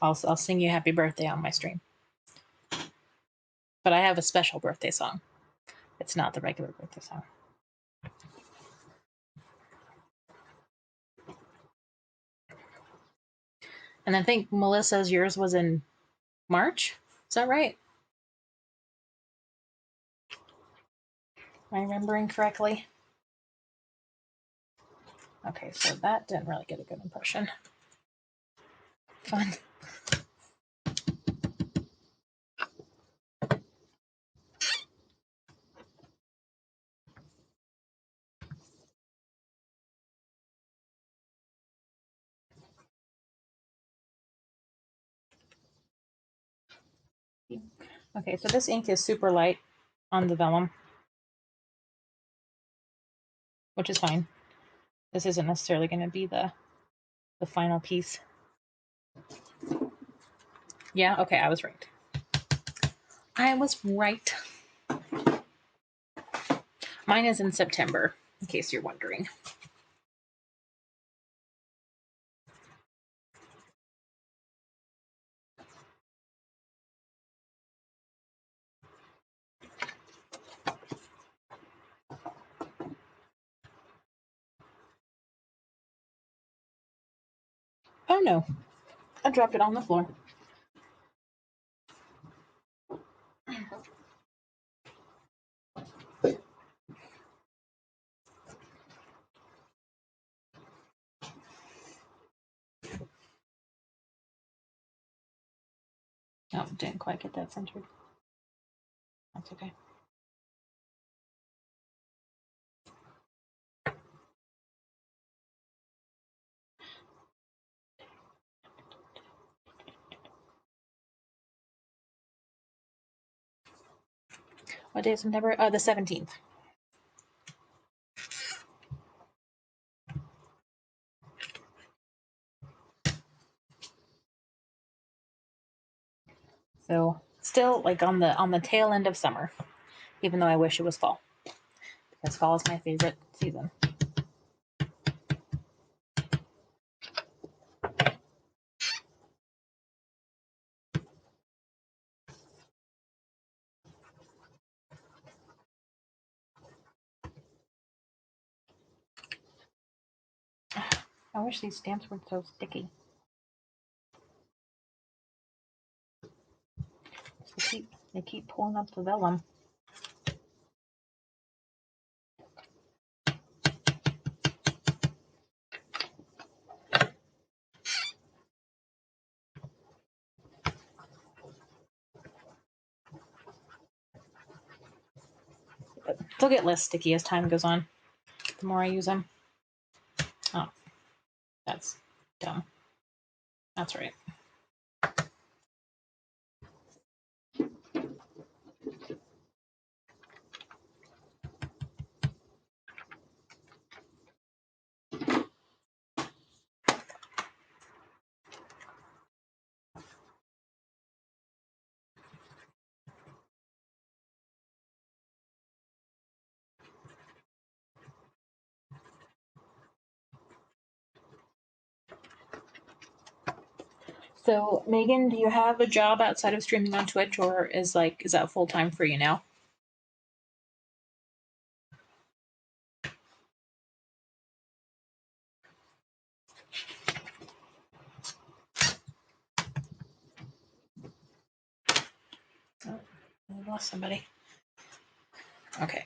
I'll sing you happy birthday on my stream. But I have a special birthday song. It's not the regular birthday song. And I think Melissa's, yours was in March. Is that right? Am I remembering correctly? Okay, so that didn't really get a good impression. Fun. Okay, so this ink is super light on the vellum, which is fine. This isn't necessarily going to be the final piece. Yeah, okay, I was right. I was right. Mine is in September, in case you're wondering. Oh no, I dropped it on the floor. Oh, didn't quite get that centered. That's okay. What day is September? Oh, the 17th. So still like on the tail end of summer, even though I wish it was fall, because fall is my favorite season. I wish these stamps weren't so sticky. They keep pulling up the vellum. But they'll get less sticky as time goes on. The more I use them. Oh, that's dumb. That's right. So, Megan, do you have a job outside of streaming on Twitch, or is that full time for you now? Oh, I lost somebody. Okay.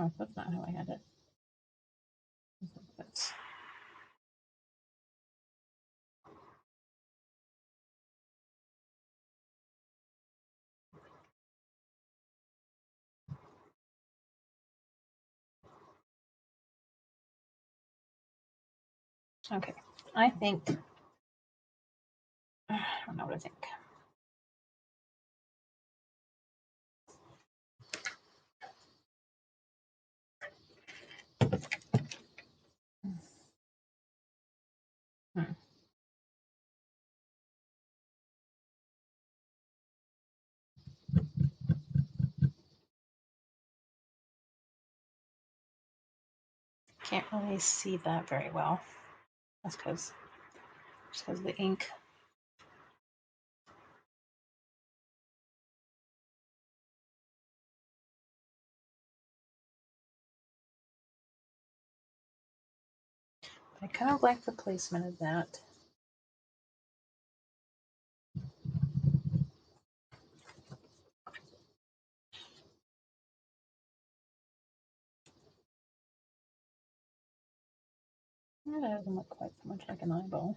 Oh, that's not how I had it. That's... Okay. I think. I don't know what I think. Hmm. Can't really see that very well. That's because the ink. I kind of like the placement of that. That doesn't look quite so much like an eyeball.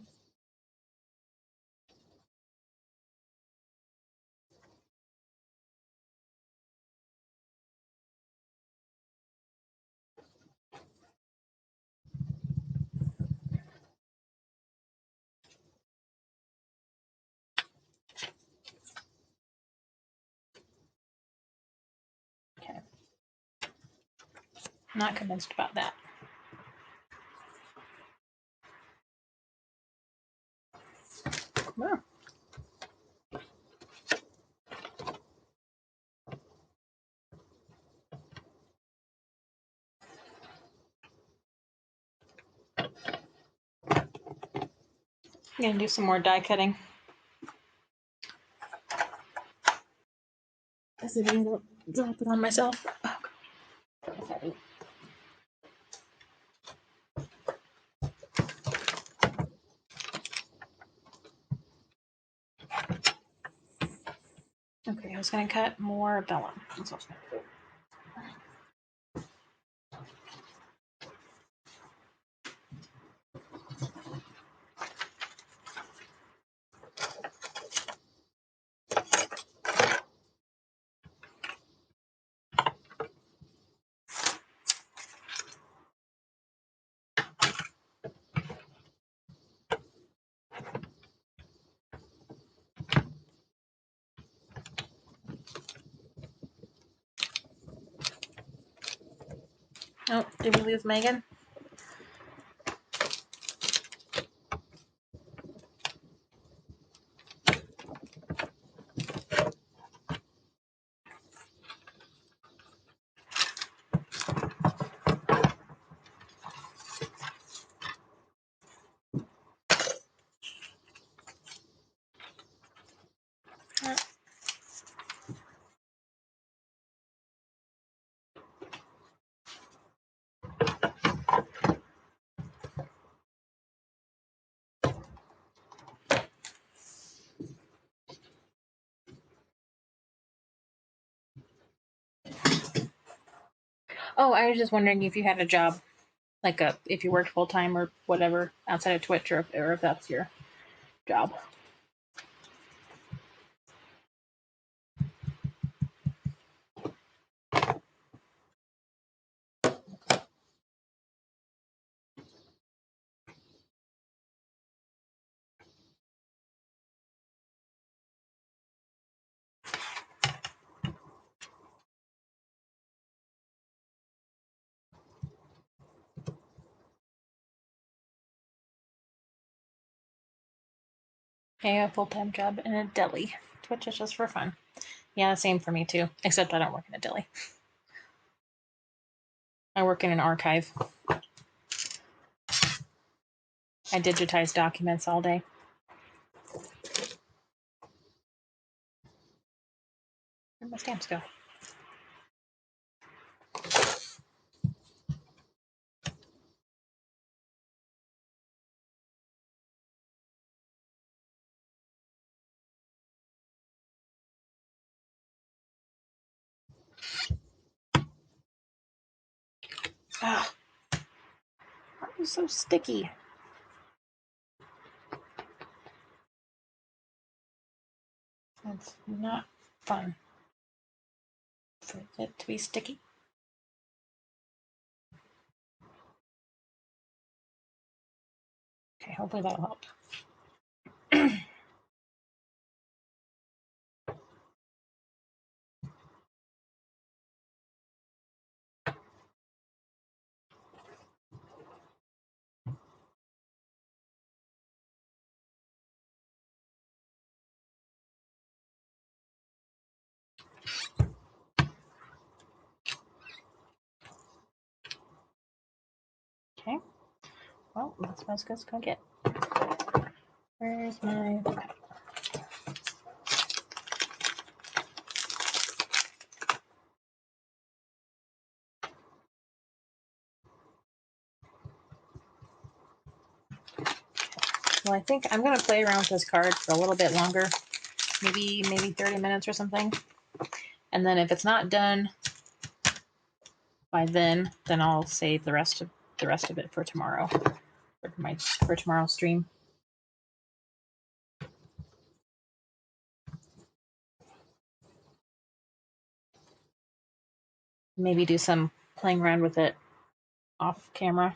Not convinced about that. Well. I'm gonna do some more die cutting. I see if I can drop it on myself. Oh, that's heavy. Okay, I was gonna cut more vellum. That's what I was gonna do. Oh, did we lose Megan? Oh, I was just wondering if you had a job, like if you worked full time or whatever outside of Twitch, or if that's your job. Okay, a full time job in a deli. Twitch is just for fun. Yeah, same for me too. Except I don't work in a deli. I work in an archive. I digitize documents all day. Where'd my stamps go? Ah, that was so sticky. It's not fun for it to be sticky. Okay, hopefully that'll help. Okay. Well, that's what I was just gonna get. Where's my... Well, I think I'm gonna play around with this card for a little bit longer, maybe 30 minutes or something. And then if it's not done by then I'll save the rest of it for tomorrow, for tomorrow's stream. Maybe do some playing around with it off camera.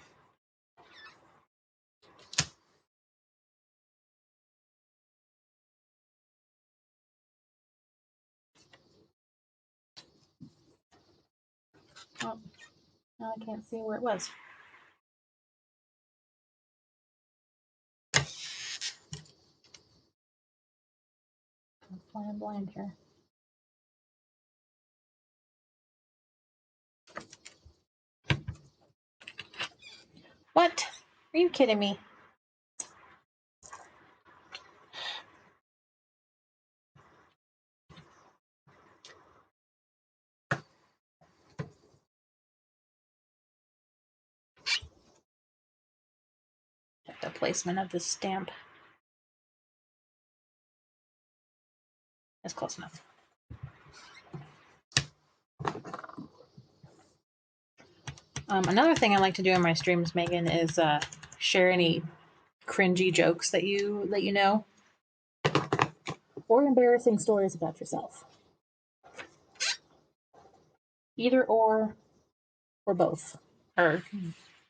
Oh, Now I can't see where it was. I'm flying blind here. What? Are you kidding me? The placement of this stamp is close enough. Another thing I like to do in my streams, Megan, is share any cringy jokes that you know, or embarrassing stories about yourself. Either or both are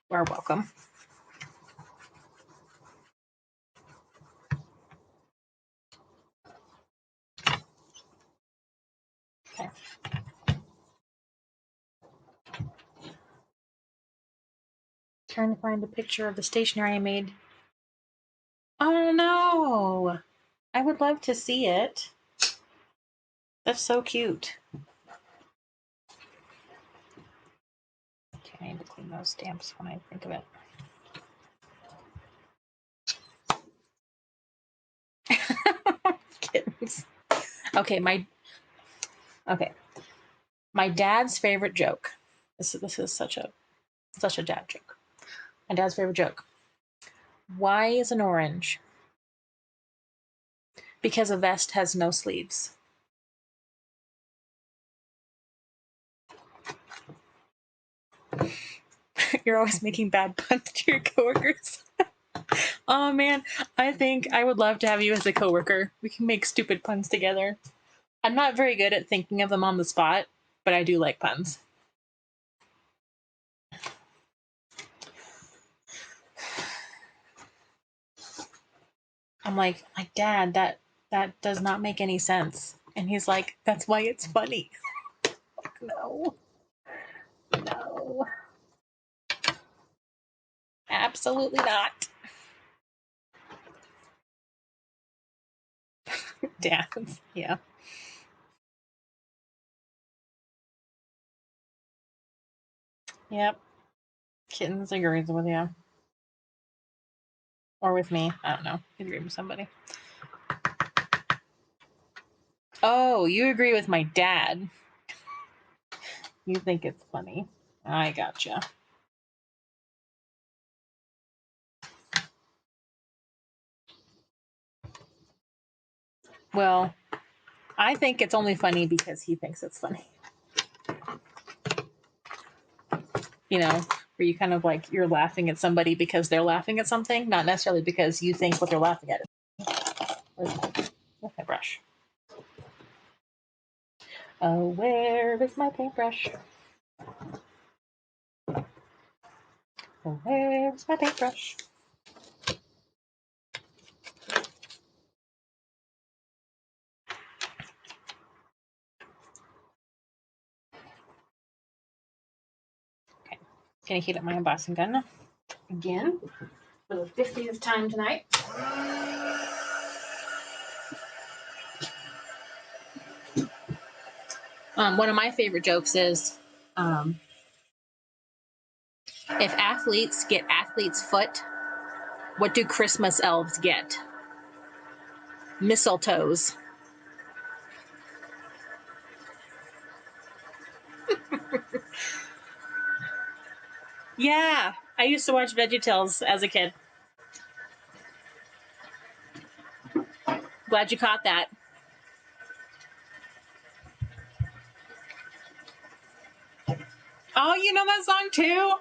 welcome. Okay. Trying to find a picture of the stationery I made. Oh no! I would love to see it. That's so cute. Okay, I need to clean those stamps when I think of it. Kittens. Okay, my dad's favorite joke. This is such a dad joke. My dad's favorite joke. Why is an orange? Because a vest has no sleeves. You're always making bad puns to your coworkers. Oh man, I think I would love to have you as a coworker. We can make stupid puns together. I'm not very good at thinking of them on the spot, but I do like puns. I'm like Dad, that does not make any sense. And he's like, that's why it's funny. No. No. Absolutely not. Dads, yeah. Yep. Kittens agrees with you. Or with me. I don't know. You agree with somebody. Oh, you agree with my dad. You think it's funny. I gotcha. Well, I think it's only funny because he thinks it's funny. You know, where you kind of like you're laughing at somebody because they're laughing at something, not necessarily because you think what they're laughing at is. Where's my brush? Oh, where is my paintbrush? Oh, where's my paintbrush? Okay, gonna heat up my embossing gun again for the 50th time tonight. One of my favorite jokes is if athletes get athlete's foot, what do Christmas elves get? Mistletoes. Yeah, I used to watch VeggieTales as a kid. Glad you caught that. Oh, you know that song too?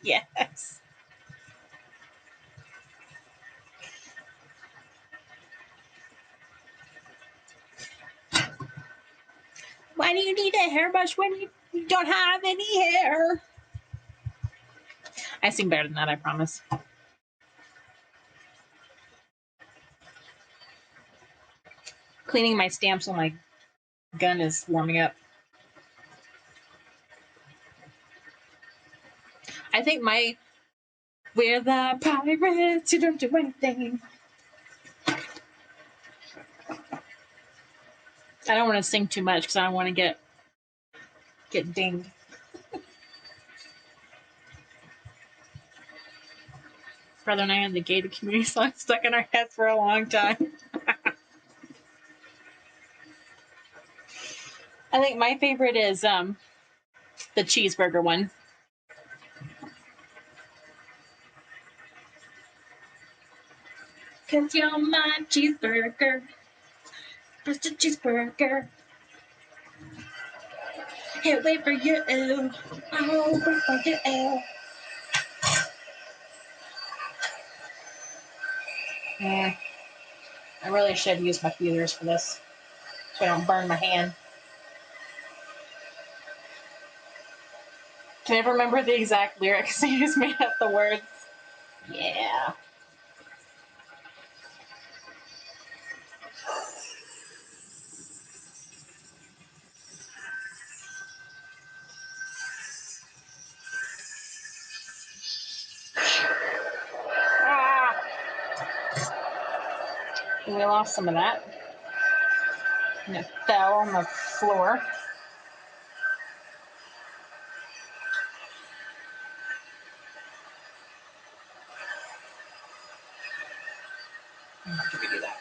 Yes. Why do you need a hairbrush when you don't have any hair? I sing better than that, I promise. cleaning my stamps while my gun is warming up. I think we're the pirates who don't do anything. I don't want to sing too much because I don't want to get dinged. Brother and I had the gated community song stuck in our heads for a long time. I think my favorite is the cheeseburger one. Cause you're my cheeseburger. Just a cheeseburger. Can't wait for you. I'll wait for you. Yeah. I really should use my feelers for this so I don't burn my hand. Can I ever remember the exact lyrics? I just made up the words. Yeah. Ah! We lost some of that. And it fell on the floor. How do we do that?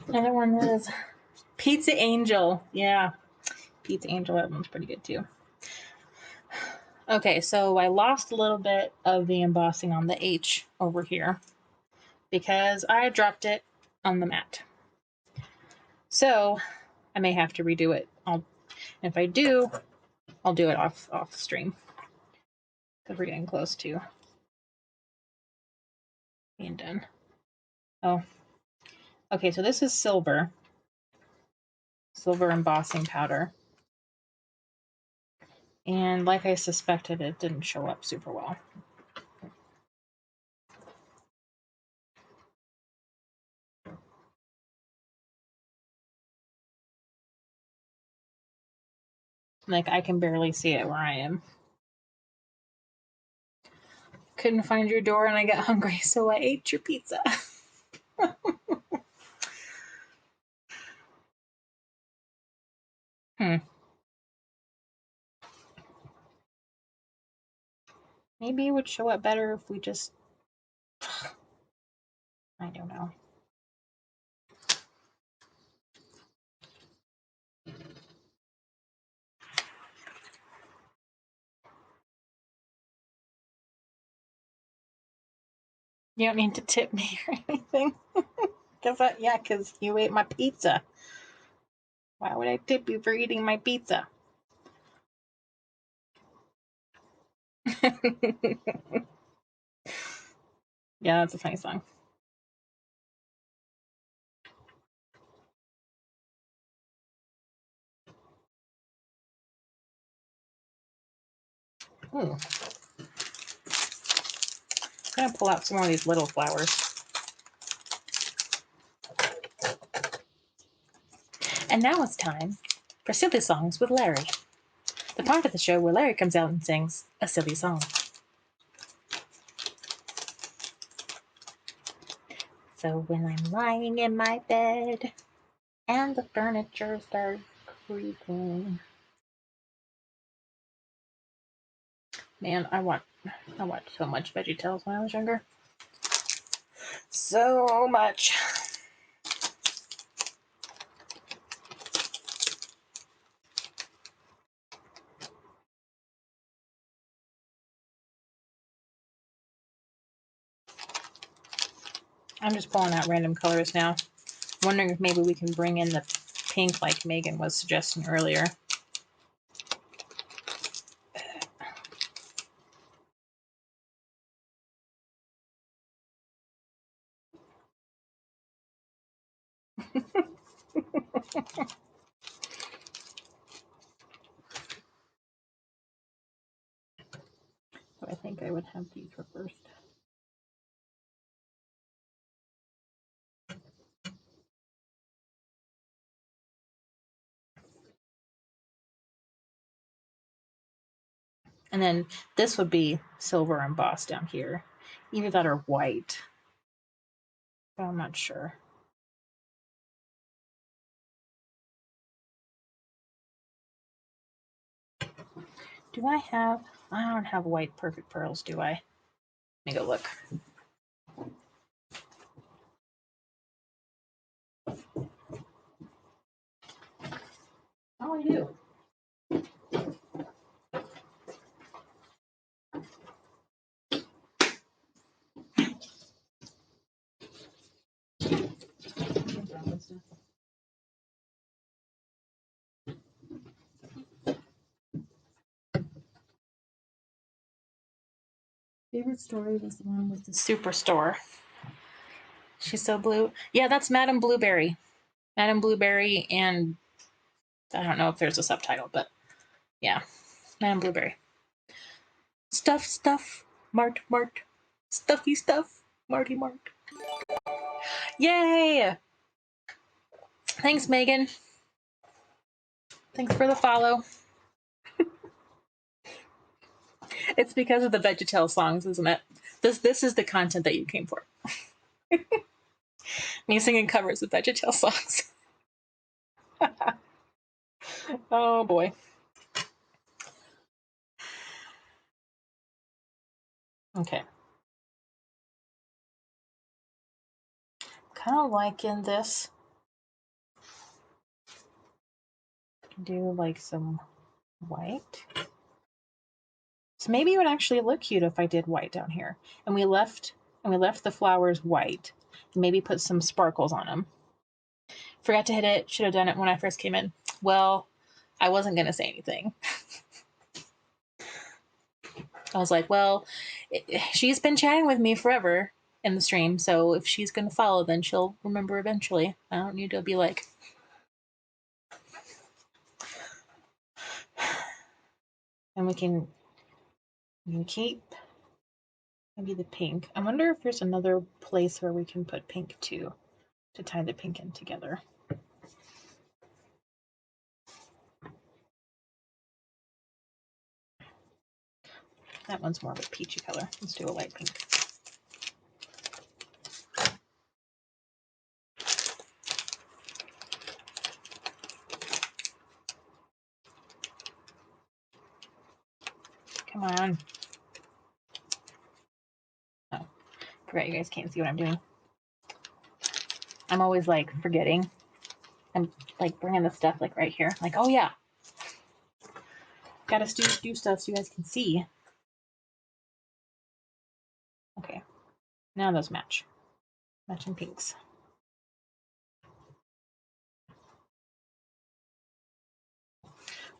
Another one was Pizza Angel. Yeah. Pizza Angel, that one's pretty good too. Okay, so I lost a little bit of the embossing on the H over here because I dropped it on the mat. So I may have to redo it. If I do, I'll do it off stream because we're getting close to being done. Oh, okay, so this is silver embossing powder. And like I suspected, it didn't show up super well. Like, I can barely see it where I am. Couldn't find your door and I got hungry, so I ate your pizza. Maybe it would show up better if we just... I don't know. You don't need to tip me or anything. Because you ate my pizza. Why would I tip you for eating my pizza? Yeah, that's a funny song. Ooh. I'm going to pull out some more of these little flowers. And now it's time for Silly Songs with Larry. The part of the show where Larry comes out and sings a silly song. So when I'm lying in my bed and the furniture starts creaking. Man, I watched so much VeggieTales when I was younger. So much. I'm just pulling out random colors now. Wondering if maybe we can bring in the pink like Megan was suggesting earlier. So I think I would have these reversed. And then this would be silver embossed down here. Either that or white. But I'm not sure. Do I have... I don't have white perfect pearls, do I? Let me go look. Oh, I do. Favorite story was the one with the Superstore. She's so blue. Yeah, that's Madame Blueberry. Madame Blueberry, and I don't know if there's a subtitle, but yeah, Madame Blueberry. Stuff, stuff, Mart, Mart. Stuffy stuff, Marty, Mart. Yay! Thanks, Megan. Thanks for the follow. It's because of the VeggieTales songs, isn't it? This is the content that you came for. Me singing covers of VeggieTales songs. Oh boy. Okay. Kind of liking this. Do like some white. So maybe it would actually look cute if I did white down here. And we left the flowers white. Maybe put some sparkles on them. Forgot to hit it. Should have done it when I first came in. Well, I wasn't going to say anything. I was like, well, she's been chatting with me forever in the stream, so if she's going to follow, then she'll remember eventually. I don't need to be like... And we can keep maybe the pink. I wonder if there's another place where we can put pink too, to tie the pink in together. That one's more of a peachy color. Let's do a light pink. Come on. Oh, forgot you guys can't see what I'm doing. I'm always like forgetting. I'm like bringing the stuff like right here. Like, oh yeah. Gotta do stuff so you guys can see. Okay. Now those match. Matching pinks.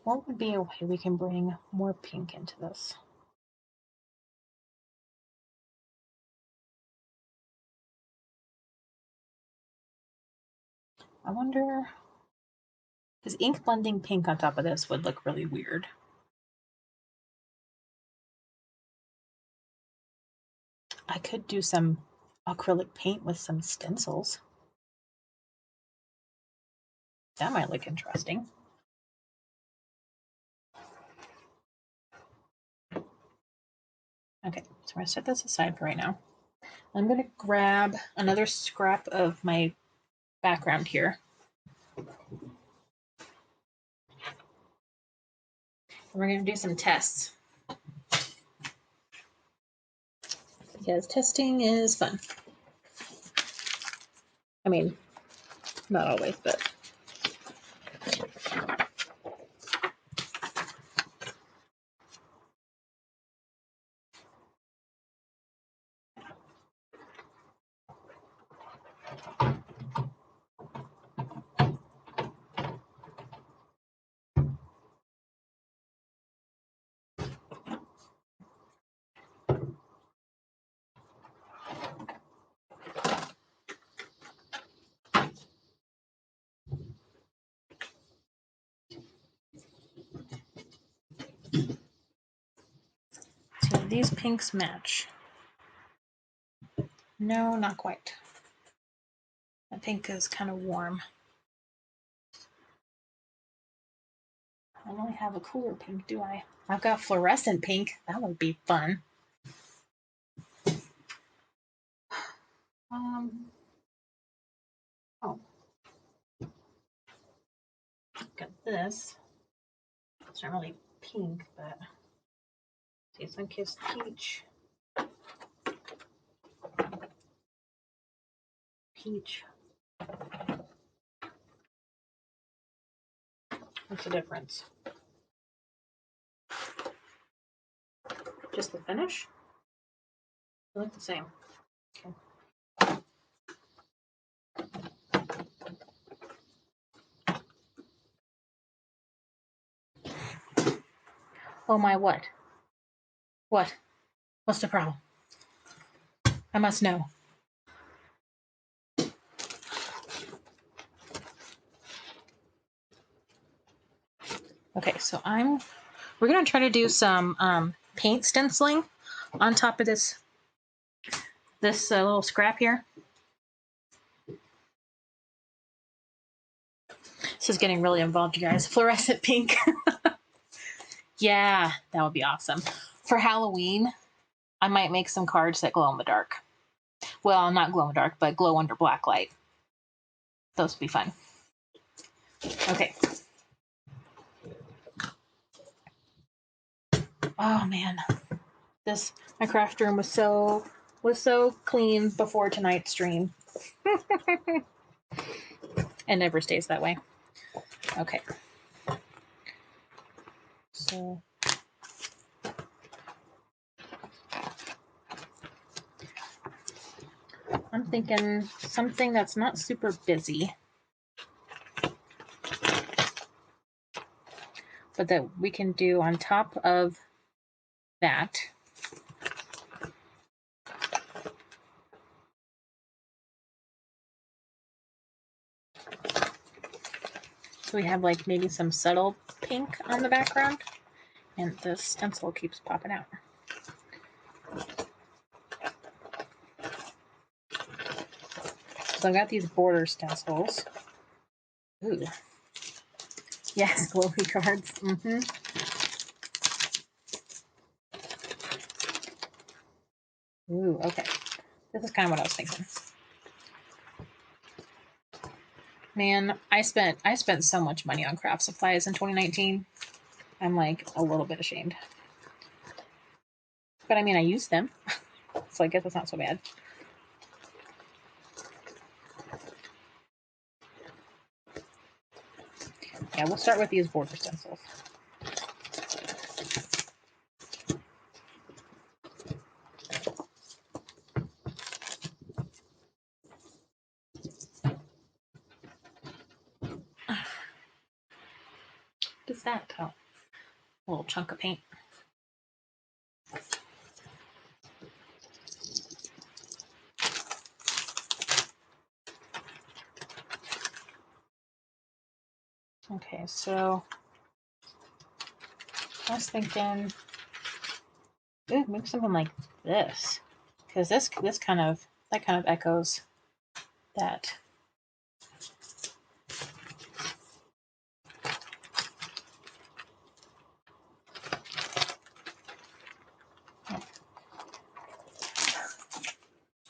What would be a way we can bring more pink into this? I wonder, because ink blending pink on top of this would look really weird. I could do some acrylic paint with some stencils. That might look interesting. Okay, so I'm gonna set this aside for right now. I'm gonna grab another scrap of my background here. And we're gonna do some tests. Because testing is fun. I mean, not always, but... these pinks match? No, not quite. That pink is kind of warm. I don't really have a cooler pink, do I? I've got fluorescent pink. That would be fun. Oh. Got this. It's not really pink, but see, Sun-Kissed Peach. Peach. What's the difference? Just the finish? They look the same. Okay. Oh my, what? What? What's the problem? I must know. Okay, so we're gonna try to do some paint stenciling on top of this little scrap here. This is getting really involved, you guys. Fluorescent pink. Yeah, that would be awesome. For Halloween, I might make some cards that glow in the dark. Well, not glow in the dark, but glow under black light. Those would be fun. Okay. Oh man, my craft room was so clean before tonight's stream. It never stays that way. Okay. So I'm thinking something that's not super busy, but that we can do on top of that. So we have like maybe some subtle pink on the background, and the stencil keeps popping out. So I've got these border stencils. Ooh. Yes, glowy cards. Mm-hmm. Ooh, okay. This is kind of what I was thinking. Man, I spent so much money on craft supplies in 2019. I'm like a little bit ashamed. But I mean, I used them. So I guess it's not so bad. Yeah, we'll start with these border stencils. What's that? Oh, a little chunk of paint. Okay, so I was thinking, ooh, maybe something like this, because that kind of echoes that. Oh.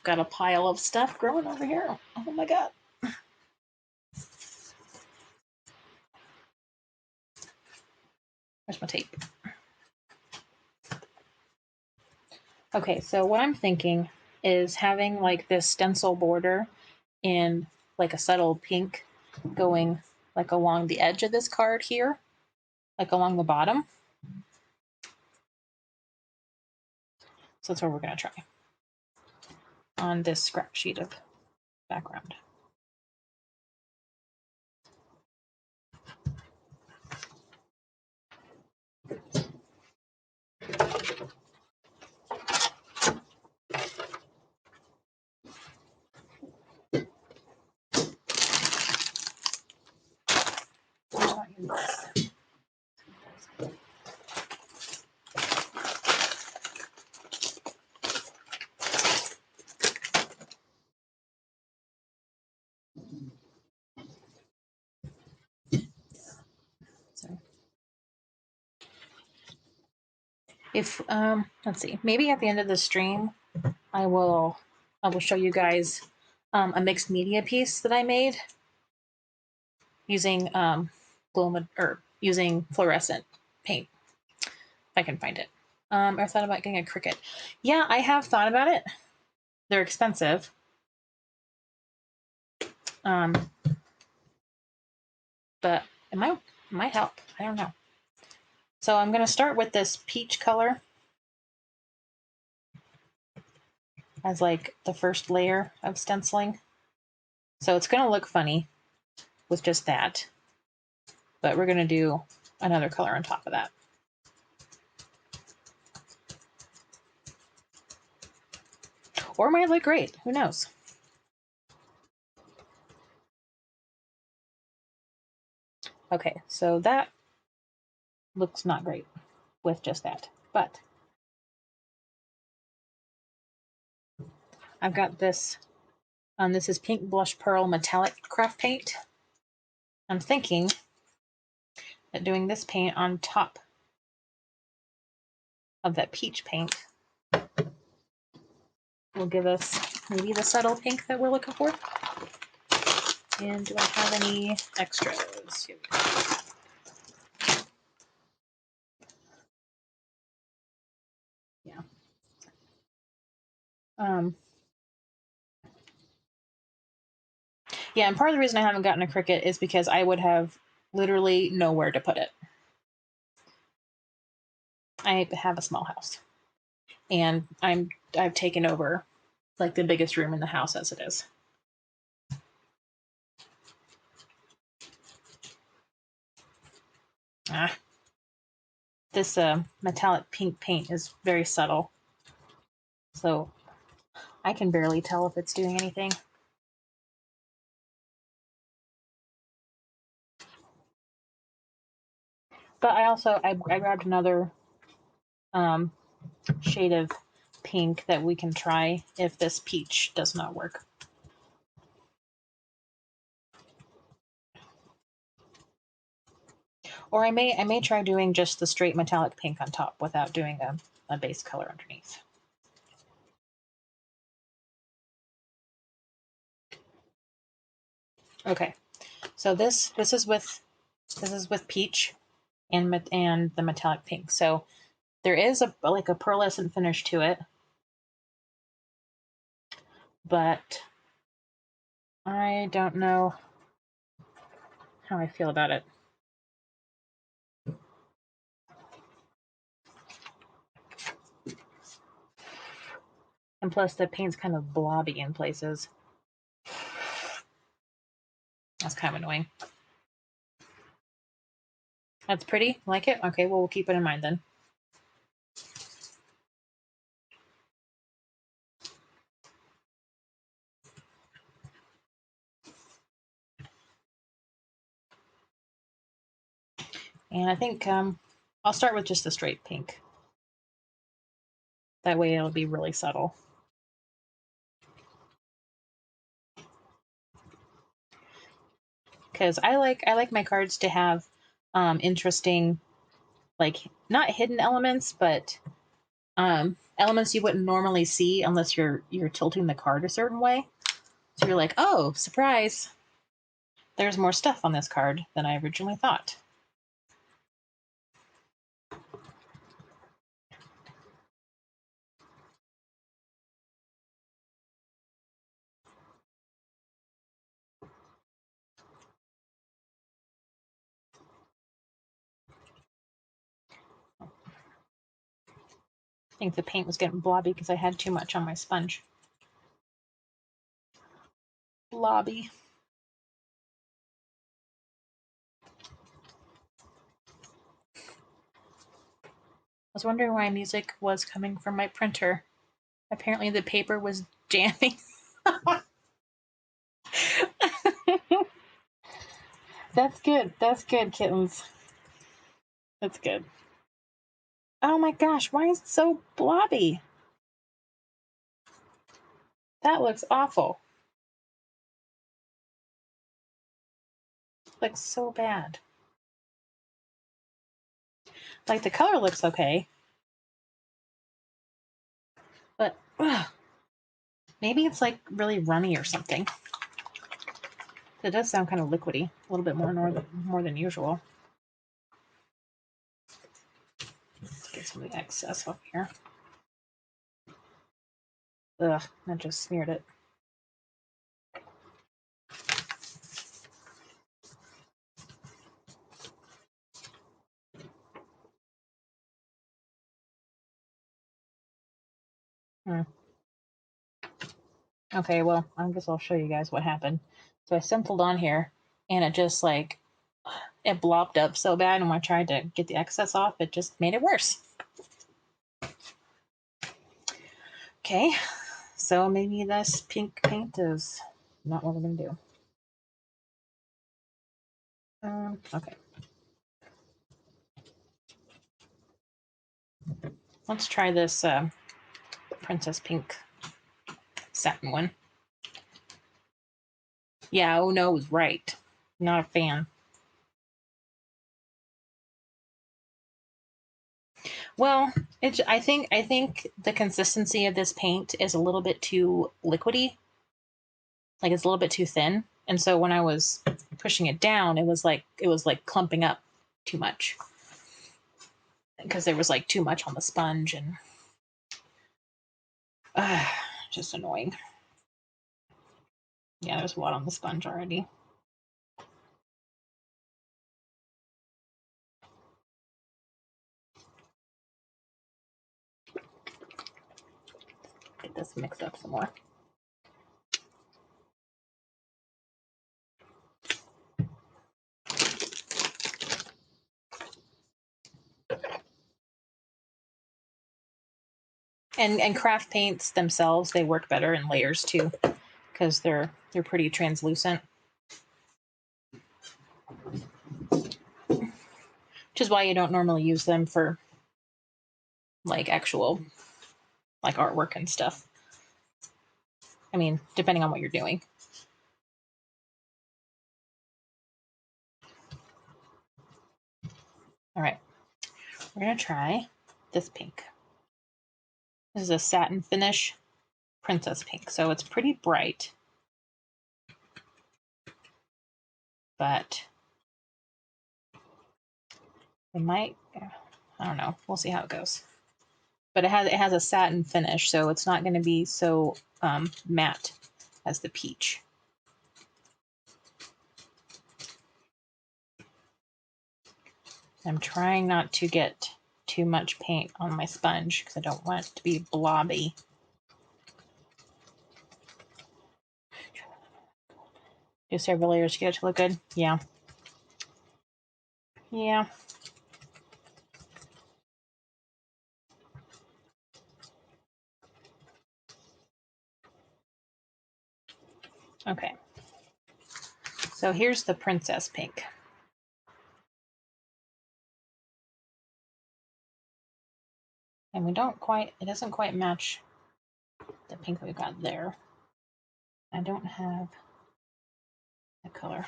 Got a pile of stuff growing over here. Oh my god. Where's my tape? Okay, so what I'm thinking is having like this stencil border in like a subtle pink going like along the edge of this card here, like along the bottom. So that's what we're going to try on this scrap sheet of background. If let's see, maybe at the end of the stream, I will show you guys a mixed media piece that I made using or using fluorescent paint, if I can find it. I thought about getting a Cricut. Yeah, I have thought about it. They're expensive. But it might help. I don't know. So I'm going to start with this peach color as like the first layer of stenciling. So it's going to look funny with just that. But we're going to do another color on top of that. Or it might look great. Who knows? Okay, so that looks not great with just that. But I've got this. This is Pink Blush Pearl Metallic Craft Paint. I'm thinking that doing this paint on top of that peach paint will give us maybe the subtle pink that we're looking for. And do I have any extras? Here we go. Yeah. Yeah, and part of the reason I haven't gotten a Cricut is because I would have literally nowhere to put it. I have a small house, and I've taken over like the biggest room in the house as it is. This metallic pink paint is very subtle, so I can barely tell if it's doing anything. But I grabbed another shade of pink that we can try if this peach does not work. Or I may try doing just the straight metallic pink on top without doing a base color underneath. Okay, so this is with peach and the metallic pink. So there is a pearlescent finish to it, but I don't know how I feel about it. And plus the paint's kind of blobby in places. That's kind of annoying. That's pretty. Like it? Okay, well, we'll keep it in mind then. And I think I'll start with just the straight pink. That way it'll be really subtle. Because I like my cards to have interesting, like, not hidden elements, but elements you wouldn't normally see unless you're tilting the card a certain way. So you're like, oh, surprise! There's more stuff on this card than I originally thought. I think the paint was getting blobby because I had too much on my sponge. Blobby. I was wondering why music was coming from my printer. Apparently the paper was jamming. That's good. That's good, kittens. That's good. Oh my gosh, why is it so blobby? That looks awful. Looks so bad. Like, the color looks okay. But maybe it's like really runny or something. It does sound kind of liquidy, a little bit more than usual. Let's get some of the excess off here. Ugh, I just smeared it. Okay, well, I guess I'll show you guys what happened. So I simpled on here, and it just like, it blopped up so bad, and when I tried to get the excess off, it just made it worse. Okay, so maybe this pink paint is not what we're going to do. Okay. Let's try this Princess Pink satin one. Yeah, oh no, was right. Not a fan. Well, I think the consistency of this paint is a little bit too liquidy. Like it's a little bit too thin. And so when I was pushing it down, it was like clumping up too much. Because there was like too much on the sponge and just annoying. Yeah, there's a lot on the sponge already. Get this mixed up some more. And craft paints themselves, they work better in layers too, because they're pretty translucent. Which is why you don't normally use them for like actual like artwork and stuff. I mean, depending on what you're doing. All right, we're gonna try this pink. This is a satin finish Princess Pink, so it's pretty bright, but it might, I don't know, we'll see how it goes. But it has a satin finish, so it's not going to be so matte as the peach. I'm trying not to get too much paint on my sponge because I don't want it to be blobby. Do several layers to get it to look good? Yeah. Yeah. Okay. So here's the Princess Pink. And it doesn't quite match the pink that we got there. I don't have the color.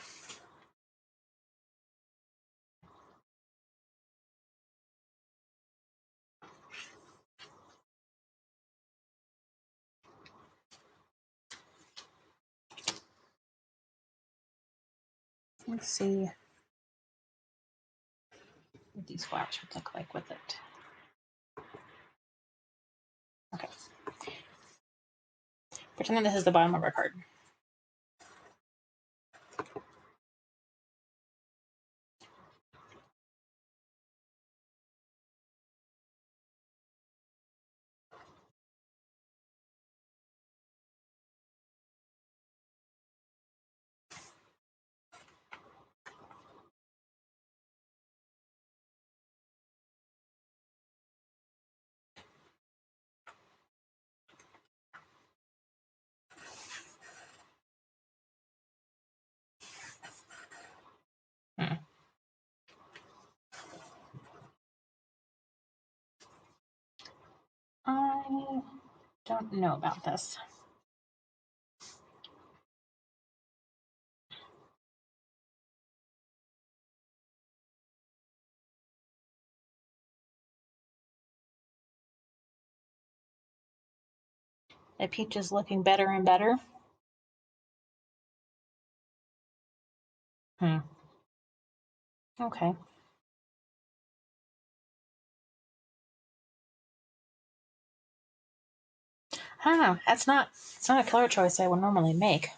Let's see what these flowers would look like with it. Okay. Pretend that this is the bottom of our card. I don't know about this. That peach is looking better and better. Okay. I don't know. It's not a color choice I would normally make.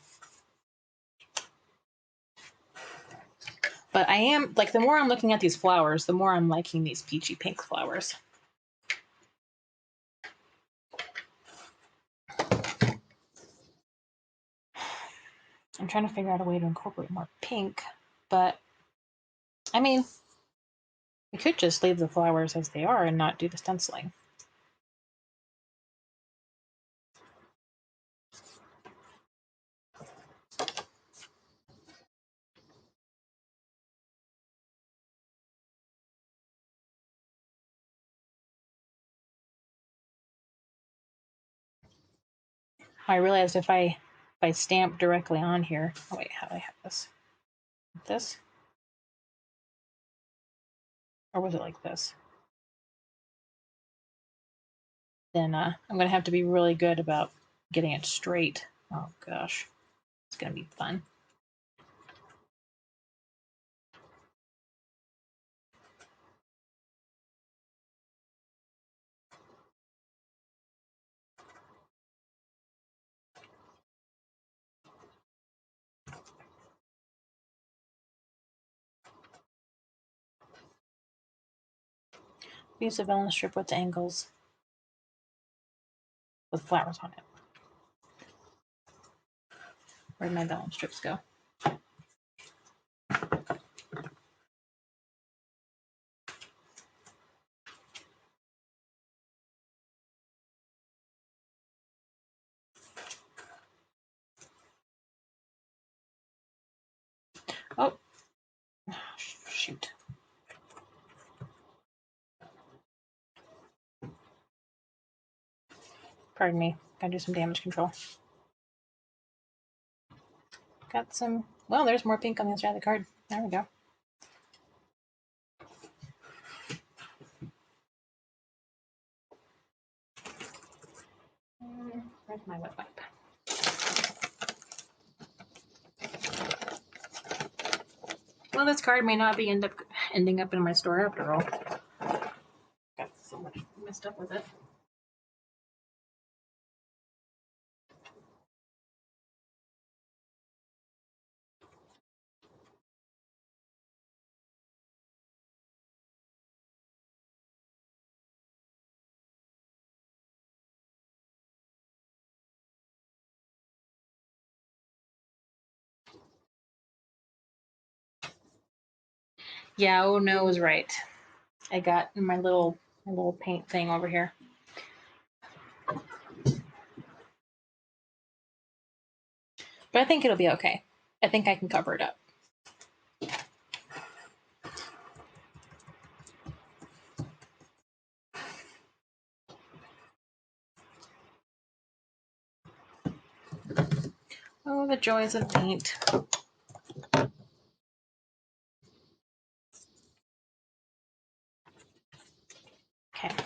But I am, like, the more I'm looking at these flowers, the more I'm liking these peachy pink flowers. I'm trying to figure out a way to incorporate more pink, but I mean, we could just leave the flowers as they are and not do the stenciling. I realized if I stamp directly on here. Oh wait, how do I have this? Like this? Or was it like this? Then I'm gonna have to be really good about getting it straight. Oh gosh, it's gonna be fun. Use a vellum strip with angles with flowers on it. Where'd my vellum strips go? Oh, shoot. Pardon me. Gotta do some damage control. Got some. Well, there's more pink on the other side of the card. There we go. Where's my wet wipe? Well, this card may not be ending up in my store after all. Got so much messed up with it. Yeah, oh no was right. I got my little paint thing over here. But I think it'll be okay. I think I can cover it up. Oh, the joys of paint. Okay.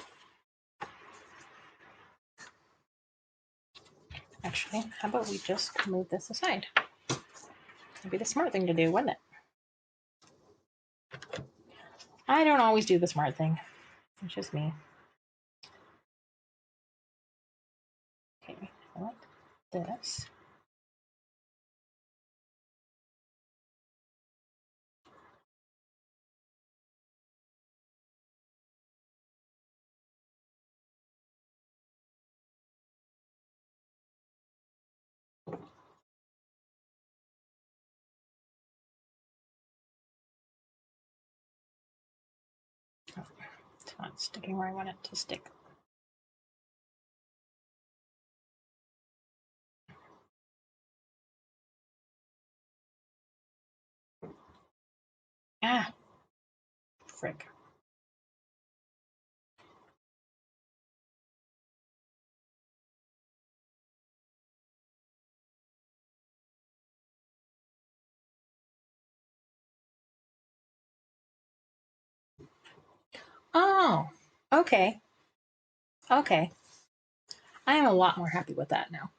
Actually, how about we just move this aside? That'd be the smart thing to do, wouldn't it? I don't always do the smart thing. It's just me. Okay, I want this. Oh, it's not sticking where I want it to stick. Ah, frick. Oh, okay. Okay. I am a lot more happy with that now.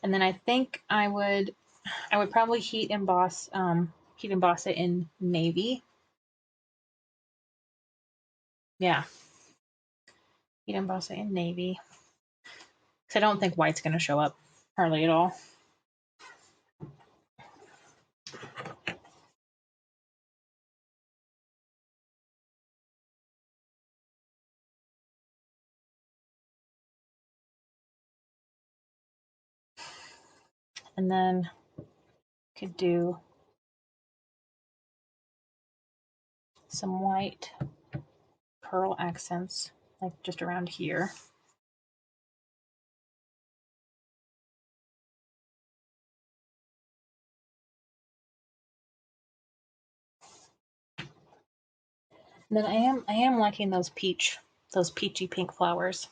And then I think I would probably heat emboss it in navy. Yeah. Heat emboss it in navy. Because I don't think white's going to show up hardly at all. And then could do some white pearl accents, like just around here. And then I am liking those peachy pink flowers.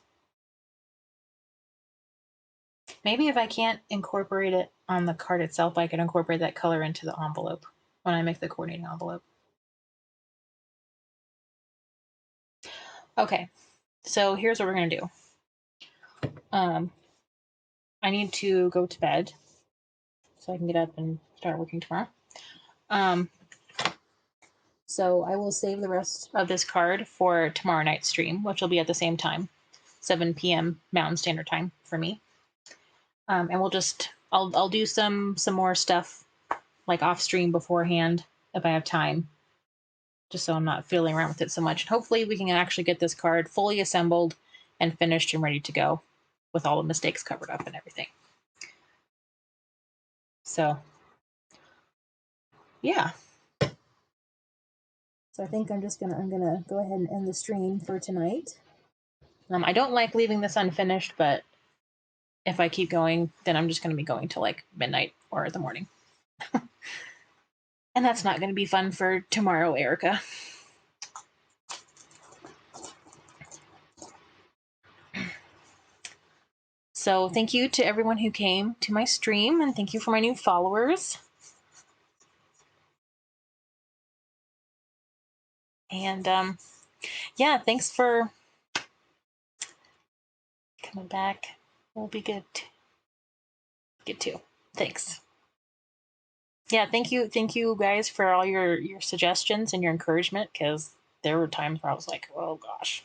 Maybe if I can't incorporate it on the card itself, I can incorporate that color into the envelope when I make the coordinating envelope. Okay, so here's what we're gonna do. I need to go to bed so I can get up and start working tomorrow. So I will save the rest of this card for tomorrow night's stream, which will be at the same time, 7 p.m. Mountain Standard Time for me. And we'll just I'll do some more stuff like off stream beforehand if I have time, just so I'm not fiddling around with it so much. And hopefully we can actually get this card fully assembled and finished and ready to go with all the mistakes covered up and everything. So yeah. So I think I'm gonna go ahead and end the stream for tonight. I don't like leaving this unfinished, but if I keep going, then I'm just gonna be going till like midnight or the morning. And that's not gonna be fun for tomorrow, Erica. So thank you to everyone who came to my stream, and thank you for my new followers. And yeah, thanks for coming back. We'll be good too. Thanks. Yeah, thank you guys for all your suggestions and your encouragement, because there were times where I was like, oh gosh,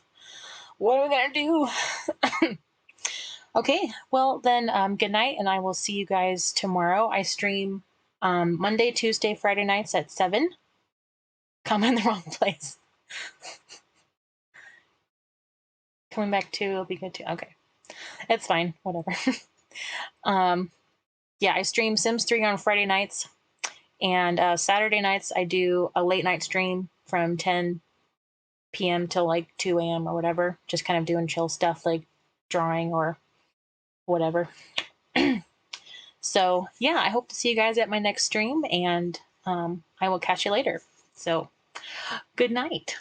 what are we gonna do? Okay, well then, good night, and I will see you guys tomorrow. I stream Monday, Tuesday, Friday nights at 7. Come in the wrong place. Coming back too will be good too. Okay, it's fine. Whatever. Yeah, I stream Sims 3 on Friday nights, and Saturday nights I do a late night stream from 10 p.m. till like 2 a.m. or whatever, just kind of doing chill stuff like drawing or whatever. So yeah, I hope to see you guys at my next stream, and I will catch you later. So good night.